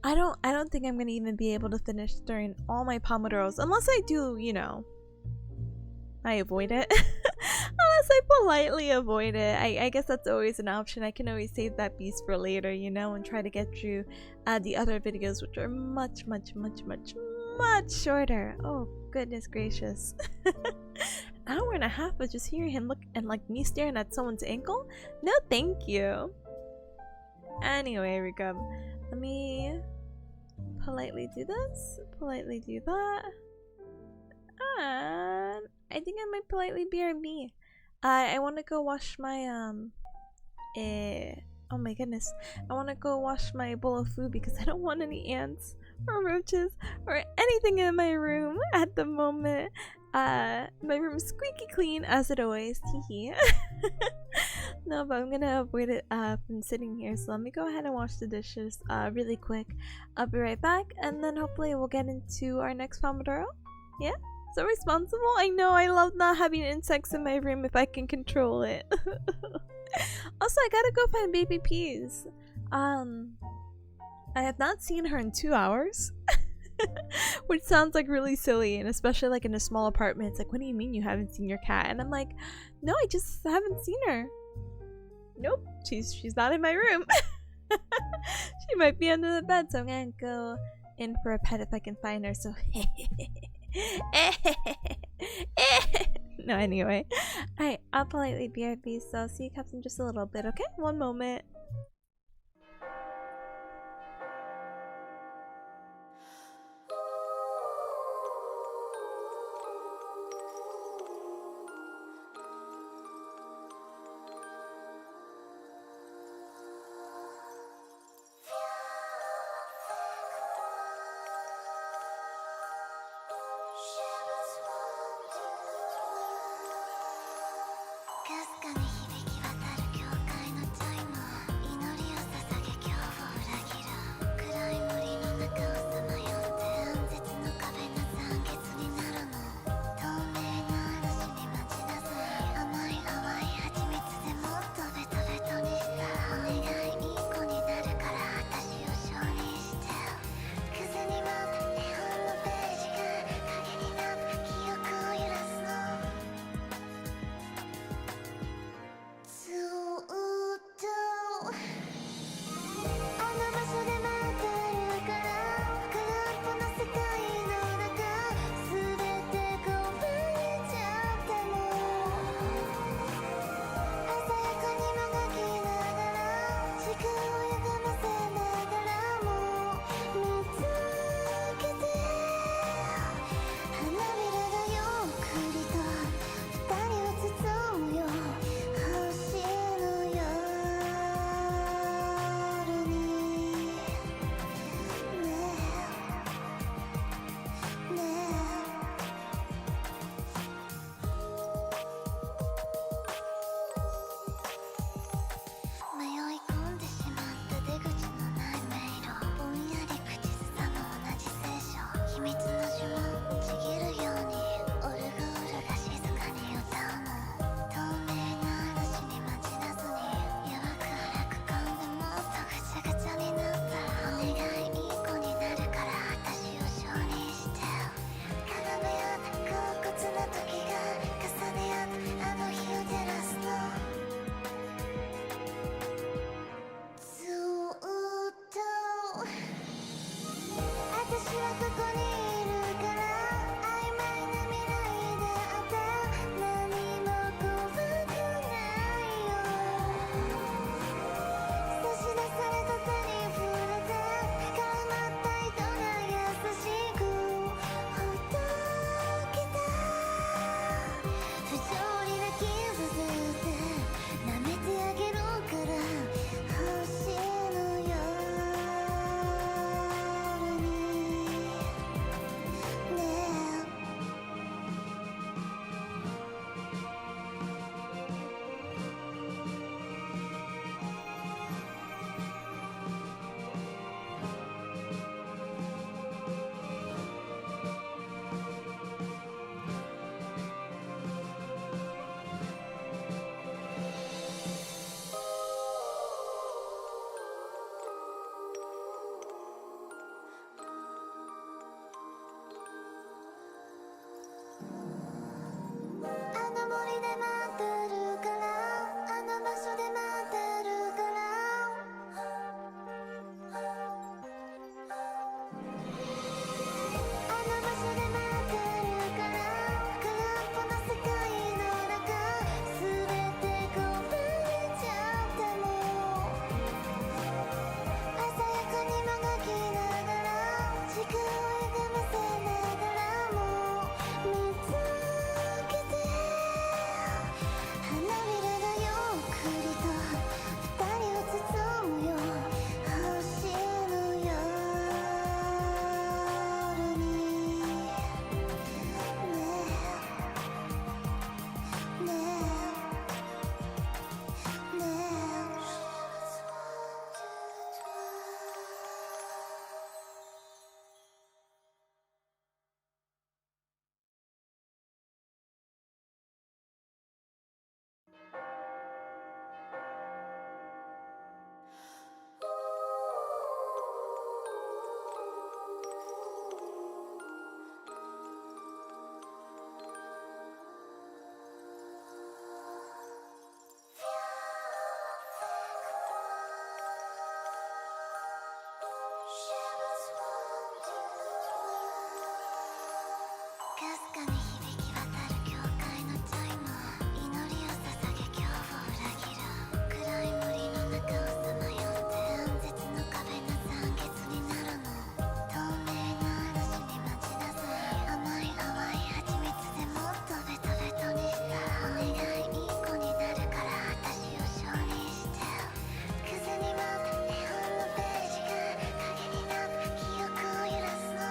I don't think I'm gonna even be able to finish during all my Pomodoros, unless I do, you know, I avoid it. Unless I politely avoid it. I guess that's always an option. I can always save that beast for later, you know, and try to get through the other videos, which are much shorter. Oh, goodness gracious. An 1.5 hours of just hearing him look and like me staring at someone's ankle? No, thank you. Anyway, here we go. Let me politely do this. Politely do that. And I think I might politely BRB. I want to go wash my oh my goodness, I want to go wash my bowl of food because I don't want any ants or roaches or anything in my room at the moment. My room is squeaky clean as it always. Hee. No, but I'm gonna avoid it from sitting here, so let me go ahead and wash the dishes really quick. I'll be right back, and then hopefully we'll get into our next Pomodoro. Yeah? So responsible? I know, I love not having insects in my room if I can control it. Also, I gotta go find baby peas. I have not seen her in 2 hours. Which sounds like really silly, and especially like in a small apartment. It's like, what do you mean you haven't seen your cat? And I'm like, no, I just haven't seen her. Nope, she's not in my room. She might be under the bed, so I'm gonna go in for a pet if I can find her. So no, anyway. Alright, I'll politely BRB, so I'll see you guys in just a little bit, okay? One moment. 私はここにいるから曖昧な未来であって何も怖くないよ差し出された手に触れて絡まった糸が優しくほどけた不条理な傷で舐めてあげるから星の夜にねあの森で待ってるからあの場所で待ってるからあの場所で待ってるから空っぽの世界の中全て壊れちゃっても鮮やかにもがきながら時間を歪ませながらも見つけて花びらがゆっくりと二人を包むよ星の夜にねえねえねえかすかに響き渡る教会のチャイム祈りを捧げ今日を裏切る暗い森の中をさまよって断絶の壁が残月になるの透明な嵐に待ちなさい甘い淡い蜂蜜でもっとベトベトにしたお願いいい子になるから私を承認して風に舞った日本のページが影になって記憶を揺らすの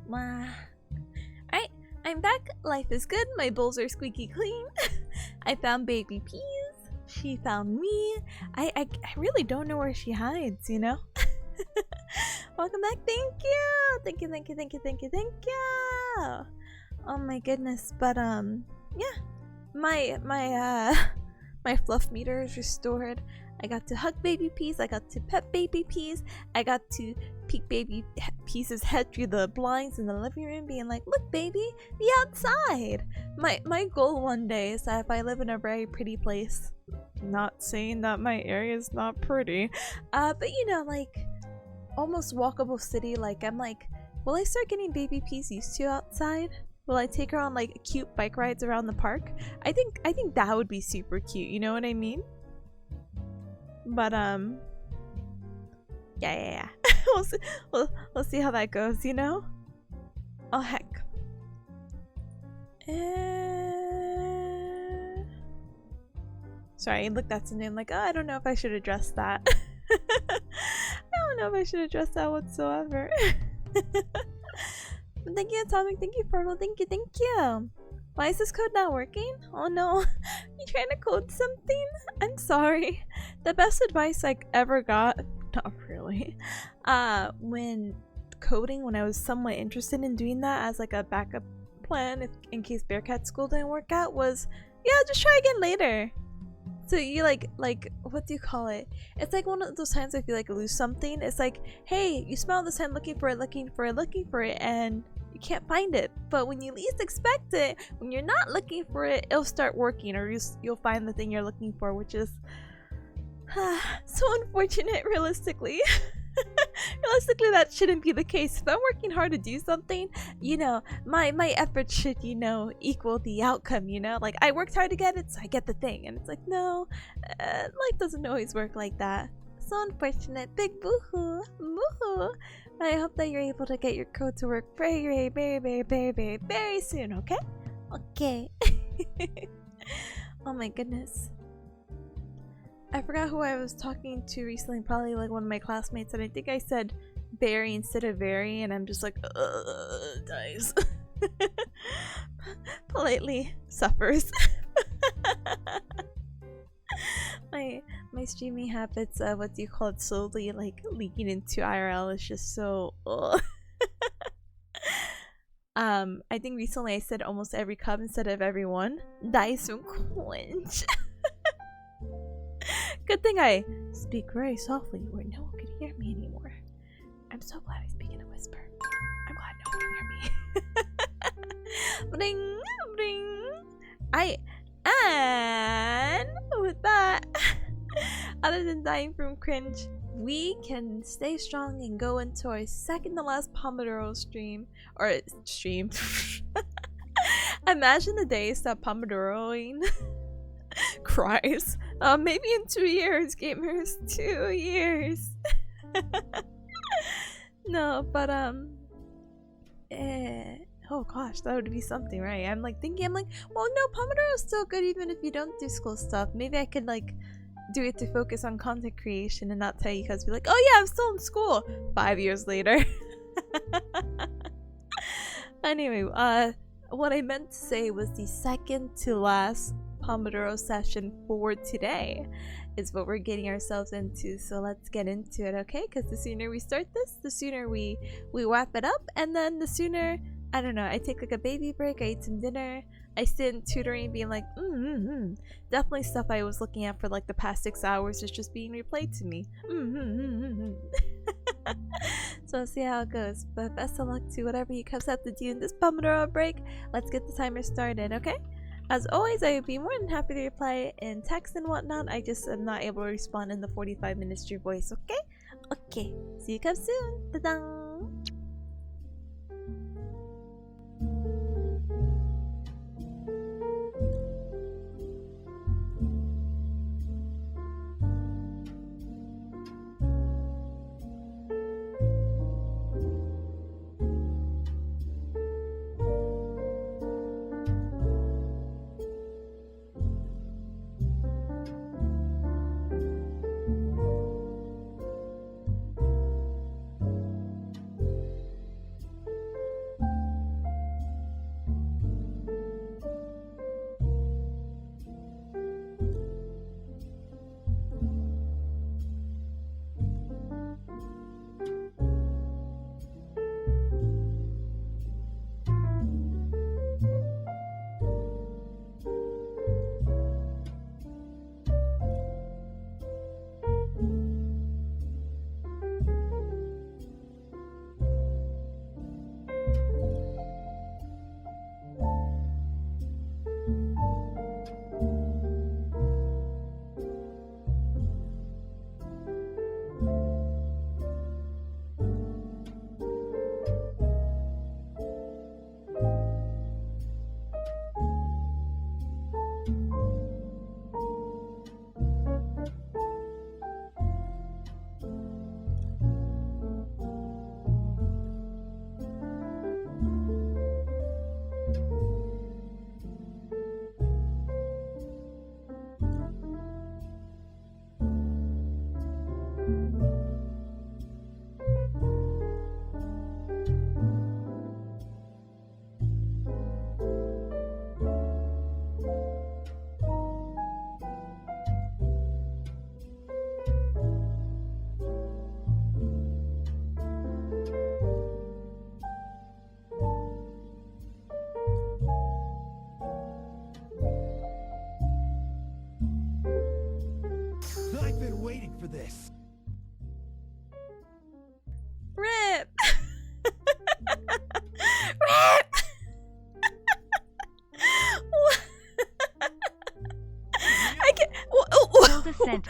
Mwah. Alright, I'm back. Life is good. My bowls are squeaky clean. I found baby Peas. She found me. I really don't know where she hides, you know? Welcome back. Thank you. Thank you, thank you, thank you, thank you, thank you. Oh my goodness. But yeah. My my fluff meter is restored. I got to hug baby Peas. I got to pet baby Peas. I got to peek baby Peas' head through the blinds in the living room, being like, "Look, baby, the outside." My goal one day is that if I live in a very pretty place, not saying that my area is not pretty, but you know, like almost walkable city. Like I'm like, will I start getting baby Peas used to outside? Will I take her on like cute bike rides around the park? I think that would be super cute. You know what I mean? But yeah. we'll see how that goes, you know? Oh heck. Sorry, I looked at something. I'm like, oh, I don't know if I should address that. I don't know if I should address that whatsoever. Thank you, Atomic. Thank you, Fergal. Thank you. Why is this code not working? Oh no. You trying to code something? I'm sorry. The best advice I ever got, not really, when coding, when I was somewhat interested in doing that as like a backup plan in case Bearcat school didn't work out, was, yeah, just try again later. So you like what do you call it? It's like one of those times if you like lose something, it's like, hey, you spent all this time looking for it, and you can't find it. But when you least expect it, when you're not looking for it, it'll start working, or you'll find the thing you're looking for, which is so unfortunate realistically. Realistically, that shouldn't be the case. If I'm working hard to do something, you know, my effort should, you know, equal the outcome, you know? Like, I worked hard to get it, so I get the thing. And it's like, no, life doesn't always work like that. So unfortunate. Big boo-hoo. Boo-hoo. But I hope that you're able to get your code to work very, very, very, very, very, very soon, okay? Okay. Oh my goodness. I forgot who I was talking to recently, probably like one of my classmates, and I think I said Barry instead of very, and I'm just like, guys. Politely suffers. my streaming habits, what do you call it, slowly like leaking into IRL is just so I think recently I said almost every cup instead of everyone. Dyson quench. Good thing I speak very softly where no one can hear me anymore. I'm so glad I speak in a whisper. I'm glad no one can hear me. Bling, bling. And with that, other than dying from cringe, we can stay strong and go into our second to last Pomodoro stream. Imagine the day stop Pomodoroing. Cries. Maybe in 2 years, gamers. 2 years. No, but oh gosh, that would be something, right? I'm like thinking, well, no, Pomodoro's still good even if you don't do school stuff. Maybe I could like do it to focus on content creation and not tell you guys, be like, oh yeah, I'm still in school 5 years later. Anyway, what I meant to say was the second to last Pomodoro session for today is what we're getting ourselves into, so let's get into it, okay? Because the sooner we start this, the sooner we wrap it up, and then the sooner, I don't know, I take like a baby break, I eat some dinner, I sit in tutoring being like, definitely stuff I was looking at for like the past 6 hours is just being replayed to me. So we'll see how it goes, but best of luck to whatever you guys have to do in this Pomodoro break. Let's get the timer started, okay? As always, I would be more than happy to reply in text and whatnot. I just am not able to respond in the 45 minutes through voice, okay? Okay, see you guys soon. Ta-da!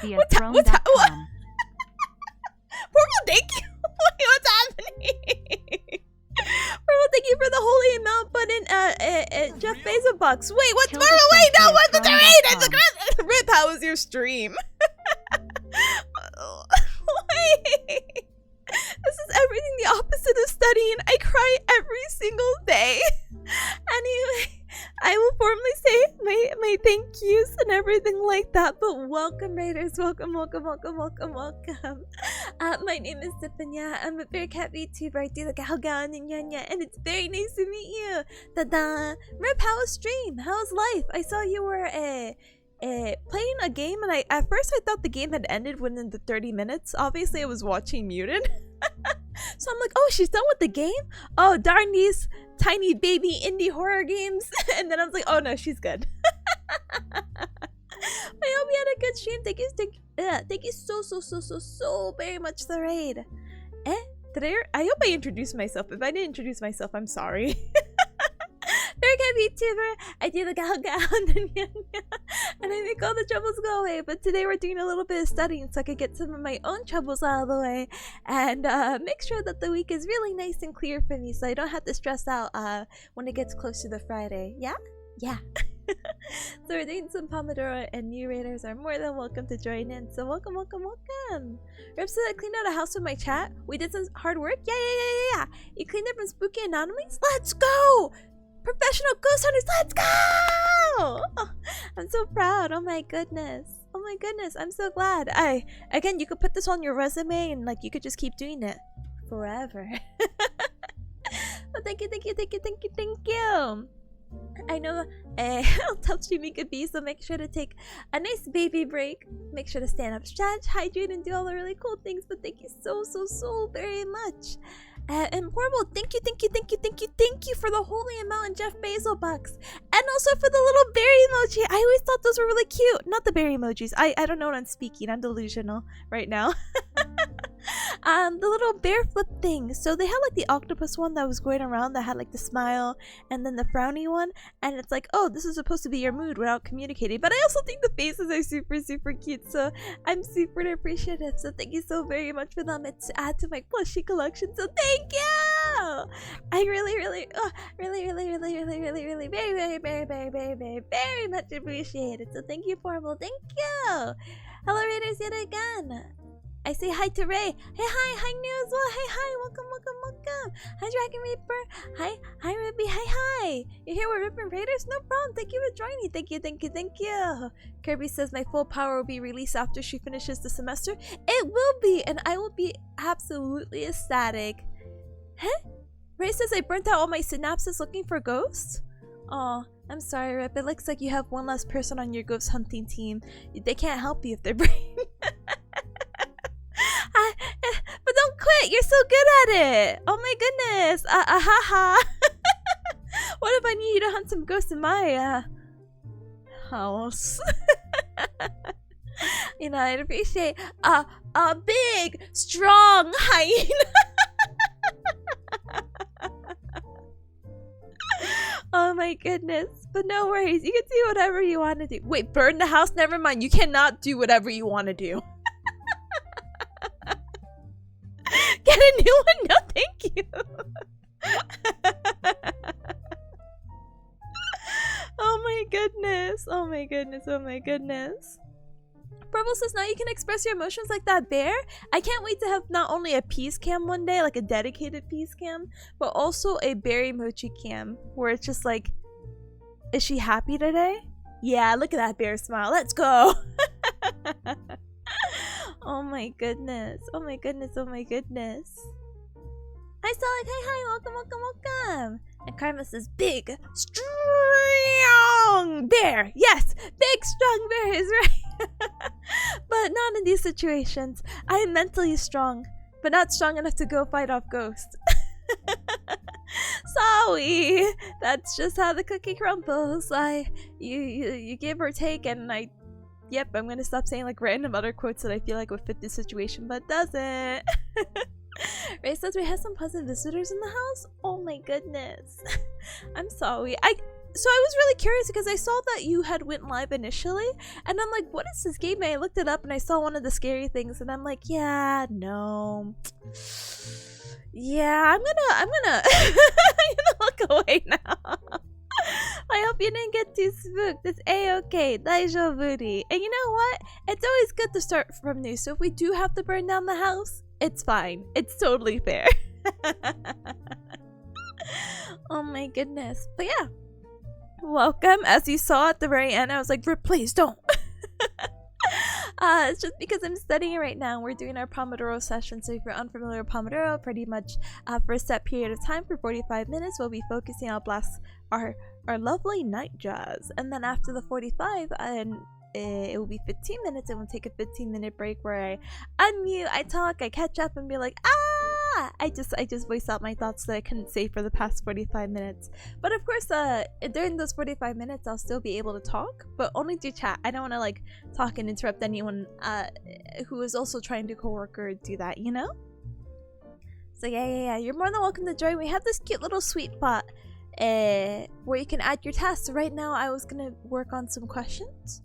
VOD@throne.com. Purple, thank you. Wait, what's happening? Purple, thank you for the holy amount button. Jeff Bezos bucks. Wait, what's Tilda Purple? Wait, no, Spencer what's the at raid? throne.com. Rip, how was your stream? Wait. This is everything the opposite of studying. I cry every single day. Anyway, I will formally say my thank yous and everything like that. But welcome, Raiders. Welcome. My name is Tipanya. I'm a bearcat VTuber. I do the Galgan and Yanya, and it's very nice to meet you. Da-da. Rip, how was stream? How was life? I saw you were playing a game, and at first I thought the game had ended within the 30 minutes. Obviously, I was watching muted. So I'm like, oh, she's done with the game? Oh, darn these tiny baby indie horror games. And then I was like, oh no, she's good. I hope you had a good stream. Thank you so very much for the raid. I hope I introduced myself. If I didn't introduce myself, I'm sorry. Bearcat VTuber, I do the Galgan and I make all the troubles go away. But today we're doing a little bit of studying so I could get some of my own troubles out of the way and make sure that the week is really nice and clear for me so I don't have to stress out when it gets close to the Friday. Yeah? So we're doing some pomodoro, and new raiders are more than welcome to join in. So welcome. Rip said I cleaned out a house with my chat. We did some hard work. Yeah. You cleaned up from spooky anomalies? Let's go! Professional ghost hunters, let's go! Oh, I'm so proud. Oh my goodness, I'm so glad. Again, you could put this on your resume and like you could just keep doing it forever. Well, thank you. I know how tough streaming could be, so make sure to take a nice baby break. Make sure to stand up, stretch, hydrate, and do all the really cool things. But thank you so very much. And Horrible, thank you for the holy amount and Jeff Bezos bucks. And also for the little berry emoji. I always thought those were really cute. Not the berry emojis. I don't know what I'm speaking. I'm delusional right now. The little bear flip thing. So they had like the octopus one that was going around that had like the smile and then the frowny one. And it's like, oh, this is supposed to be your mood without communicating. But I also think the faces are super cute. So I'm super appreciative. So thank you so very much for them. It's to add to my plushie collection. So thank you! I really very much appreciate it. So thank you, Formal. Thank you! Hello, Raiders, yet again. I say hi to Ray. Hey, hi new as well. Hey, hi, welcome. Hi, Dragon Reaper. Hi, Ruby. Hi. You're here with Ripper Raiders? No problem. Thank you for joining. Thank you. Kirby says my full power will be released after she finishes the semester. It will be, and I will be absolutely ecstatic. Huh? Ray says I burnt out all my synapses looking for ghosts. Oh, I'm sorry, Rip. It looks like you have one less person on your ghost hunting team. They can't help you if they're brain. But don't quit. You're so good at it. Oh my goodness. What if I need you to hunt some ghosts in my house? You know, I'd appreciate a big, strong hyena. Oh my goodness. But no worries. You can do whatever you want to do. Wait, burn the house? Never mind. You cannot do whatever you want to do. Get a new one? No, thank you. Oh my goodness. Purple says now you can express your emotions like that bear. I can't wait to have not only a peace cam one day, like a dedicated peace cam, but also a bear emoji cam where it's just like, is she happy today? Yeah, look at that bear smile. Let's go. Oh my goodness. Hi, Sonic. Hi. Welcome. And Karma says, big, strong bear. Yes, big, strong bear is right. But not in these situations. I am mentally strong, but not strong enough to go fight off ghosts. Sorry. That's just how the cookie crumbles. You give or take, and yep, I'm gonna stop saying like random other quotes that I feel like would fit this situation, but doesn't. Ray says we have some pleasant visitors in the house. Oh my goodness. I'm sorry. so I was really curious because I saw that you had went live initially, and I'm like, what is this game? And I looked it up and I saw one of the scary things, and I'm like, yeah, no. Yeah, I'm gonna I'm gonna look away now. I hope you didn't get too spooked. It's a-okay, daijoubu. And you know what? It's always good to start from new. So if we do have to burn down the house, it's fine. It's totally fair. Oh my goodness. But yeah. Welcome. As you saw at the very end, I was like, Rip, please don't. It's just because I'm studying right now. We're doing our pomodoro session. So if you're unfamiliar with pomodoro, pretty much for a set period of time for 45 minutes, we'll be focusing on blast our lovely night jazz. And then after the 45, it will be 15 minutes, and we'll take a 15-minute break where I unmute, I talk, I catch up, and be like, I just voice out my thoughts that I couldn't say for the past 45 minutes. But of course, during those 45 minutes, I'll still be able to talk, but only to chat. I don't want to like talk and interrupt anyone who is also trying to co-work or do that, you know? So yeah, you're more than welcome to join. We have this cute little sweet bot where you can add your tasks. So right now, I was gonna work on some questions.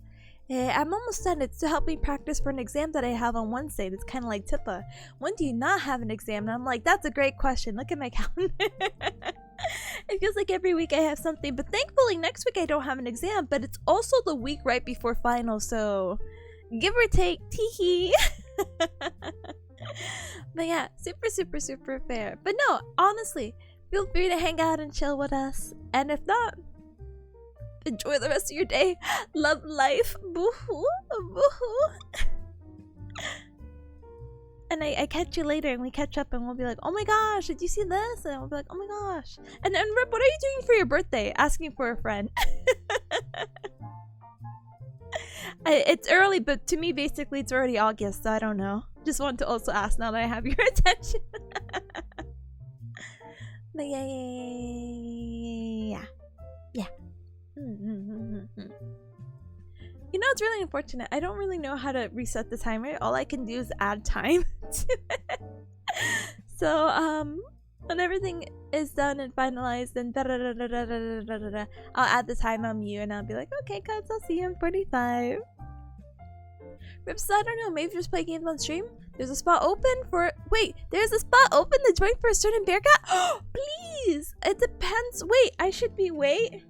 I'm almost done. It's to help me practice for an exam that I have on Wednesday. That's kind of like Tippa. When do you not have an exam? And I'm like, that's a great question. Look at my calendar. It feels like every week I have something. But thankfully, next week I don't have an exam. But it's also the week right before finals. So give or take, teehee. But yeah, super fair. But no, honestly, feel free to hang out and chill with us. And if not, enjoy the rest of your day. Love life. Boo-hoo. Boo-hoo. And I catch you later and we catch up and we'll be like, oh my gosh, did you see this? And we'll be like, oh my gosh. And then Rip, what are you doing for your birthday? Asking for a friend. It's early, but to me, basically, it's already August, so I don't know. Just want to also ask now that I have your attention. But yeah. You know, it's really unfortunate. I don't really know how to reset the timer. All I can do is add time to it. So, when everything is done and finalized, then I'll add the time on you and I'll be like, okay, cuz, I'll see you in 45. Rips, I don't know, maybe just play games on stream? There's a spot open for... Wait, there's a spot open to join for a certain bearcat? Oh, please! It depends. Wait, I should be... Wait.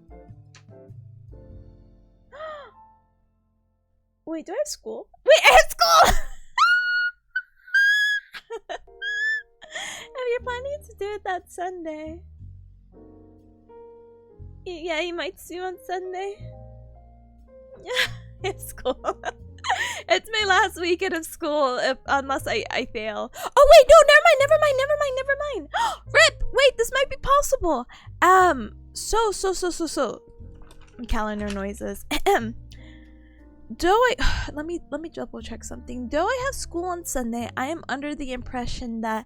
Wait, do I have school? Wait, I have school! If you're planning to do it that Sunday. Yeah, you might see you on Sunday. Yeah, it's school. It's my last weekend of school, unless I fail. Oh wait, no, never mind. Rip, wait, this might be possible. So. Calendar noises. Do I let me double check something. Though I have school on Sunday, I am under the impression that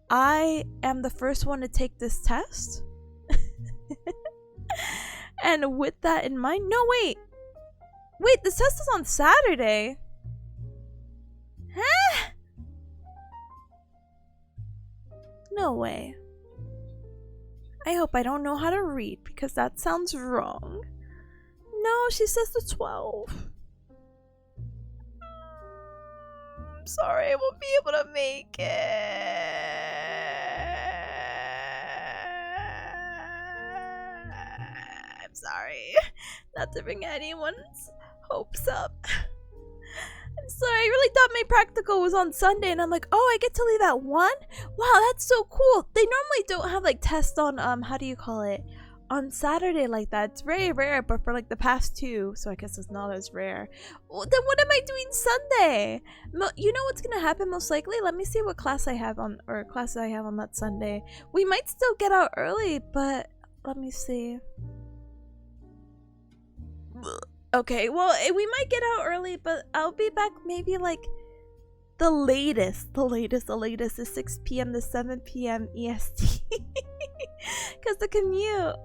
I am the first one to take this test. And with that in mind, no, wait, this test is on Saturday. Huh? No way. I hope I don't know how to read because that sounds wrong. No, she says the 12. I'm sorry, I won't be able to make it. I'm sorry. Not to bring anyone's hopes up. I'm sorry, I really thought my practical was on Sunday and I'm like, oh, I get to leave at 1? Wow, that's so cool. They normally don't have like tests on, how do you call it? On Saturday like that. It's very rare, but for like the past 2, so I guess it's not as rare. Well, then what am I doing Sunday? You know what's gonna happen most likely? Let me see what class I have on, or classes I have on that Sunday. We might still get out early, but let me see. Okay, well, we might get out early, but I'll be back maybe like the latest is 6 p.m. to 7 p.m. EST. Because the commute.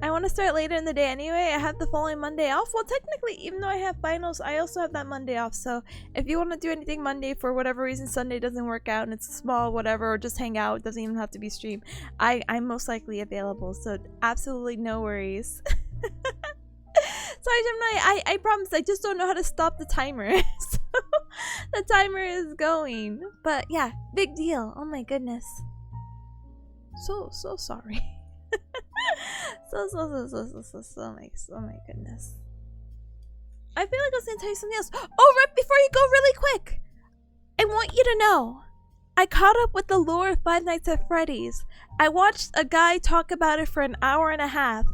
I want to start later in the day anyway. I have the following Monday off. Well, technically, even though I have finals, I also have that Monday off. So if you want to do anything Monday for whatever reason, Sunday doesn't work out and it's small, whatever, or just hang out, it doesn't even have to be stream. I'm most likely available. So absolutely no worries. Sorry, Gemini. I promise. I just don't know how to stop the timer. So the timer is going. But yeah, big deal. Oh my goodness. So sorry. So my goodness. I feel like I was gonna tell you something else. Oh, right before you go, really quick, I want you to know I caught up with the lore of Five Nights at Freddy's. I watched a guy talk about it for an hour and a half.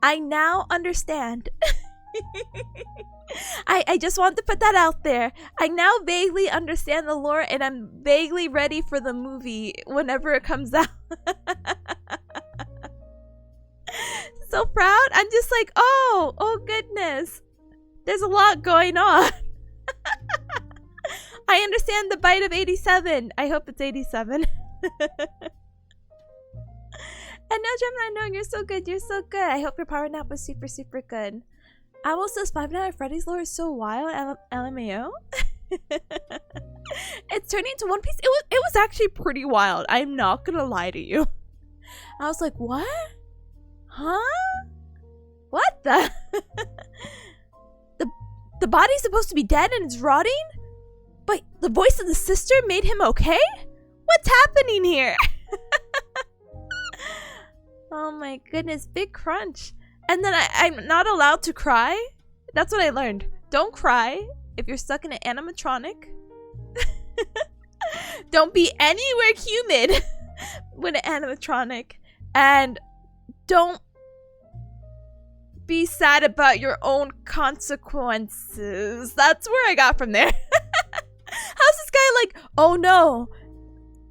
I now understand. I just want to put that out there. I now vaguely understand the lore and I'm vaguely ready for the movie whenever it comes out. So proud. I'm just like, oh goodness. There's a lot going on. I understand the bite of 87. I hope it's 87. And no, Gemini, no, you're so good. You're so good. I hope your power nap was super, super good. Owl says Five Nights at Freddy's lore is so wild. LMAO. It's turning into One Piece. It was actually pretty wild. I'm not gonna lie to you. I was like, what? Huh? What the? The body's supposed to be dead and it's rotting? But the voice of the sister made him okay? What's happening here? Oh my goodness, big crunch. And then I'm not allowed to cry? That's what I learned. Don't cry if you're stuck in an animatronic. Don't be anywhere humid with an animatronic. And don't be sad about your own consequences. That's where I got from there. How's this guy like, oh no,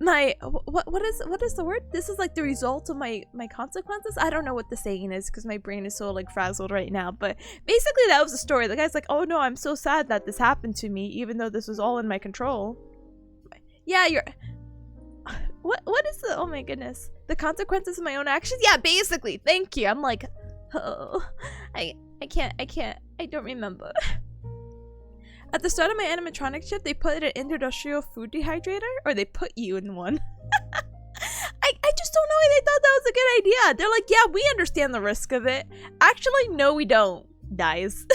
my what is the word? This is like the result of my consequences. I don't know what the saying is because my brain is so like frazzled right now, but basically that was the story. The guy's like, oh no, I'm so sad that this happened to me even though this was all in my control. Yeah, you're what is the, oh my goodness, the consequences of my own actions? Yeah, basically. Thank you. I'm like, oh, I don't remember. At the start of my animatronic ship, they put an industrial food dehydrator, or they put you in one. I just don't know why they thought that was a good idea. They're like, yeah, we understand the risk of it. Actually, no, we don't, guys.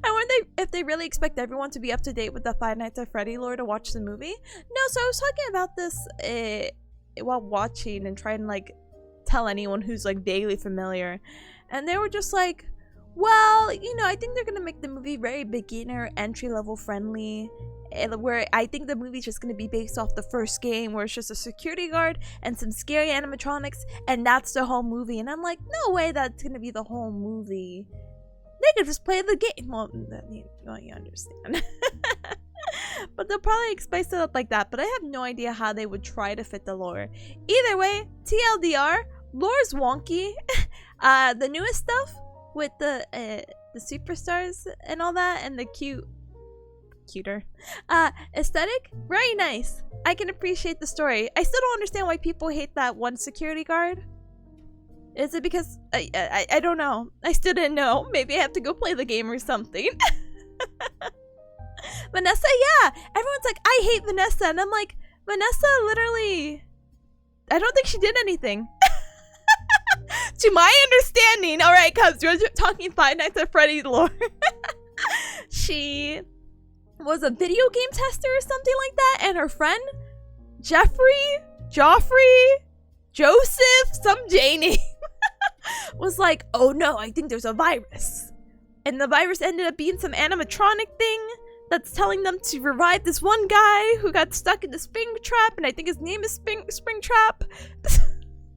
I wonder if they really expect everyone to be up to date with the Five Nights at Freddy lore to watch the movie. No, so I was talking about this while watching and trying to like tell anyone who's like vaguely familiar, and they were just like, well, you know, I think they're gonna make the movie very beginner, entry-level friendly, where I think the movie's just gonna be based off the first game, where it's just a security guard and some scary animatronics, and that's the whole movie. And I'm like, no way that's gonna be the whole movie. They could just play the game. Well, you understand. But they'll probably spice it up like that, but I have no idea how they would try to fit the lore. Either way, TLDR, lore's wonky. The newest stuff with the superstars and all that, and the cuter aesthetic, very nice. I can appreciate the story. I still don't understand why people hate that one security guard. Is it because I don't know. I still didn't know. Maybe I have to go play the game or something. Vanessa, yeah, everyone's like, I hate Vanessa, and I'm like, Vanessa literally, I don't think she did anything. To my understanding, all right, cuz you're talking Five Nights at Freddy's lore. She was a video game tester or something like that, and her friend Joffrey, Joseph, some J name, was like, oh no, I think there's a virus. And the virus ended up being some animatronic thing that's telling them to revive this one guy who got stuck in the spring trap, and I think his name is Spring Trap.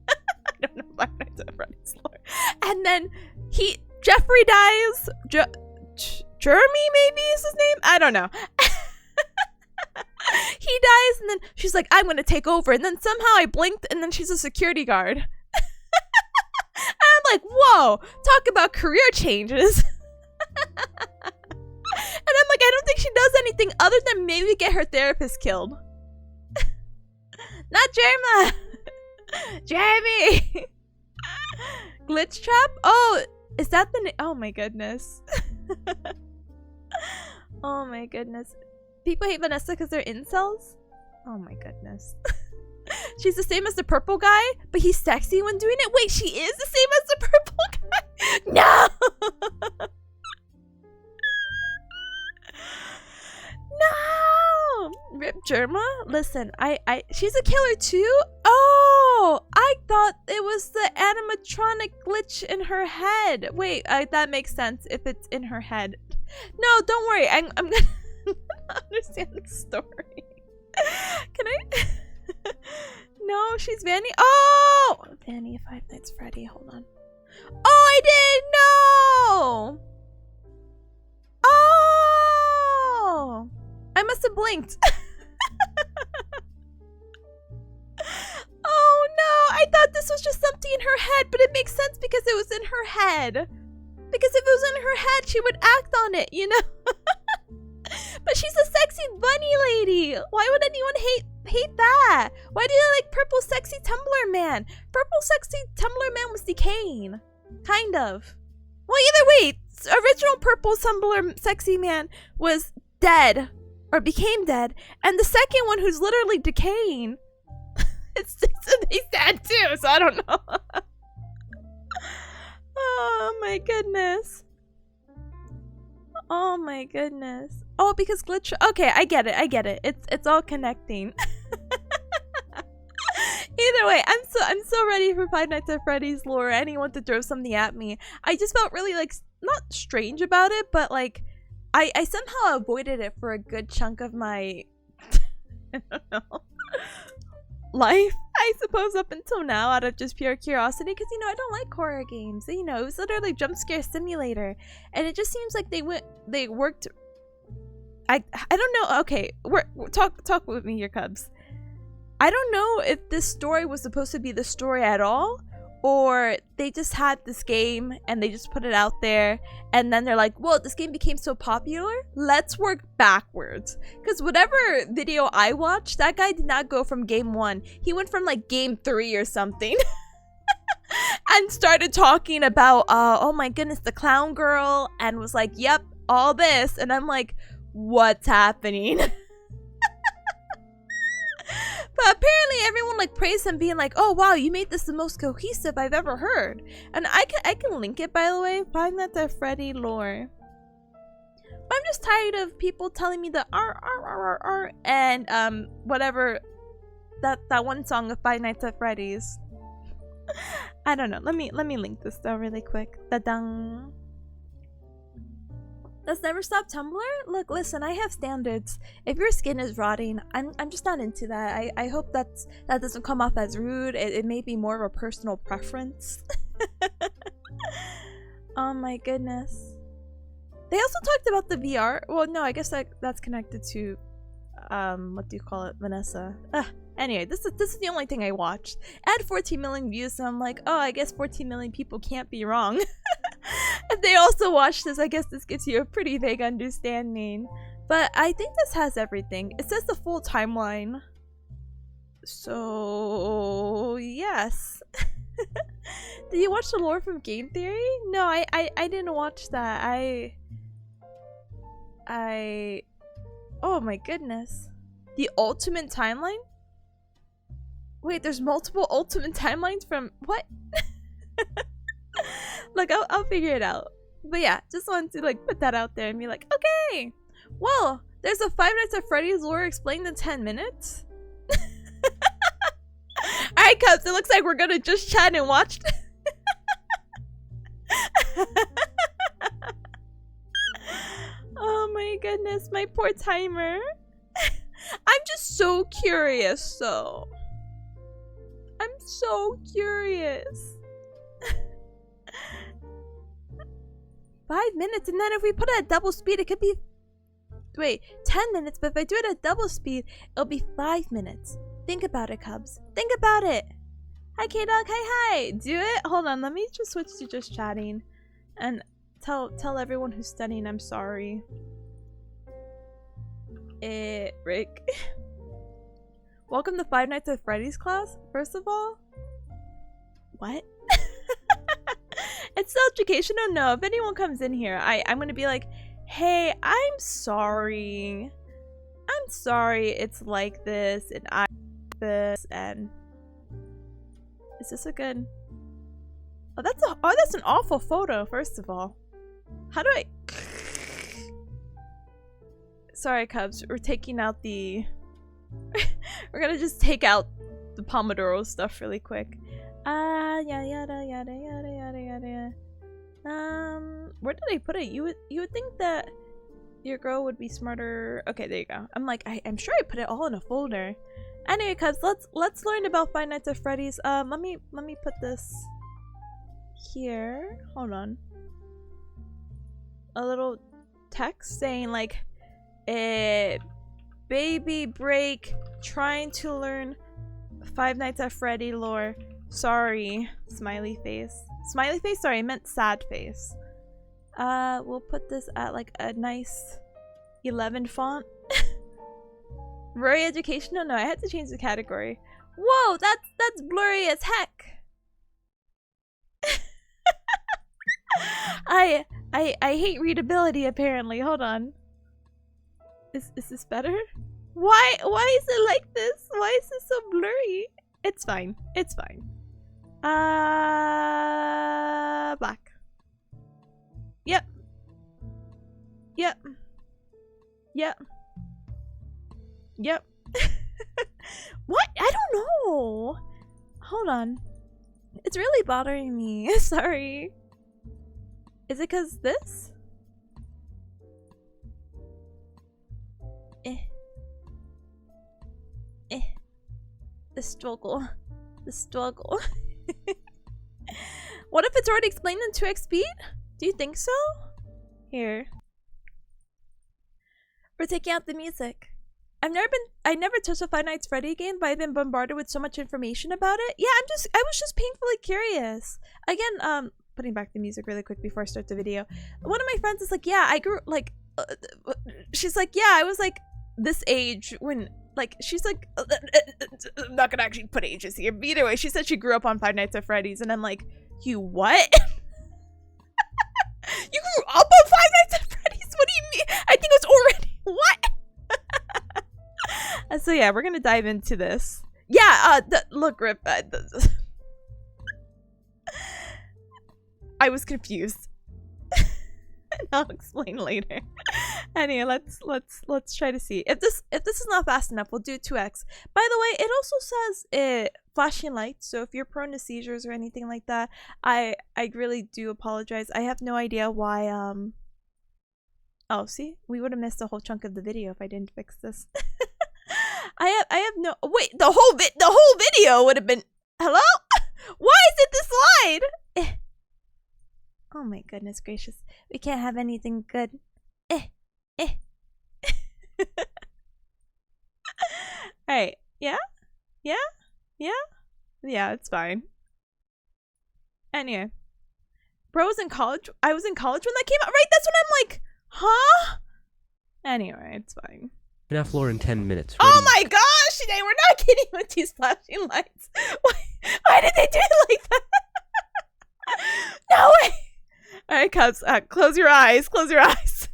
I don't know Five Nights at Freddy's lore. And then Jeffrey dies. Jeremy maybe is his name? I don't know. He dies, and then she's like, I'm gonna take over. And then somehow I blinked, and then she's a security guard. And I'm like, whoa, talk about career changes. And I'm like, I don't think she does anything other than maybe get her therapist killed. Not Jeremy. Jeremy. Glitch trap? Oh, is that the oh my goodness. Oh my goodness. People hate Vanessa because they're incels? Oh my goodness. She's the same as the purple guy, but he's sexy when doing it? Wait, she is the same as the purple guy? No! No! Rip Germa? Listen, she's a killer too? Oh! I thought it was the animatronic glitch in her head. Wait, that makes sense if it's in her head. No, don't worry. I'm gonna understand the story. Can I? No, she's Vanny. Oh! Vanny, Five Nights Freddy. Hold on. Oh, I didn't know! Oh! I must have blinked. Oh no! I thought this was just something in her head, but it makes sense because it was in her head. Because if it was in her head, she would act on it, you know? But she's a sexy bunny lady. Why would anyone hate that? Why do you like purple sexy Tumblr man? Purple sexy Tumblr man was decaying. Kind of. Well, either way, original purple Tumblr sexy man was dead. Or became dead. And the second one who's literally decaying. It's they sad too, so I don't know. Oh my goodness. Oh my goodness. Oh, because glitch. Okay, I get it. It's all connecting. Either way, I'm so ready for Five Nights at Freddy's lore. Anyone to throw something at me. I just felt really like not strange about it, but like I somehow avoided it for a good chunk of my I don't know, life, I suppose, up until now, out of just pure curiosity, because you know I don't like horror games. You know, it was literally jump scare simulator, and it just seems like they worked. I don't know. Okay, talk with me here, Cubs. I don't know if this story was supposed to be the story at all, or they just had this game and they just put it out there, and then they're like, well, this game became so popular, let's work backwards. Because whatever video I watched, that guy did not go from game 1. He went from like game 3 or something. And started talking about, oh my goodness, the clown girl, and was like, yep, all this. And I'm like, what's happening? But apparently everyone like praised him, being like, oh wow, you made this the most cohesive I've ever heard. And I can link it, by the way. Find that the Freddy lore. But I'm just tired of people telling me the R and whatever that one song of Five Nights at Freddy's. I don't know. Let me link this though really quick. Da-dung. Does Never Stop Tumblr? Look, listen, I have standards. If your skin is rotting, I'm just not into that. I hope that doesn't come off as rude. It may be more of a personal preference. Oh my goodness. They also talked about the VR. Well, no, I guess that's connected to what do you call it, Vanessa? Anyway, this is the only thing I watched. It had 14 million views, so I'm like, oh, I guess 14 million people can't be wrong. If they also watched this, I guess this gives you a pretty vague understanding. But I think this has everything. It says the full timeline. So, yes. Did you watch the lore from Game Theory? No, I didn't watch that. Oh my goodness. The ultimate timeline? Wait, there's multiple ultimate timelines from what? Look, I'll figure it out. But yeah, just wanted to like put that out there and be like, okay, well, there's a Five Nights at Freddy's lore explained in 10 minutes. Alright, Cubs, it looks like we're gonna just chat and watch. Oh my goodness, my poor timer. I'm just so curious, so. I'm so curious. 5 minutes, and then if we put it at double speed, it could be, wait, 10 minutes, but if I do it at double speed, it'll be 5 minutes. Think about it, Cubs. Think about it. Hi, K-Dog. Hi. Do it. Hold on, let me just switch to just chatting and tell everyone who's studying I'm sorry. Rick. Welcome to Five Nights at Freddy's class, first of all. What? It's still educational. No, if anyone comes in here, I'm gonna be like, hey, I'm sorry. I'm sorry it's like this and I this and is this a good that's an awful photo, first of all. How do I Sorry, Cubs, we're taking out the we're gonna just take out the pomodoro stuff really quick. Yada yada yada yada yada. Where did I put it? You would think that your girl would be smarter. Okay, there you go. I'm sure I put it all in a folder. Anyway, Cubs, let's learn about Five Nights at Freddy's. Let me put this here. Hold on. A little text saying like, baby break, trying to learn Five Nights at Freddy lore. Sorry, smiley face. Smiley face? Sorry, I meant sad face. We'll put this at like a nice 11 font. Very educational? No, I had to change the category. Whoa, that's blurry as heck. I hate readability apparently. Hold on. Is this better? Why is it like this? Why is it so blurry? It's fine. It's fine. Black. Yep. Yep. Yep. Yep. What? I don't know. Hold on. It's really bothering me. Sorry. Is it cause this? The struggle. The struggle. What if it's already explained in 2x speed? Do you think so? Here. We're taking out the music. I never touched a Five Nights at Freddy game, but I've been bombarded with so much information about it. Yeah, I was just painfully curious. Again, putting back the music really quick before I start the video. One of my friends is like, yeah, I grew like she's like, yeah, I was like this age when like she's like I'm not gonna actually put ages here, but either way, she said she grew up on Five Nights at Freddy's, and I'm like, you what? You grew up on Five Nights at Freddy's? What do you mean? I think it was already what? So yeah, we're gonna dive into this. Yeah, look, Rip. I was confused. I'll explain later. Anyway, let's try to see if this is not fast enough. We'll do 2x. By the way, it also says flashing lights. So if you're prone to seizures or anything like that, I really do apologize. I have no idea why. Oh, see, we would have missed a whole chunk of the video if I didn't fix this. I have no wait. The whole video would have been hello. Why is it the slide? Oh my goodness gracious. We can't have anything good. Alright. Yeah? Yeah? Yeah? Yeah, it's fine. Anyway. Bro was in college. I was in college when that came out. Right? That's when I'm like, huh? Anyway, it's fine. FNAF floor in 10 minutes. Oh Ready? my gosh! Today we're not kidding with these flashing lights. Why did they do it like that? No way! Alright, Cubs, close your eyes. Close your eyes.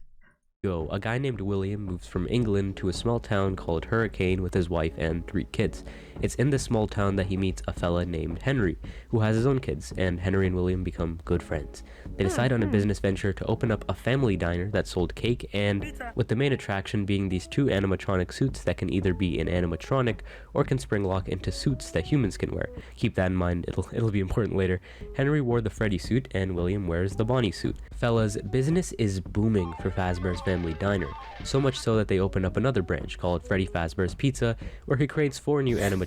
Go. A guy named William moves from England to a small town called Hurricane with his wife and 3 kids. It's in this small town that he meets a fella named Henry, who has his own kids, and Henry and William become good friends. They decide on a business venture to open up a family diner that sold cake, and with the main attraction being these 2 animatronic suits that can either be an animatronic or can spring lock into suits that humans can wear. Keep that in mind, it'll be important later. Henry wore the Freddy suit and William wears the Bonnie suit. Fellas, business is booming for Fazbear's Family Diner, so much so that they opened up another branch called Freddy Fazbear's Pizza, where he creates 4 new animatronics,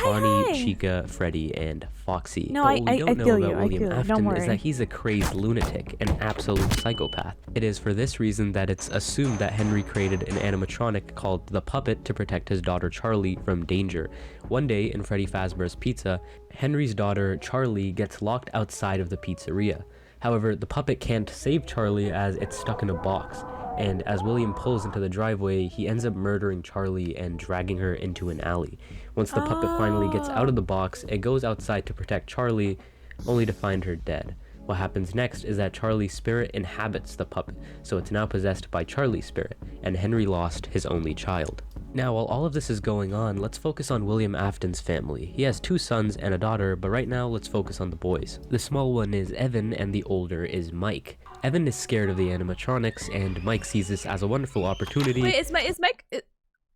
Bonnie, Chica, Freddy, and Foxy. No, but what we don't know feel about you, William don't Afton is worry. that he's a crazed lunatic, an absolute psychopath. It is for this reason that it's assumed that Henry created an animatronic called the Puppet to protect his daughter Charlie from danger. One day in Freddy Fazbear's Pizza, Henry's daughter Charlie gets locked outside of the pizzeria. However, the puppet can't save Charlie as it's stuck in a box, and as William pulls into the driveway, he ends up murdering Charlie and dragging her into an alley. Once the puppet finally gets out of the box, it goes outside to protect Charlie, only to find her dead. What happens next is that Charlie's spirit inhabits the puppet, so it's now possessed by Charlie's spirit, and Henry lost his only child. Now, while all of this is going on, let's focus on William Afton's family. He has 2 sons and a daughter, but right now let's focus on the boys. The small one is Evan, and the older is Mike. Evan is scared of the animatronics, and Mike sees this as a wonderful opportunity. Wait, is Mike?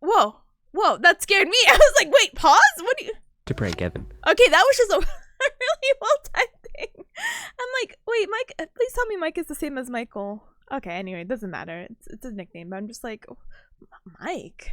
Whoa, that scared me. I was like, wait, pause. What do you? To prank Evan. Okay, that was just a really well timed thing. I'm like, wait, Mike. Please tell me Mike is the same as Michael. Okay, anyway, it doesn't matter. It's a nickname, but I'm just like, oh, Mike.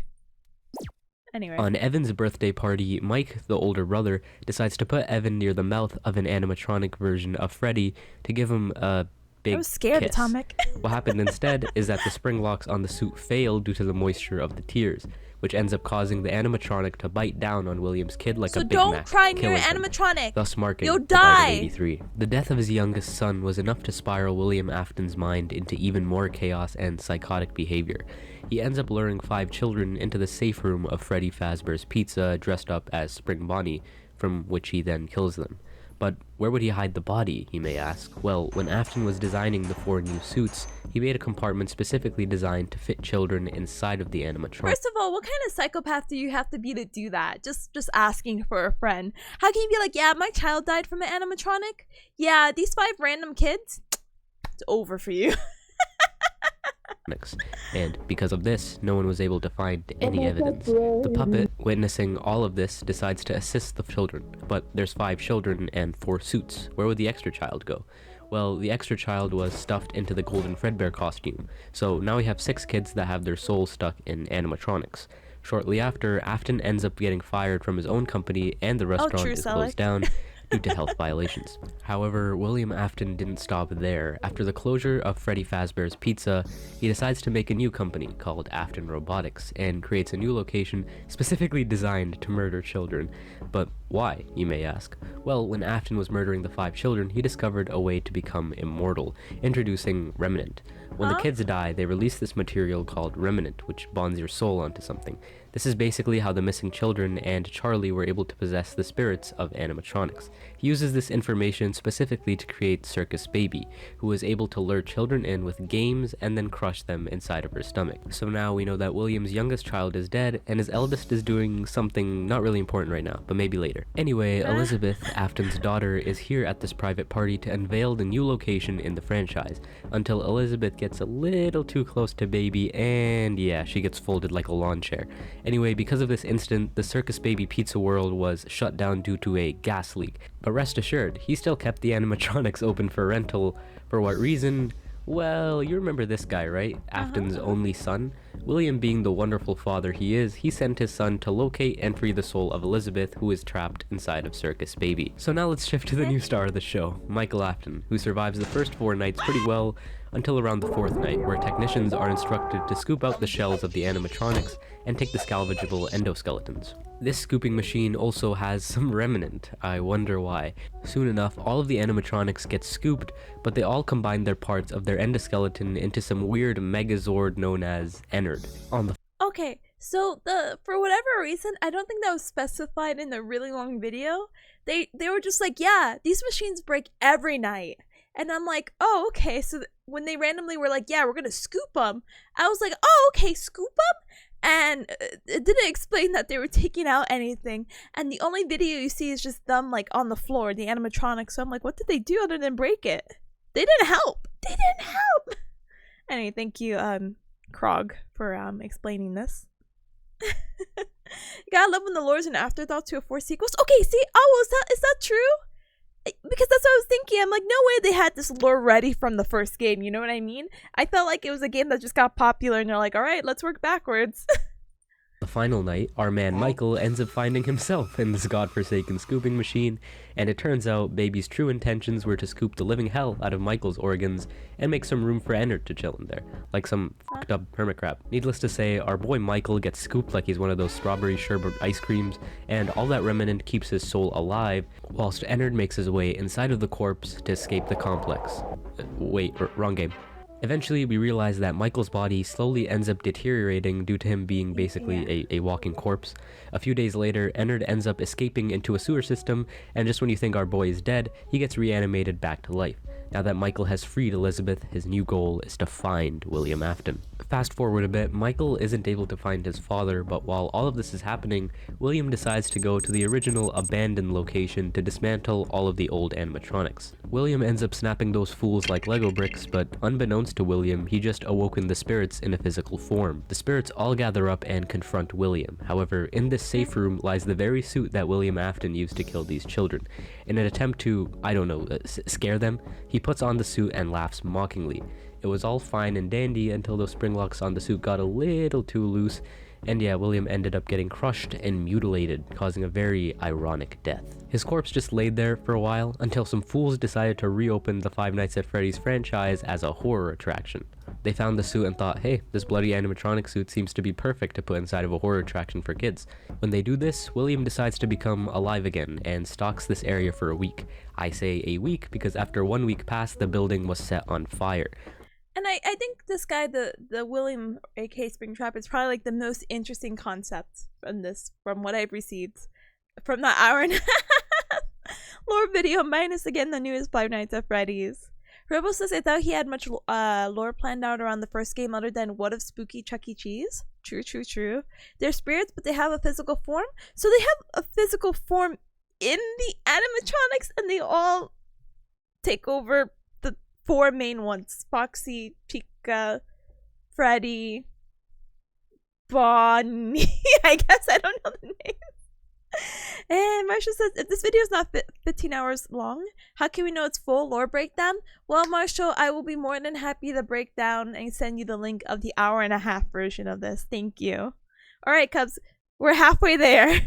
Anyway. On Evan's birthday party, Mike, the older brother, decides to put Evan near the mouth of an animatronic version of Freddy to give him a big I was scared, kiss. Atomic. What happened instead is that the spring locks on the suit fail due to the moisture of the tears, which ends up causing the animatronic to bite down on William's kid like a Big Mac. So don't cry near an killing him, animatronic. thus marking You'll the die. 83. The death of his youngest son was enough to spiral William Afton's mind into even more chaos and psychotic behavior. He ends up luring 5 children into the safe room of Freddy Fazbear's Pizza dressed up as Spring Bonnie, from which he then kills them. But where would he hide the body, you may ask? Well, when Afton was designing the 4 new suits, he made a compartment specifically designed to fit children inside of the animatronic. First of all, what kind of psychopath do you have to be to do that? Just asking for a friend. How can you be like, yeah, my child died from an animatronic? Yeah, these 5 random kids? It's over for you. And because of this, no one was able to find any evidence. The puppet, witnessing all of this, decides to assist the children. But there's 5 children and 4 suits. Where would the extra child go? Well, the extra child was stuffed into the Golden Fredbear costume. So now we have 6 kids that have their souls stuck in animatronics. Shortly after, Afton ends up getting fired from his own company, and the restaurant is closed down due to health violations. However, William Afton didn't stop there. After the closure of Freddy Fazbear's Pizza, he decides to make a new company called Afton Robotics and creates a new location specifically designed to murder children. But why, you may ask? Well, when Afton was murdering the 5 children, he discovered a way to become immortal, introducing Remnant. When the kids die, they release this material called Remnant, which bonds your soul onto something. This is basically how the missing children and Charlie were able to possess the spirits of animatronics. He uses this information specifically to create Circus Baby, who was able to lure children in with games and then crush them inside of her stomach. So now we know that William's youngest child is dead, and his eldest is doing something not really important right now, but maybe later. Anyway, Elizabeth, Afton's daughter, is here at this private party to unveil the new location in the franchise, until Elizabeth gets a little too close to Baby, and yeah, she gets folded like a lawn chair. Anyway, because of this incident, the Circus Baby Pizza World was shut down due to a gas leak. But rest assured, he still kept the animatronics open for rental. For what reason? Well, you remember this guy, right? Afton's only son? William, being the wonderful father he is, he sent his son to locate and free the soul of Elizabeth, who is trapped inside of Circus Baby. So now let's shift to the new star of the show, Michael Afton, who survives the first 4 nights pretty well, until around the 4th night, where technicians are instructed to scoop out the shells of the animatronics and take the salvageable endoskeletons. This scooping machine also has some remnant. I wonder why. Soon enough, all of the animatronics get scooped, but they all combine their parts of their endoskeleton into some weird megazord known as Ennard. Okay, so for whatever reason, I don't think that was specified in the really long video. They were just like, yeah, these machines break every night. And I'm like, oh, okay. So when they randomly were like, yeah, we're going to scoop them, I was like, oh, okay, scoop them? And it didn't explain that they were taking out anything. And the only video you see is just them like on the floor, the animatronics. So I'm like, what did they do other than break it? They didn't help. They didn't help. Anyway, thank you, Krog, for explaining this. You gotta love when the lore is an afterthought to a 4 sequels. Okay, see, oh, is that true? Because that's what I was thinking. I'm like, no way they had this lore ready from the first game, you know what I mean? I felt like it was a game that just got popular and they're like, alright, let's work backwards. The final night, our man Michael ends up finding himself in this godforsaken scooping machine, and it turns out Baby's true intentions were to scoop the living hell out of Michael's organs and make some room for Ennard to chill in there, like some fucked up hermit crab. Needless to say, our boy Michael gets scooped like he's one of those strawberry sherbet ice creams, and all that remnant keeps his soul alive, whilst Ennard makes his way inside of the corpse to escape the complex. Wait, wrong game. Eventually, we realize that Michael's body slowly ends up deteriorating due to him being basically a walking corpse. A few days later, Ennard ends up escaping into a sewer system, and just when you think our boy is dead, he gets reanimated back to life. Now that Michael has freed Elizabeth, his new goal is to find William Afton. Fast forward a bit, Michael isn't able to find his father, but while all of this is happening, William decides to go to the original abandoned location to dismantle all of the old animatronics. William ends up snapping those fools like Lego bricks, but unbeknownst to William, he just awoken the spirits in a physical form. The spirits all gather up and confront William. However, in this safe room lies the very suit that William Afton used to kill these children. In an attempt to, scare them, he puts on the suit and laughs mockingly. It was all fine and dandy until those spring locks on the suit got a little too loose, and yeah, William ended up getting crushed and mutilated, causing a very ironic death. His corpse just laid there for a while until some fools decided to reopen the Five Nights at Freddy's franchise as a horror attraction. They found the suit and thought, hey, this bloody animatronic suit seems to be perfect to put inside of a horror attraction for kids. When they do this, William decides to become alive again and stalks this area for a week. I say a week because after 1 week passed, the building was set on fire. And I think this guy, the William aka Springtrap, is probably like the most interesting concept from what I've received from the hour and a half lore video, minus again the newest Five Nights at Freddy's. Robo says, I thought he had much lore planned out around the first game other than what of spooky Chuck E. Cheese. True. They're spirits, but they have a physical form. So they have a physical form in the animatronics, and they all take over the four main ones: Foxy, Chica, Freddy, Bonnie. I guess I don't know the names. And Marshall says, if this video is not 15 hours long, how can we know it's full lore breakdown? Well, Marshall, I will be more than happy to break down and send you the link of the hour and a half version of this. Thank you. All right, Cubs, we're halfway there.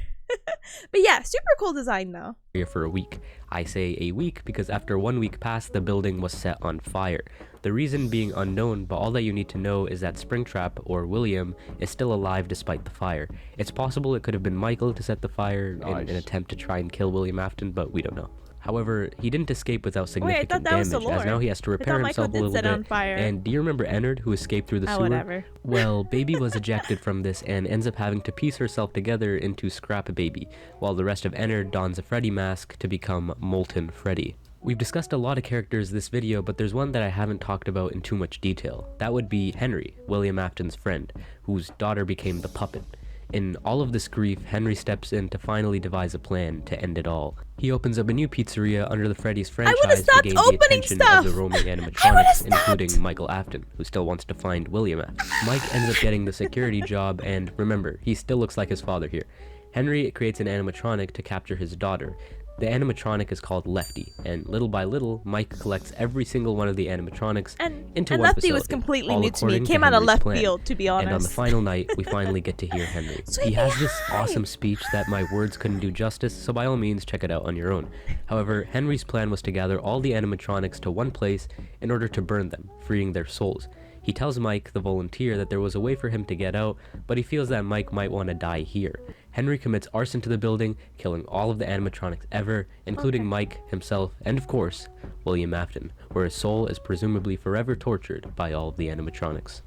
But yeah, super cool design though. For a week. I say a week because after 1 week passed, the building was set on fire. The reason being unknown, but all that you need to know is that Springtrap, or William, is still alive despite the fire. It's possible it could have been Michael to set the fire in an attempt to try and kill William Afton, but we don't know. However, he didn't escape without significant damage, as now he has to repair himself a little bit. And do you remember Ennard, who escaped through the sewer? Whatever. Well, Baby was ejected from this and ends up having to piece herself together into Scrap Baby, while the rest of Ennard dons a Freddy mask to become Molten Freddy. We've discussed a lot of characters this video, but there's one that I haven't talked about in too much detail. That would be Henry, William Afton's friend, whose daughter became the puppet. In all of this grief, Henry steps in to finally devise a plan to end it all. He opens up a new pizzeria under the Freddy's franchise to gain the attention of the roaming animatronics, including Michael Afton, who still wants to find William Afton. Mike ends up getting the security job, and remember, he still looks like his father here. Henry creates an animatronic to capture his daughter. The animatronic is called Lefty, and little by little, Mike collects every single one of the animatronics into one Lefty facility, was completely new to me. It to came out of Henry's left plan. field, to be honest. And on the final night, we finally get to hear Henry. He has this awesome speech that my words couldn't do justice, so by all means, check it out on your own. However, Henry's plan was to gather all the animatronics to one place in order to burn them, freeing their souls. He tells Mike, the volunteer, that there was a way for him to get out, but he feels that Mike might want to die here. Henry commits arson to the building, killing all of the animatronics ever, including Mike, himself, and of course, William Afton, where his soul is presumably forever tortured by all of the animatronics.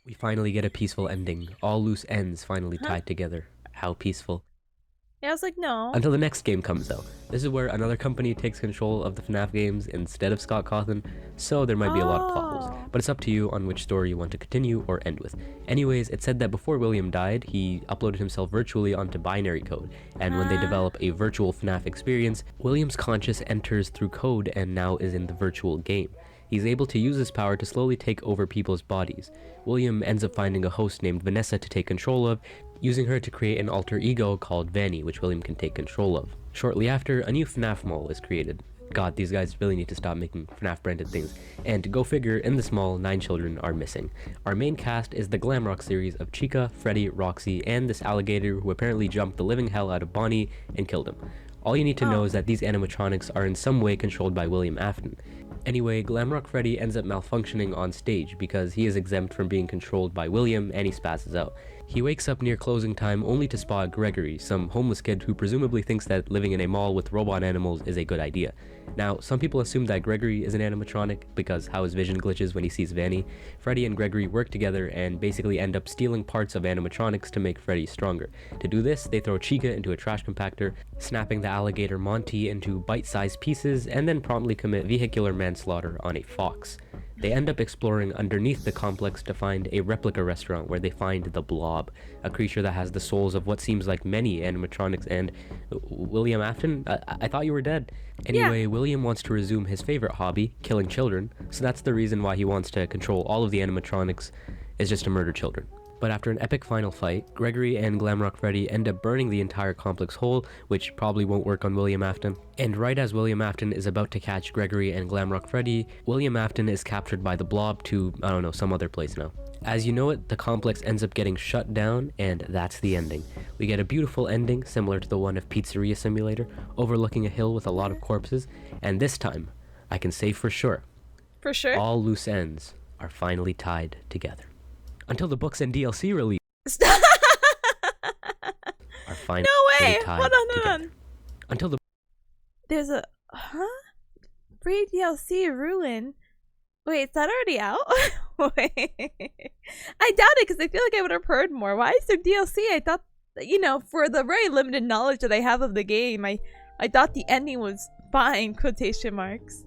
We finally get a peaceful ending, all loose ends finally tied together. How peaceful. Yeah, I was like, no. Until the next game comes out. This is where another company takes control of the FNAF games instead of Scott Cawthon, so there might be a lot of plot holes. But it's up to you on which story you want to continue or end with. Anyways, it said that before William died, he uploaded himself virtually onto binary code, and when they develop a virtual FNAF experience, William's conscious enters through code and now is in the virtual game. He's able to use this power to slowly take over people's bodies. William ends up finding a host named Vanessa to take control of, using her to create an alter ego called Vanny, which William can take control of. Shortly after, a new FNAF mall is created. God, these guys really need to stop making FNAF branded things. And to go figure, in this mall, 9 children are missing. Our main cast is the glam rock series of Chica, Freddy, Roxy, and this alligator who apparently jumped the living hell out of Bonnie and killed him. All you need to know is that these animatronics are in some way controlled by William Afton. Anyway, Glamrock Freddy ends up malfunctioning on stage because he is exempt from being controlled by William and he spazzes out. He wakes up near closing time only to spot Gregory, some homeless kid who presumably thinks that living in a mall with robot animals is a good idea. Now, some people assume that Gregory is an animatronic because how his vision glitches when he sees Vanny. Freddy and Gregory work together and basically end up stealing parts of animatronics to make Freddy stronger. To do this, they throw Chica into a trash compactor, snapping the alligator Monty into bite-sized pieces, and then promptly commit vehicular manslaughter on a fox. They end up exploring underneath the complex to find a replica restaurant where they find the Blob, a creature that has the souls of what seems like many animatronics. And William Afton, I thought you were dead. Anyway, William wants to resume his favorite hobby, killing children, so that's the reason why he wants to control all of the animatronics, is just to murder children. But after an epic final fight, Gregory and Glamrock Freddy end up burning the entire complex whole, which probably won't work on William Afton. And right as William Afton is about to catch Gregory and Glamrock Freddy, William Afton is captured by the Blob to, I don't know, some other place now. As you know it, the complex ends up getting shut down, and that's the ending. We get a beautiful ending, similar to the one of Pizzeria Simulator, overlooking a hill with a lot of corpses, and this time, I can say for sure, all loose ends are finally tied together. Until the books and DLC release are finally tied Hold together. on. Until the There's a free DLC ruin. Wait, is that already out? Wait. I doubt it because I feel like I would have heard more. Why is there DLC? I thought, for the very limited knowledge that I have of the game, I thought the ending was fine, quotation marks.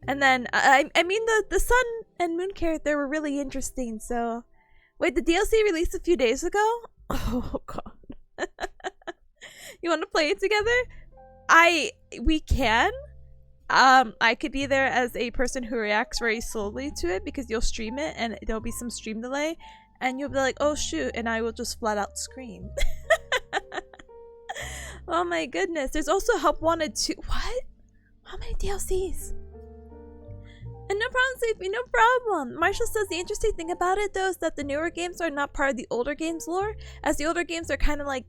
And then, I mean, the sun and moon character were really interesting, so... Wait, the DLC released a few days ago? Oh, God. You want to play it together? We can. I could be there as a person who reacts very slowly to it because you'll stream it and there'll be some stream delay and you'll be like, oh shoot, and I will just flat out scream. Oh my goodness. There's also Help Wanted 2. What? How many DLCs? And no problem, Sleepy, no problem. Marshall says the interesting thing about it though is that the newer games are not part of the older games lore, as the older games are kind of like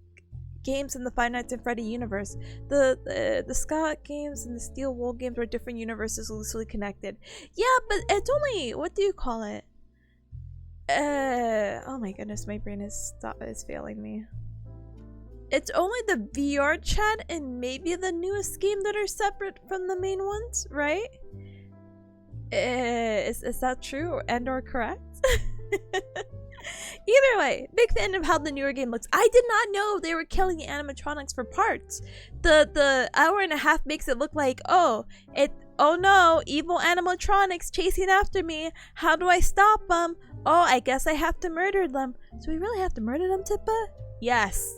games in the Five Nights at Freddy universe. The Scott games and the Steel Wool games are different universes loosely connected. Yeah, but it's only, what do you call it? Oh my goodness, my brain is failing me. It's only the VR chat and maybe the newest game that are separate from the main ones, right? Is that true or correct? Either way, big fan of how the newer game looks. I did not know they were killing the animatronics for parts. The hour and a half makes it look like, oh no, evil animatronics chasing after me. How do I stop them? Oh, I guess I have to murder them. So we really have to murder them, Tippa? Yes.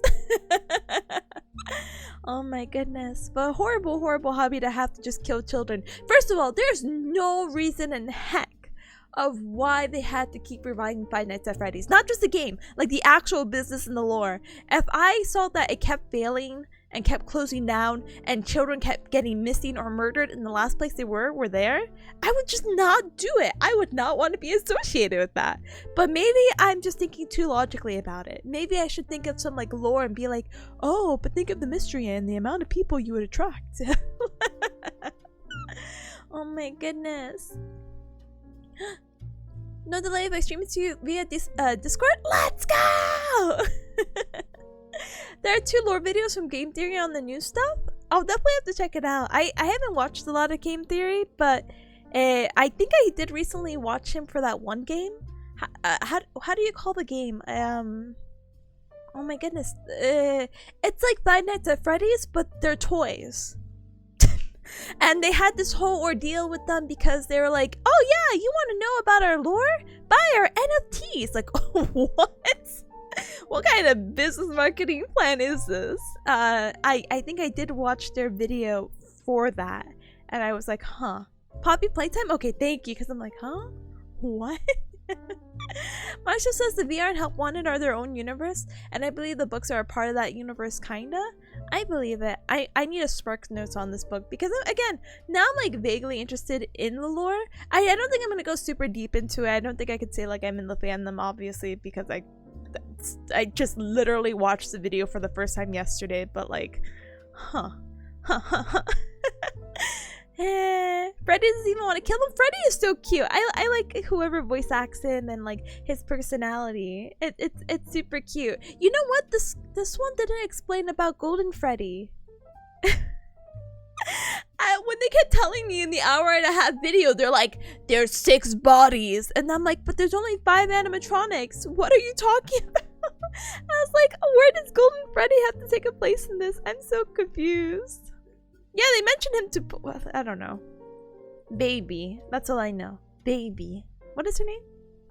Oh my goodness. But a horrible, horrible hobby to have to just kill children. First of all, there's no reason in heck of why they had to keep reviving Five Nights at Freddy's. Not just the game, like the actual business and the lore. If I saw that it kept failing and kept closing down and children kept getting missing or murdered in the last place they were there, I would just not do it. I would not want to be associated with that. But maybe I'm just thinking too logically about it. Maybe I should think of some like lore and be like, oh, but think of the mystery and the amount of people you would attract. Oh my goodness. No delay if I stream it to you via Discord. Let's go! There are 2 lore videos from Game Theory on the new stuff. I'll definitely have to check it out. I haven't watched a lot of Game Theory, but I think I did recently watch him for that one game. How do you call the game? Oh my goodness. It's like Five Nights at Freddy's, but they're toys. And they had this whole ordeal with them because they were like, oh yeah, you want to know about our lore? Buy our NFTs. Like, what? What kind of business marketing plan is this? I think I did watch their video for that. And I was like, huh. Poppy Playtime? Okay, thank you. Because I'm like, huh? What? Marsha says the VR and Help Wanted are their own universe. And I believe the books are a part of that universe, kinda. I believe it. I need a Sparks notes on this book. Because, again, now I'm like vaguely interested in the lore. I don't think I'm going to go super deep into it. I don't think I could say like I'm in the fandom, obviously. Because I just literally watched the video for the first time yesterday, but like, Freddy doesn't even want to kill him. Freddy is so cute. I like whoever voice acts him and like his personality. It's super cute. You know what? This one didn't explain about Golden Freddy. when they kept telling me in the hour and a half video, they're like, there's 6 bodies. And I'm like, but there's only 5 animatronics. What are you talking about? I was like, oh, where does Golden Freddy have to take a place in this? I'm so confused. Yeah, they mentioned him to, well, I don't know. Baby. That's all I know. Baby. What is her name?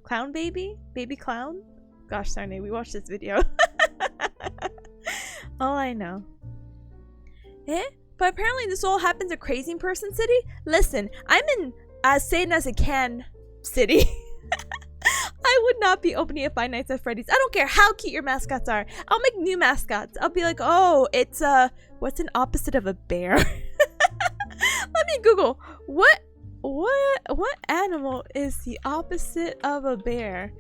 Clown Baby? Baby Clown? Gosh darn it, we watched this video. All I know. Eh? But apparently this all happens at Crazy Person City? Listen, I'm in as sane as it can city. I would not be opening a Five Nights at Freddy's. I don't care how cute your mascots are. I'll make new mascots. I'll be like, oh, it's what's an opposite of a bear? Let me Google. What animal is the opposite of a bear?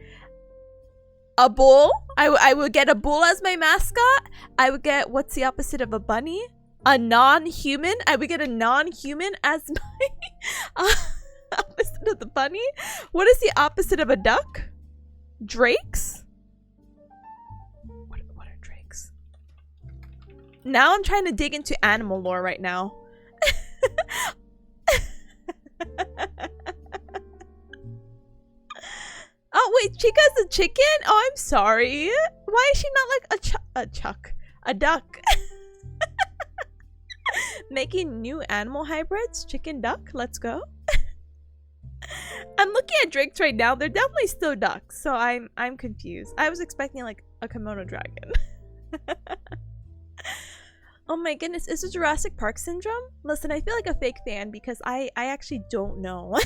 A bull? I would get a bull as my mascot. I would get, what's the opposite of a bunny? A non-human? I would get a non-human as my opposite of the bunny. What is the opposite of a duck? Drakes? What are drakes? Now I'm trying to dig into animal lore right now. Oh wait, Chica's a chicken? Oh, I'm sorry. Why is she not like a duck? Making new animal hybrids? Chicken duck? Let's go. I'm looking at drakes right now. They're definitely still ducks, so I'm confused. I was expecting like a kimono dragon. Oh my goodness, is it Jurassic Park syndrome? Listen, I feel like a fake fan because I actually don't know.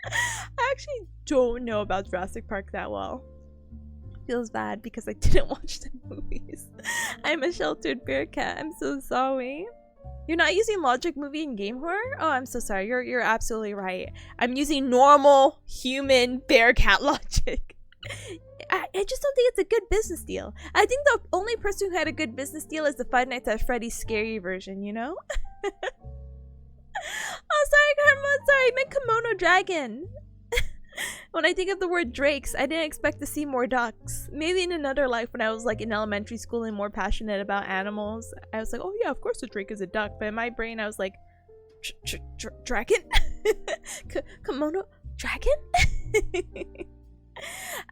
I actually don't know about Jurassic Park that well. Feels bad because I didn't watch the movies. I'm a sheltered bearcat. I'm so sorry. You're not using logic movie and game horror? Oh, I'm so sorry. You're absolutely right. I'm using normal human bearcat logic. I just don't think it's a good business deal. I think the only person who had a good business deal is the Five Nights at Freddy's scary version, you know? Oh, sorry, Karma. Sorry, I meant kimono dragon. When I think of the word drakes, I didn't expect to see more ducks. Maybe in another life when I was like in elementary school and more passionate about animals, I was like, oh yeah, of course a drake is a duck. But in my brain, I was like, dragon? Kimono dragon?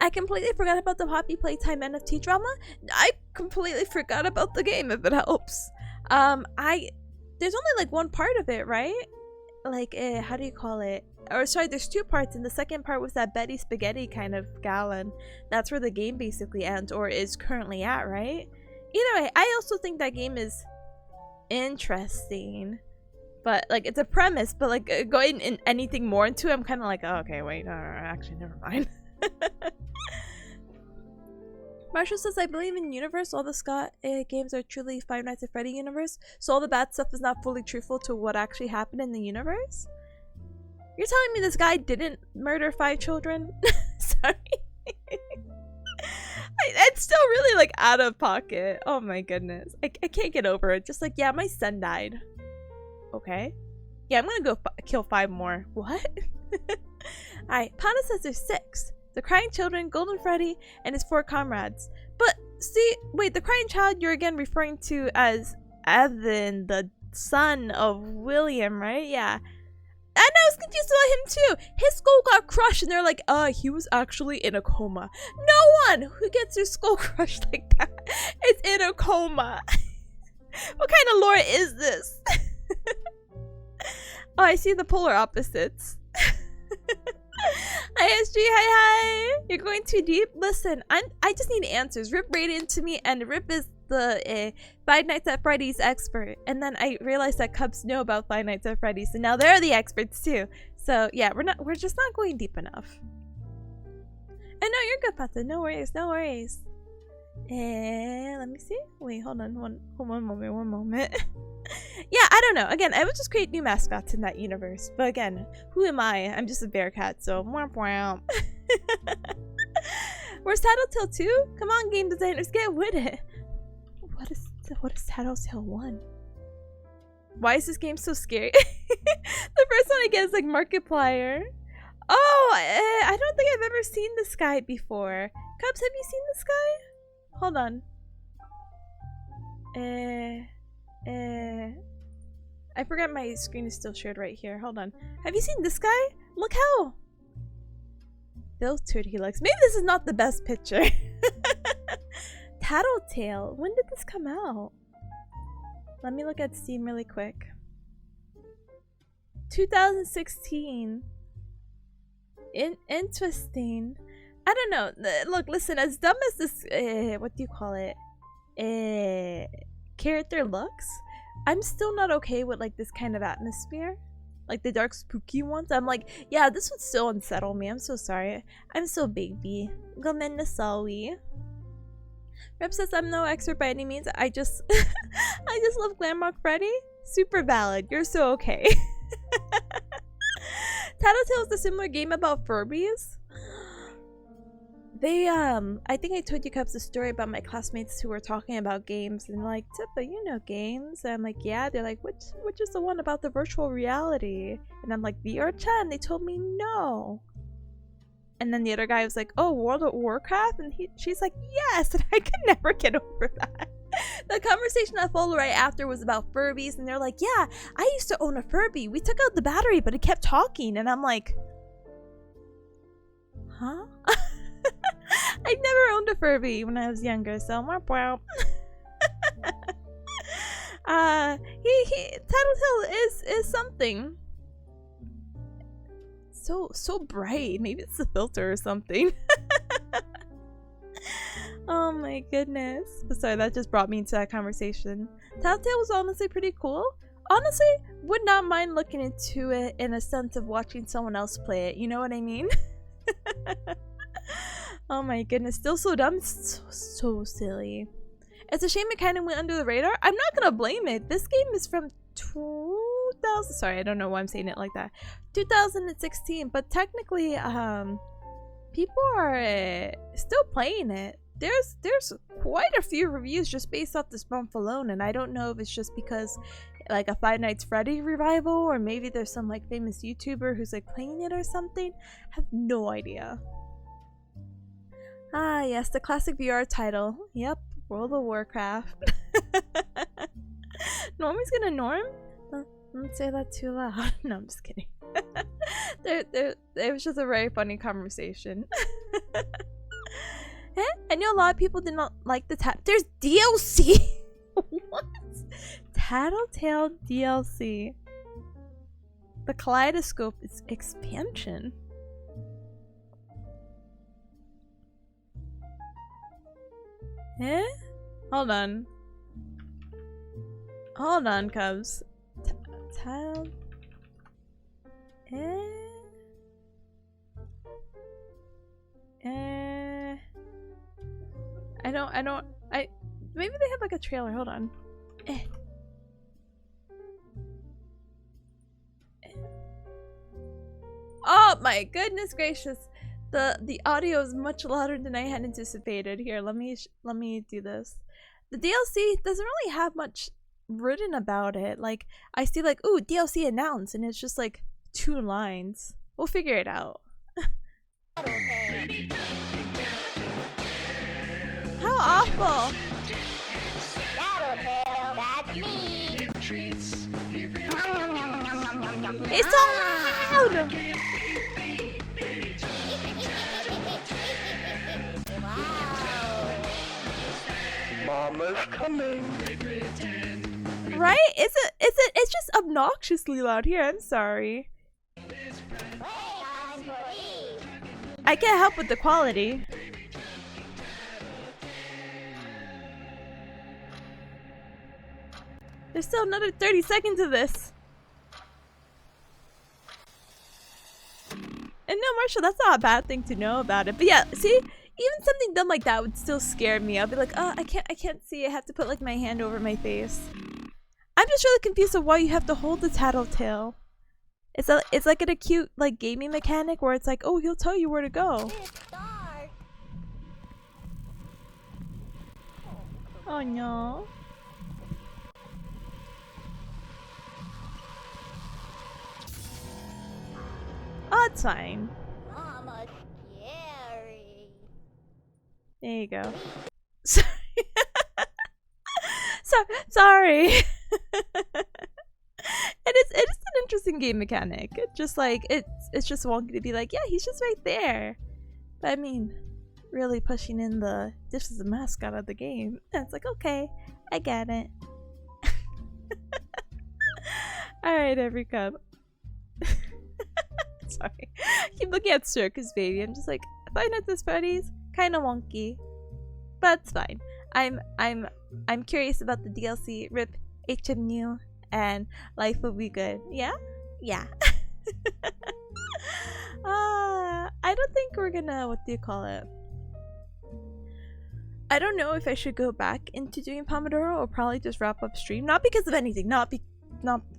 I completely forgot about the Poppy Playtime NFT drama. I completely forgot about the game, if it helps. There's only like one part of it, right? Like, how do you call it? Or sorry, there's 2 parts, and the second part was that Betty Spaghetti kind of gal, and that's where the game basically ends, or is currently at, right? Either way, I also think that game is interesting, but like it's a premise, but like going in anything more into it, I'm kind of like, oh, okay, wait, no, actually, never mind. Marshall says, I believe in universe. All the Scott games are truly Five Nights at Freddy universe, so all the bad stuff is not fully truthful to what actually happened in the universe. You're telling me this guy didn't murder 5 children? Sorry. It's still really like out of pocket. Oh my goodness. I can't get over it. Just like, yeah, my son died. Okay. Yeah, I'm gonna go kill 5 more. What? Alright, Pana says there's 6. The crying children, Golden Freddy, and his 4 comrades. But, see, wait, the crying child you're again referring to as Evan, the son of William, right? Yeah. And I was confused about him too. His skull got crushed and they're like, he was actually in a coma. No one who gets their skull crushed like that is in a coma. What kind of lore is this? Oh, I see the polar opposites. Hi SG, hi. You're going too deep? Listen, I just need answers. Rip right into me, and Rip is the Five Nights at Freddy's expert. And then I realized that Cubs know about Five Nights at Freddy's, and now they're the experts too. So yeah, we're just not going deep enough. And no, you're good, Pata. No worries, no worries. Let me see. Wait, hold on, one moment. Yeah, I don't know. Again, I would just create new mascots in that universe. But again, who am I? I'm just a bearcat, so womp womp. Where's Tattletale 2? Come on, game designers, get with it. What is Tattletale 1? Why is this game so scary? The first one I get is like Markiplier. Oh, I don't think I've ever seen this guy before. Cubs, have you seen this guy? Hold on. I forgot my screen is still shared right here. Hold on. Have you seen this guy? Look how filtered he looks. Maybe this is not the best picture. Tattletale. When did this come out? Let me look at Steam really quick. 2016. Interesting. I don't know. Look, listen, as dumb as this, what do you call it? Character looks, I'm still not okay with like this kind of atmosphere. Like the dark spooky ones. I'm like, yeah, this would still unsettle me. I'm so sorry. I'm so baby. Gomennasawi. Rep says I'm no expert by any means. I just I just love Glamrock Freddy. Super valid. You're so okay. Tattletale is a similar game about Furbies. They I think I told you Cubs the story about my classmates who were talking about games and like, Tippa, you know games. And I'm like, yeah. They're like, which is the one about the virtual reality? And I'm like, VR chat. And they told me no. And then the other guy was like, oh, World of Warcraft? And she's like, yes. And I could never get over that. The conversation that followed right after was about Furbies. And they're like, yeah, I used to own a Furby. We took out the battery, but it kept talking. And I'm like, huh? I never owned a Furby when I was younger, so wow. Tattletale is something. So bright. Maybe it's a filter or something. Oh my goodness. Sorry, that just brought me into that conversation. Tattletale was honestly pretty cool. Honestly, would not mind looking into it in a sense of watching someone else play it. You know what I mean? Oh my goodness, still so dumb, so silly. It's a shame it kind of went under the radar. I'm not gonna blame it. This game is from 2000. Sorry, I don't know why I'm saying it like that. 2016, but technically, people are still playing it. There's quite a few reviews just based off this month alone, and I don't know if it's just because like a Five Nights Freddy revival, or maybe there's some like famous YouTuber who's like playing it or something. I have no idea. Ah, yes, the classic VR title. Yep, World of Warcraft. Normie's gonna norm? Don't say that too loud. No, I'm just kidding. It was just a very funny conversation. I know a lot of people did not like the There's DLC! What? Tattletale DLC. The Kaleidoscope is expansion. Eh? Hold on. Hold on, Cubs. Maybe they have like a trailer. Hold on. Oh my goodness gracious. The audio is much louder than I had anticipated. Here, let me do this. The DLC doesn't really have much written about it. Like, I see like, ooh, DLC announced, and it's just like 2 lines. We'll figure it out. How awful! It's so loud! Mama's coming. Right? It's just obnoxiously loud here. I'm sorry. I can't help with the quality. There's still another 30 seconds of this. And no, Marshall, that's not a bad thing to know about it. But yeah, see, even something dumb like that would still scare me. I'll be like, oh, I can't see. I have to put like my hand over my face. I'm just really confused of why you have to hold the tattletale. It's like a cute like gaming mechanic where it's like, oh, he'll tell you where to go. Oh no. Oh, it's fine. Mama, scary. There you go. Sorry. interesting game mechanic. Just like it's just wonky to be like, yeah, he's just right there. But I mean, really pushing in the this is the mascot of the game. And it's like, okay, I get it. Alright, every cub. Sorry. I keep looking at Circus Baby. I'm just like, Five Nights at Freddy's, kinda wonky. But it's fine. I'm curious about the DLC. Rip HMU and life will be good. Yeah? Yeah. I don't think we're gonna, what do you call it? I don't know if I should go back into doing Pomodoro or probably just wrap up stream. Not because of anything, not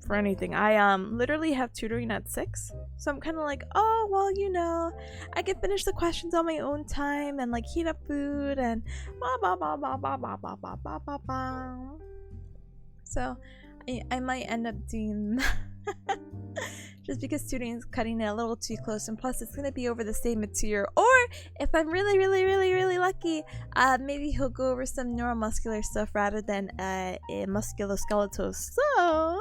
for anything. I literally have tutoring at 6. So I'm kind of like, oh, well, you know, I can finish the questions on my own time and like heat up food and blah blah blah blah blah blah blah blah blah blah blah. So I might end up doing that. Just because tutoring is cutting it a little too close, and plus it's gonna be over the same material. Or if I'm really lucky, maybe he'll go over some neuromuscular stuff rather than musculoskeletal. So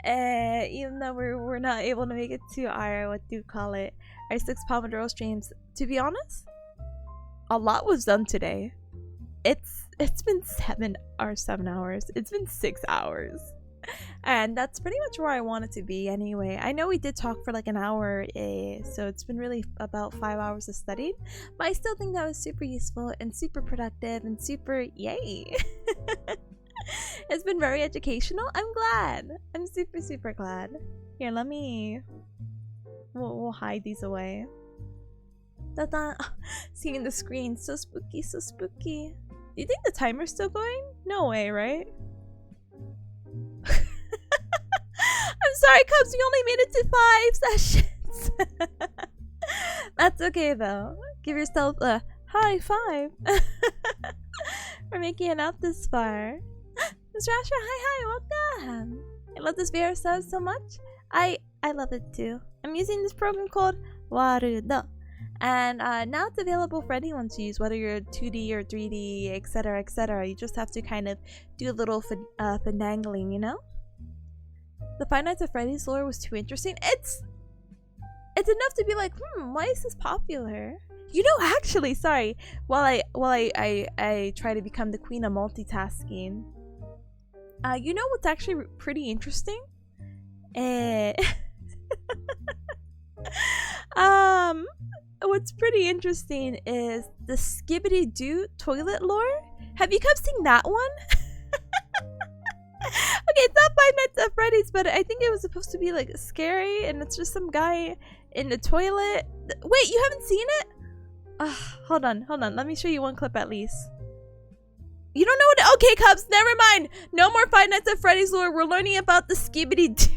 even though we're not able to make it to our our 6 Pomodoro streams, to be honest, a lot was done today. It's been 7 hours. It's been 6 hours. And that's pretty much where I want it to be anyway. I know we did talk for like an hour, so it's been really about 5 hours of studying. But I still think that was super useful and super productive and super yay. It's been very educational. I'm glad. I'm super glad. Here, let me... We'll hide these away. Ta-da! Seeing the screen. So spooky, so spooky. Do you think the timer's still going? No way, right? I'm sorry, Cubs, we only made it to 5 sessions. That's okay, though. Give yourself a high five for making it out this far. Mr. Asher, hi, welcome. I love this VR sub so much. I love it too. I'm using this program called Warudo. And now it's available for anyone to use, whether you're 2D or 3D, etc, etc. You just have to kind of do a little finagling, you know? The Five Nights at Freddy's lore was too interesting. It's enough to be like, why is this popular? You know, actually, sorry. While I try to become the queen of multitasking. You know what's actually pretty interesting? What's pretty interesting is the Skibbity Doo toilet lore. Have you guys seen that one? Okay, it's not Five Nights at Freddy's, but I think it was supposed to be like scary, and it's just some guy in the toilet. Wait, you haven't seen it? Hold on. Let me show you one clip at least. You don't know what? Okay, Cubs, never mind. No more Five Nights at Freddy's lore. We're learning about the Skibbity Doo.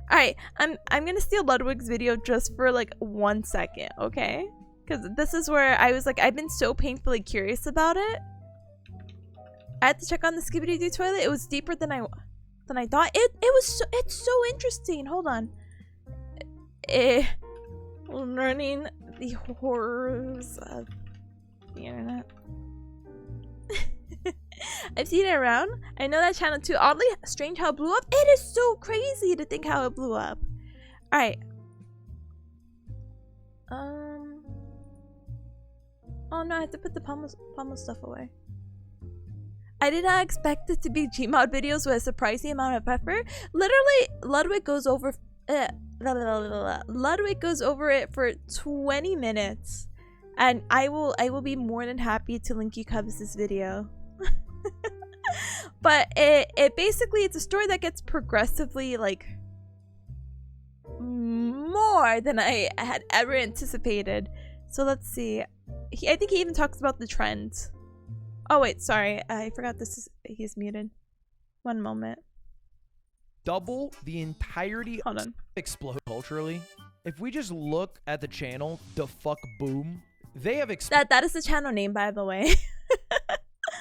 All right, I'm gonna steal Ludwig's video just for like 1 second, okay? Because this is where I was like, I've been so painfully curious about it. I had to check on the Skibbity Doo toilet. It was deeper than I thought. It's so interesting. Hold on. Learning the horrors of the internet. I've seen it around. I know that channel too. Oddly strange how it blew up. It is so crazy to think how it blew up. All right. Oh no, I have to put the pommel stuff away. I did not expect it to be Gmod videos with a surprising amount of effort. Literally, Ludwig goes over it for 20 minutes, and I will be more than happy to link you Cubs this video. But it basically, it's a story that gets progressively like more than I had ever anticipated. So let's see. I think he even talks about the trends. Oh wait, sorry, I forgot he's muted. One moment. Double the entirety. Hold on. Explode culturally. If we just look at the channel, the fuck boom, they have that is the channel name, by the way.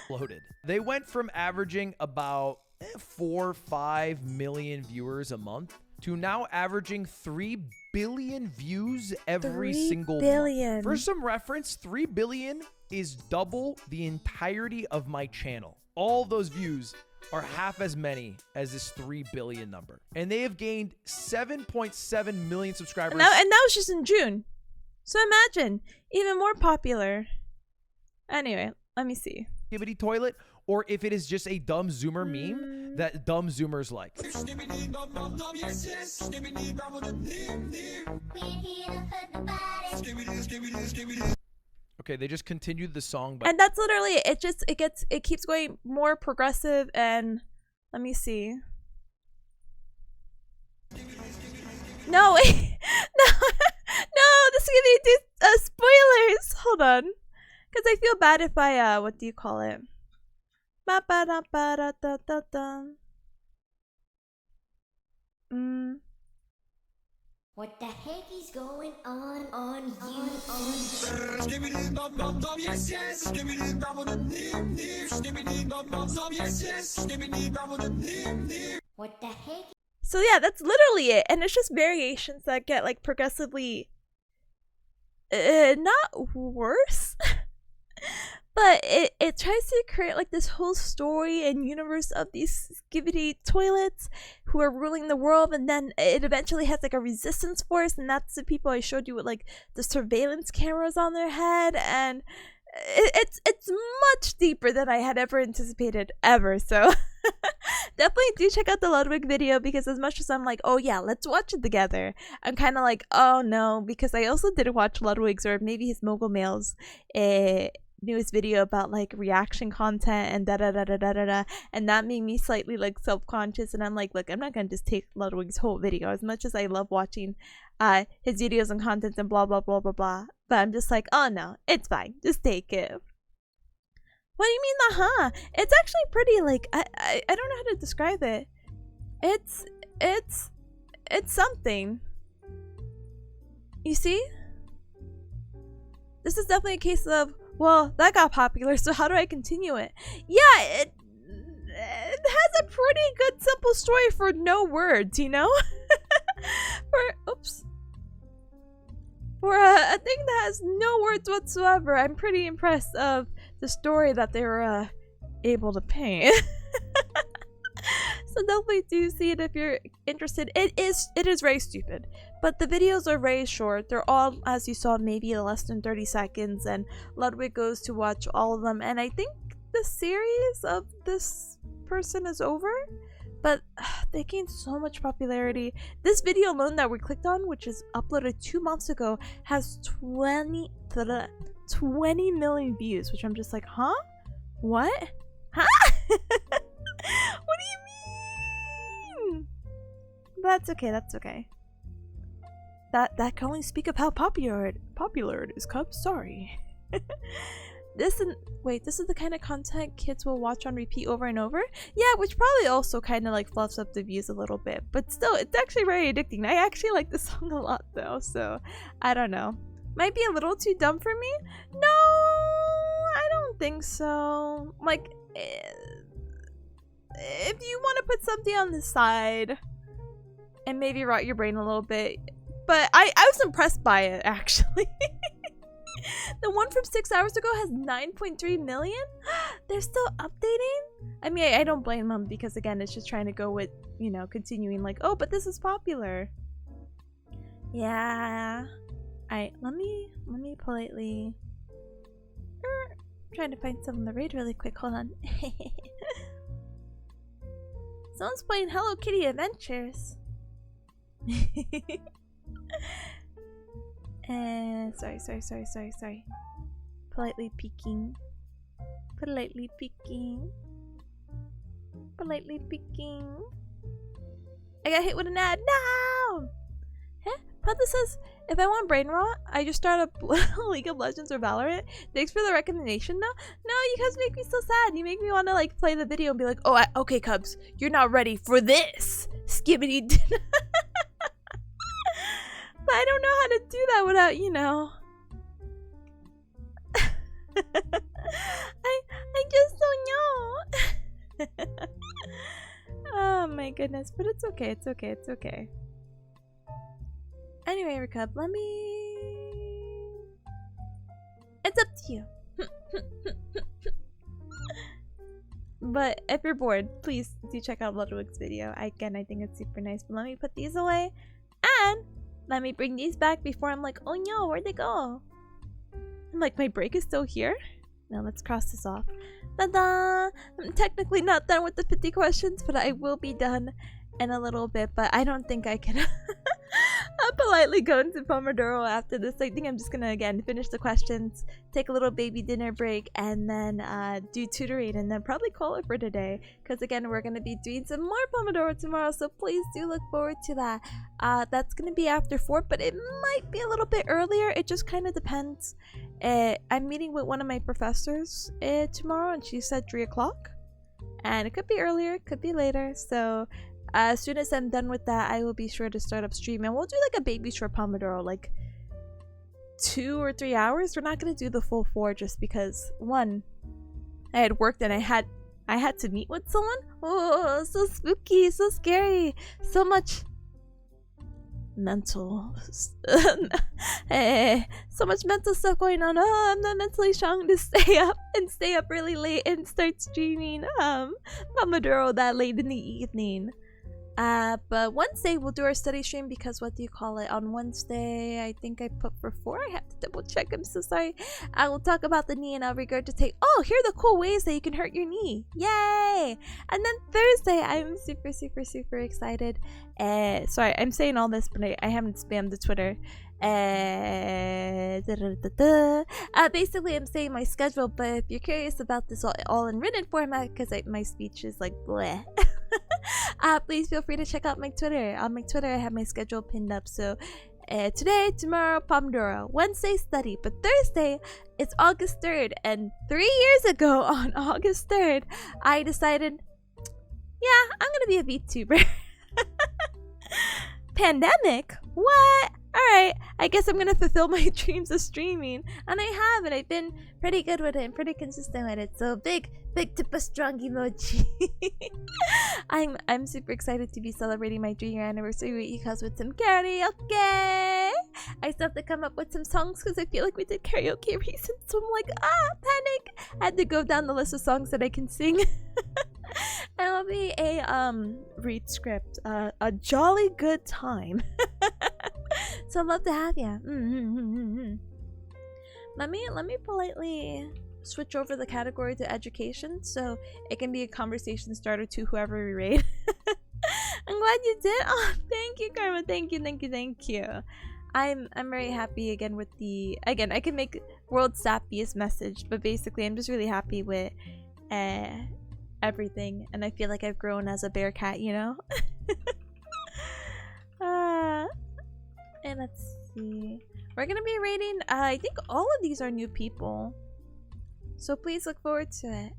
exploded. They went from averaging about 4 or 5 million viewers a month to now averaging 3 billion views every single month. For some reference, 3 billion is double the entirety of my channel. all of those views are half as many as this 3 billion number. And they have gained 7.7 million subscribers. And that was just in June. So imagine, even more popular. Anyway, let me see. Skibidi toilet, or if it is just a dumb zoomer meme that dumb zoomers like. Okay, they just continued the song, but And that's literally it. It keeps going more progressive. And let me see. No, wait. No, no, this is gonna do spoilers. Hold on, because I feel bad if I what do you call it? What the heck is going on you? What the heck? So yeah, that's literally it, and it's just variations that get like progressively not worse, but it tries to create like this whole story and universe of these skibidi toilets who are ruling the world, and then it eventually has like a resistance force, and that's the people I showed you with like the surveillance cameras on their head, and it's much deeper than I had ever anticipated ever. So definitely do check out the Ludwig video, because as much as I'm like, oh yeah, let's watch it together, I'm kind of like, oh no, because I also didn't watch Ludwig's or maybe his Mogul Mail's newest video about like reaction content and da da da da da da da, and that made me slightly like self-conscious, and I'm like, look, I'm not gonna just take Ludwig's whole video, as much as I love watching his videos and content and blah blah blah blah blah, but I'm just like, oh no, it's fine, just take it. What do you mean the huh? It's actually pretty, like, I don't know how to describe it. It's something. You see? This is definitely a case of, well, that got popular, so how do I continue it? Yeah, it has a pretty good simple story for no words, you know? For a thing that has no words whatsoever, I'm pretty impressed of the story that they were able to paint. So definitely do see it if you're interested. It is very stupid, but the videos are very short. They're all, as you saw, maybe less than 30 seconds, and Ludwig goes to watch all of them, and I think the series of this person is over, but they gained so much popularity. This video alone that we clicked on, which is uploaded 2 months ago, has 20 million views, which I'm just like, huh? What? Huh? What do you mean? That's okay, that's okay. That can only speak of how popular it is, Cubs. Sorry. This is the kind of content kids will watch on repeat over and over. Yeah, which probably also kind of like fluffs up the views a little bit, but still, it's actually very addicting. I actually like the song a lot though, so I don't know. Might be a little too dumb for me. No, I don't think so. Like, if you want to put something on the side and maybe rot your brain a little bit, but I was impressed by it actually. The one from 6 hours ago has 9.3 million. They're still updating. I mean, I don't blame them, because again, it's just trying to go with, you know, continuing like, oh, but this is popular. Yeah. Alright, let me politely trying to find some on the raid really quick. Hold on. Someone's playing Hello Kitty Adventures. Sorry. Politely peeking. I got hit with an ad. No! Huh? Pantha says, if I want brain rot, I just start up League of Legends or Valorant. Thanks for the recommendation though. No, you guys make me so sad. You make me want to like play the video and be like, oh, okay, Cubs, you're not ready for this. Skibbity. But I don't know how to do that without, you know. I just don't know. Oh my goodness, but it's okay, it's okay. Anyway, Recub, let me... It's up to you. But if you're bored, please do check out Ludwig's video. Again, I think it's super nice. But let me put these away. And let me bring these back before I'm like, oh no, where'd they go? I'm like, my break is still here? Now let's cross this off. Ta-da! I'm technically not done with the 50 questions, but I will be done in a little bit. But I don't think I can politely go into Pomodoro after this. I think I'm just gonna, again, finish the questions, take a little baby dinner break, and then do tutoring, and then probably call it for today. Because again, we're gonna be doing some more Pomodoro tomorrow, so please do look forward to that. That's gonna be after 4, but it might be a little bit earlier. It just kind of depends. I'm meeting with one of my professors tomorrow, and she said 3 o'clock. And it could be earlier, it could be later. So as soon as I'm done with that, I will be sure to start up streaming. We'll do like a baby short Pomodoro, like 2 or 3 hours. We're not gonna do the full 4 just because, one, I had worked and I had to meet with someone. Oh, so spooky, so scary, so much mental so much mental stuff going on. Oh, I'm not mentally strong to stay up really late and start streaming Pomodoro that late in the evening. But Wednesday we'll do our study stream because on Wednesday I think I put for 4. I have to double check. I'm so sorry. I will talk about the knee and I'll regurgitate. Oh, here are the cool ways that you can hurt your knee. Yay! And then Thursday I'm super excited. Sorry, I'm saying all this, but I haven't spammed the Twitter. Basically I'm saying my schedule, but if you're curious about this all in written format, because my speech is like bleh. Please feel free to check out my Twitter. On my Twitter I have my schedule pinned up. So today, tomorrow, Pomodoro. Wednesday, study. But Thursday, it's August 3rd. And 3 years ago on August 3rd, I decided, yeah, I'm gonna be a VTuber. Pandemic? What? Alright, I guess I'm gonna fulfill my dreams of streaming. And I have, and I've been pretty good with it and pretty consistent with it. So big tip of strong emoji. I'm super excited to be celebrating my 3-year anniversary with you guys with some karaoke. I still have to come up with some songs because I feel like we did karaoke recently. So I'm like, panic. I had to go down the list of songs that I can sing. And it'll be a read script, a jolly good time. So I'd love to have you. Let me politely switch over the category to education so it can be a conversation starter to whoever we raid. I'm glad you did. Oh, thank you, Karma. Thank you. I'm very happy again with I can make world's sappiest message, but basically I'm just really happy with everything, and I feel like I've grown as a bearcat, you know. And let's see, we're gonna be rating I think all of these are new people, so please look forward to it.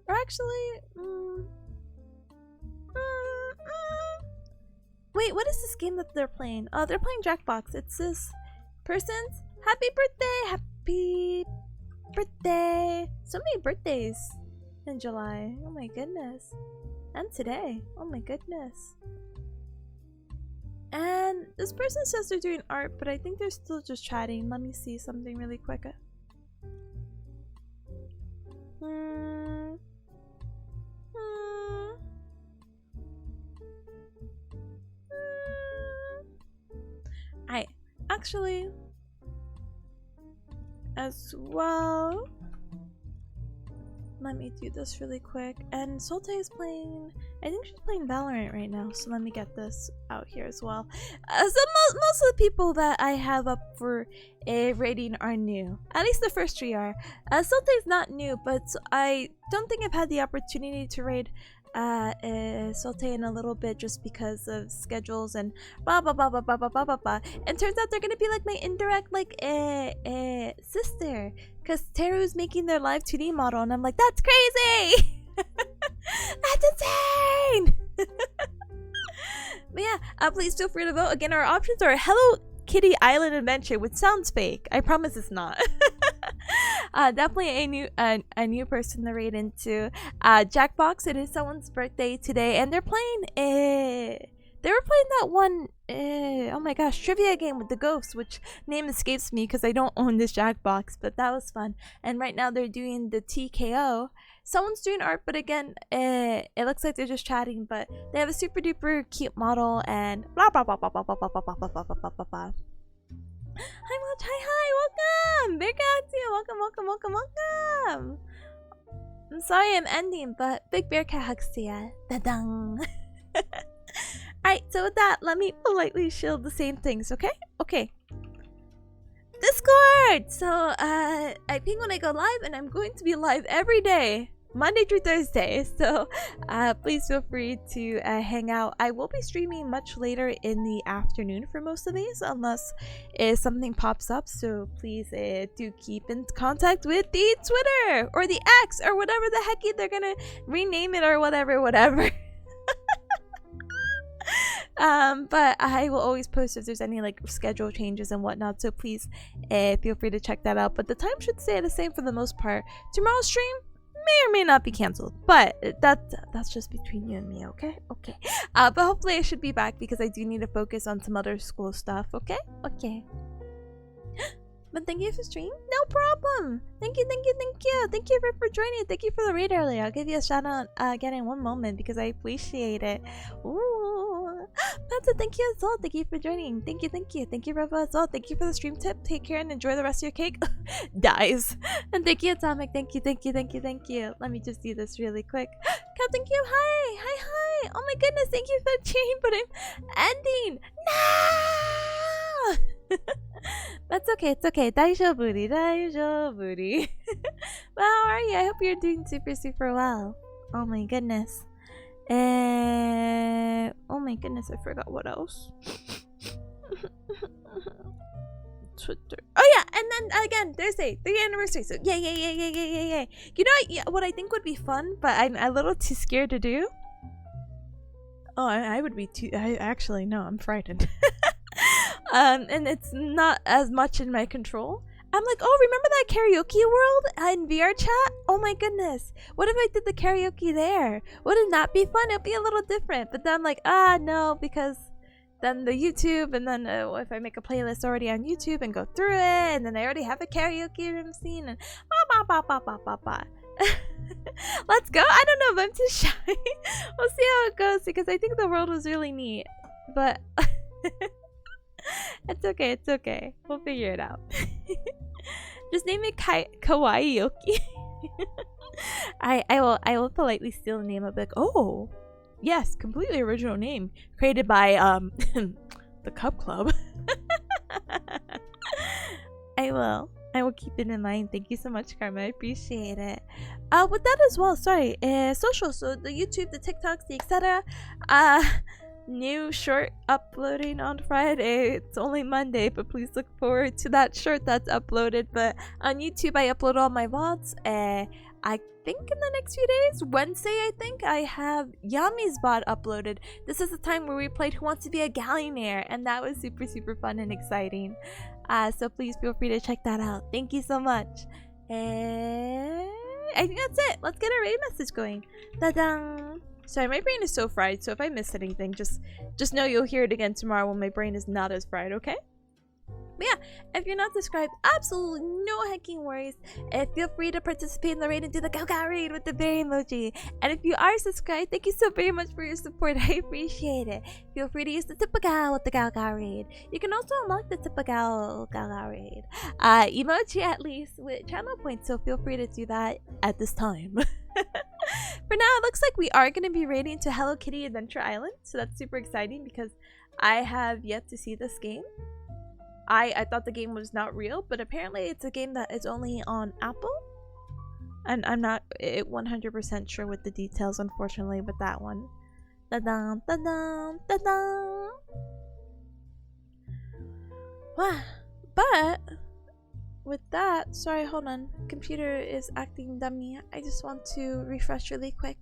Or actually wait, what is this game that they're playing? Oh, they're playing Jackbox. It's this person's happy birthday. So many birthdays in July. Oh my goodness. And today. Oh my goodness. And this person says they're doing art, but I think they're still just chatting. Let me see something really quick. I actually as well. Let me do this really quick. And Solte is playing, I think she's playing Valorant right now, so let me get this out here as well. So most of the people that I have up for a rating are new. At least the first 3 are. Solte is not new, but I don't think I've had the opportunity to raid Solte in a little bit just because of schedules and blah blah blah blah blah blah blah blah. And turns out they're gonna be like my indirect sister, because Teru's making their live 2D model, and I'm like, that's crazy. That's insane. But yeah, please feel free to vote. Again, our options are Hello Kitty Island Adventure, which sounds fake. I promise it's not. Definitely a new person to raid into. Jackbox, it is someone's birthday today, and they're They were playing that one, oh my gosh, trivia game with the ghosts, which name escapes me because I don't own this Jackbox, but that was fun. And right now they're doing the TKO. Someone's doing art, but again, it looks like they're just chatting, but they have a super duper cute model and blah blah blah blah blah blah blah blah blah blah blah blah blah blah. Hi Mulch, hi, welcome! Bearcat, welcome, welcome, welcome, welcome! I'm sorry I'm ending, but big Bearcat hugs to ya. Da-dang! Alright, so with that, let me politely shield the same things, okay? Okay. Discord! So, I ping when I go live, and I'm going to be live every day. Monday through Thursday, so please feel free to hang out. I will be streaming much later in the afternoon for most of these, unless something pops up, so please do keep in contact with the Twitter, or the X, or whatever the heck they're gonna rename it, or whatever. But I will always post if there's any like schedule changes and whatnot, so please feel free to check that out. But the time should stay the same for the most part. Tomorrow's stream may or may not be canceled, but that's just between you and me, okay? But hopefully I should be back because I do need to focus on some other school stuff, okay? But thank you for stream. No problem. Thank you for joining. Thank you for the raid earlier. I'll give you a shout out again in one moment because I appreciate it. Ooh, Panta, thank you as well. Thank you for joining. Thank you, Reva as well. Thank you for the stream tip. Take care and enjoy the rest of your cake. Dies. And thank you, Atomic. Thank you. Let me just do this really quick. Captain Q, hi. Oh my goodness, thank you for the chain, but I'm ending. No. That's okay, it's okay. Daijoubu. Well, how are you? I hope you're doing super well. Oh my goodness. Oh my goodness, I forgot what else. Twitter. Oh yeah, and then again, Thursday, 3rd anniversary. So yay. You know what I think would be fun, but I'm a little too scared to do? Oh, I would be too. I'm frightened. And it's not as much in my control. I'm like, oh, remember that karaoke world in VR chat? Oh my goodness. What if I did the karaoke there? Wouldn't that be fun? It'd be a little different. But then I'm like, no, because then the YouTube, and then if I make a playlist already on YouTube and go through it, and then I already have a karaoke room scene, and Let's go. I don't know if I'm too shy. We'll see how it goes because I think the world was really neat. But it's okay. We'll figure it out. Just name it Kawaii Yoki. I will politely steal the name of like, oh, yes, completely original name created by the Cup Club. I will keep it in mind. Thank you so much, Karma. I appreciate it. With that as well, sorry, social, so the YouTube, the TikToks, the etc. New short uploading on Friday. It's only Monday, but please look forward to that short that's uploaded. But on YouTube, I upload all my VODs. I think in the next few days, Wednesday, I think, I have Yami's VOD uploaded. This is the time where we played Who Wants to Be a Gallionaire, and that was super fun and exciting. So please feel free to check that out. Thank you so much. I think that's it. Let's get a raid message going. Ta-da! Sorry, my brain is so fried, so if I miss anything, just know you'll hear it again tomorrow when my brain is not as fried, okay? But yeah, if you're not subscribed, absolutely no hecking worries. Feel free to participate in the raid and do the Gaga raid with the berry emoji. And if you are subscribed, thank you so very much for your support. I appreciate it. Feel free to use the Tipanya with the Gaga raid. You can also unlock the Tipanya Gaga raid emoji at least with channel points, so feel free to do that at this time. For now, it looks like we are going to be raiding to Hello Kitty Adventure Island, so that's super exciting because I have yet to see this game. I thought the game was not real, but apparently it's a game that is only on Apple. And I'm not 100% sure with the details, unfortunately, with that one. Ta-da, ta-da, ta-da. But with that, sorry, hold on. Computer is acting dummy. I just want to refresh really quick.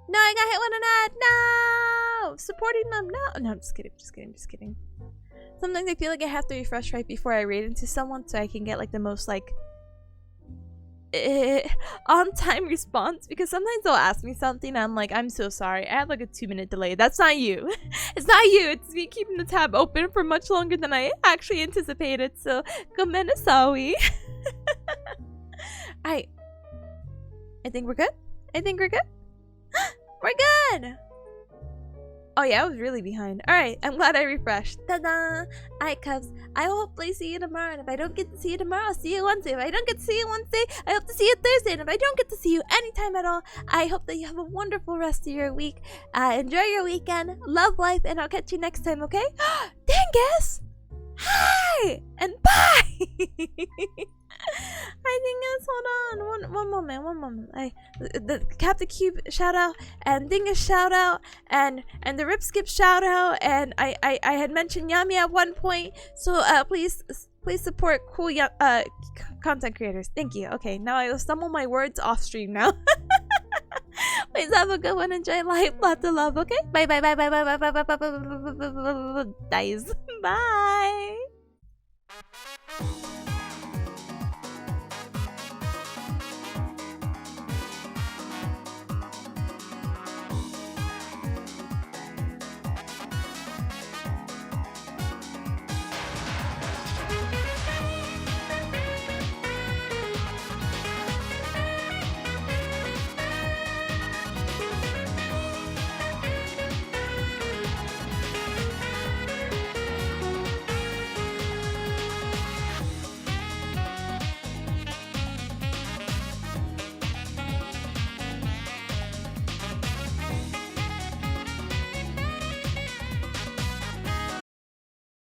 No, I got hit with an ad. No! Supporting them. No, I'm just kidding. Sometimes I feel like I have to refresh right before I raid into someone so I can get like the most like on-time response, because sometimes they'll ask me something and I'm like, I'm so sorry, I have like a 2-minute delay. That's not you. It's not you. It's me keeping the tab open for much longer than I actually anticipated. So, gomenasawi. Alright. I think we're good. I think we're good. We're good. Oh yeah, I was really behind. Alright, I'm glad I refreshed. Ta-da! Alright, Cubs. I will hopefully see you tomorrow. And if I don't get to see you tomorrow, I'll see you Wednesday. If I don't get to see you Wednesday, I hope to see you Thursday. And if I don't get to see you anytime at all, I hope that you have a wonderful rest of your week. Enjoy your weekend. Love life. And I'll catch you next time, okay? Dingus! Hi! And bye! I think it's, hold on, one moment. The Captain Cube shout out, and Dingus shout out, and the Rip Skip shout out, and I had mentioned Yami at one point, so please support cool content creators. Thank you. Okay, now I will stumble my words off stream now. Please have a good one. Enjoy life. Lots of love. Okay. Bye. Guys. Bye.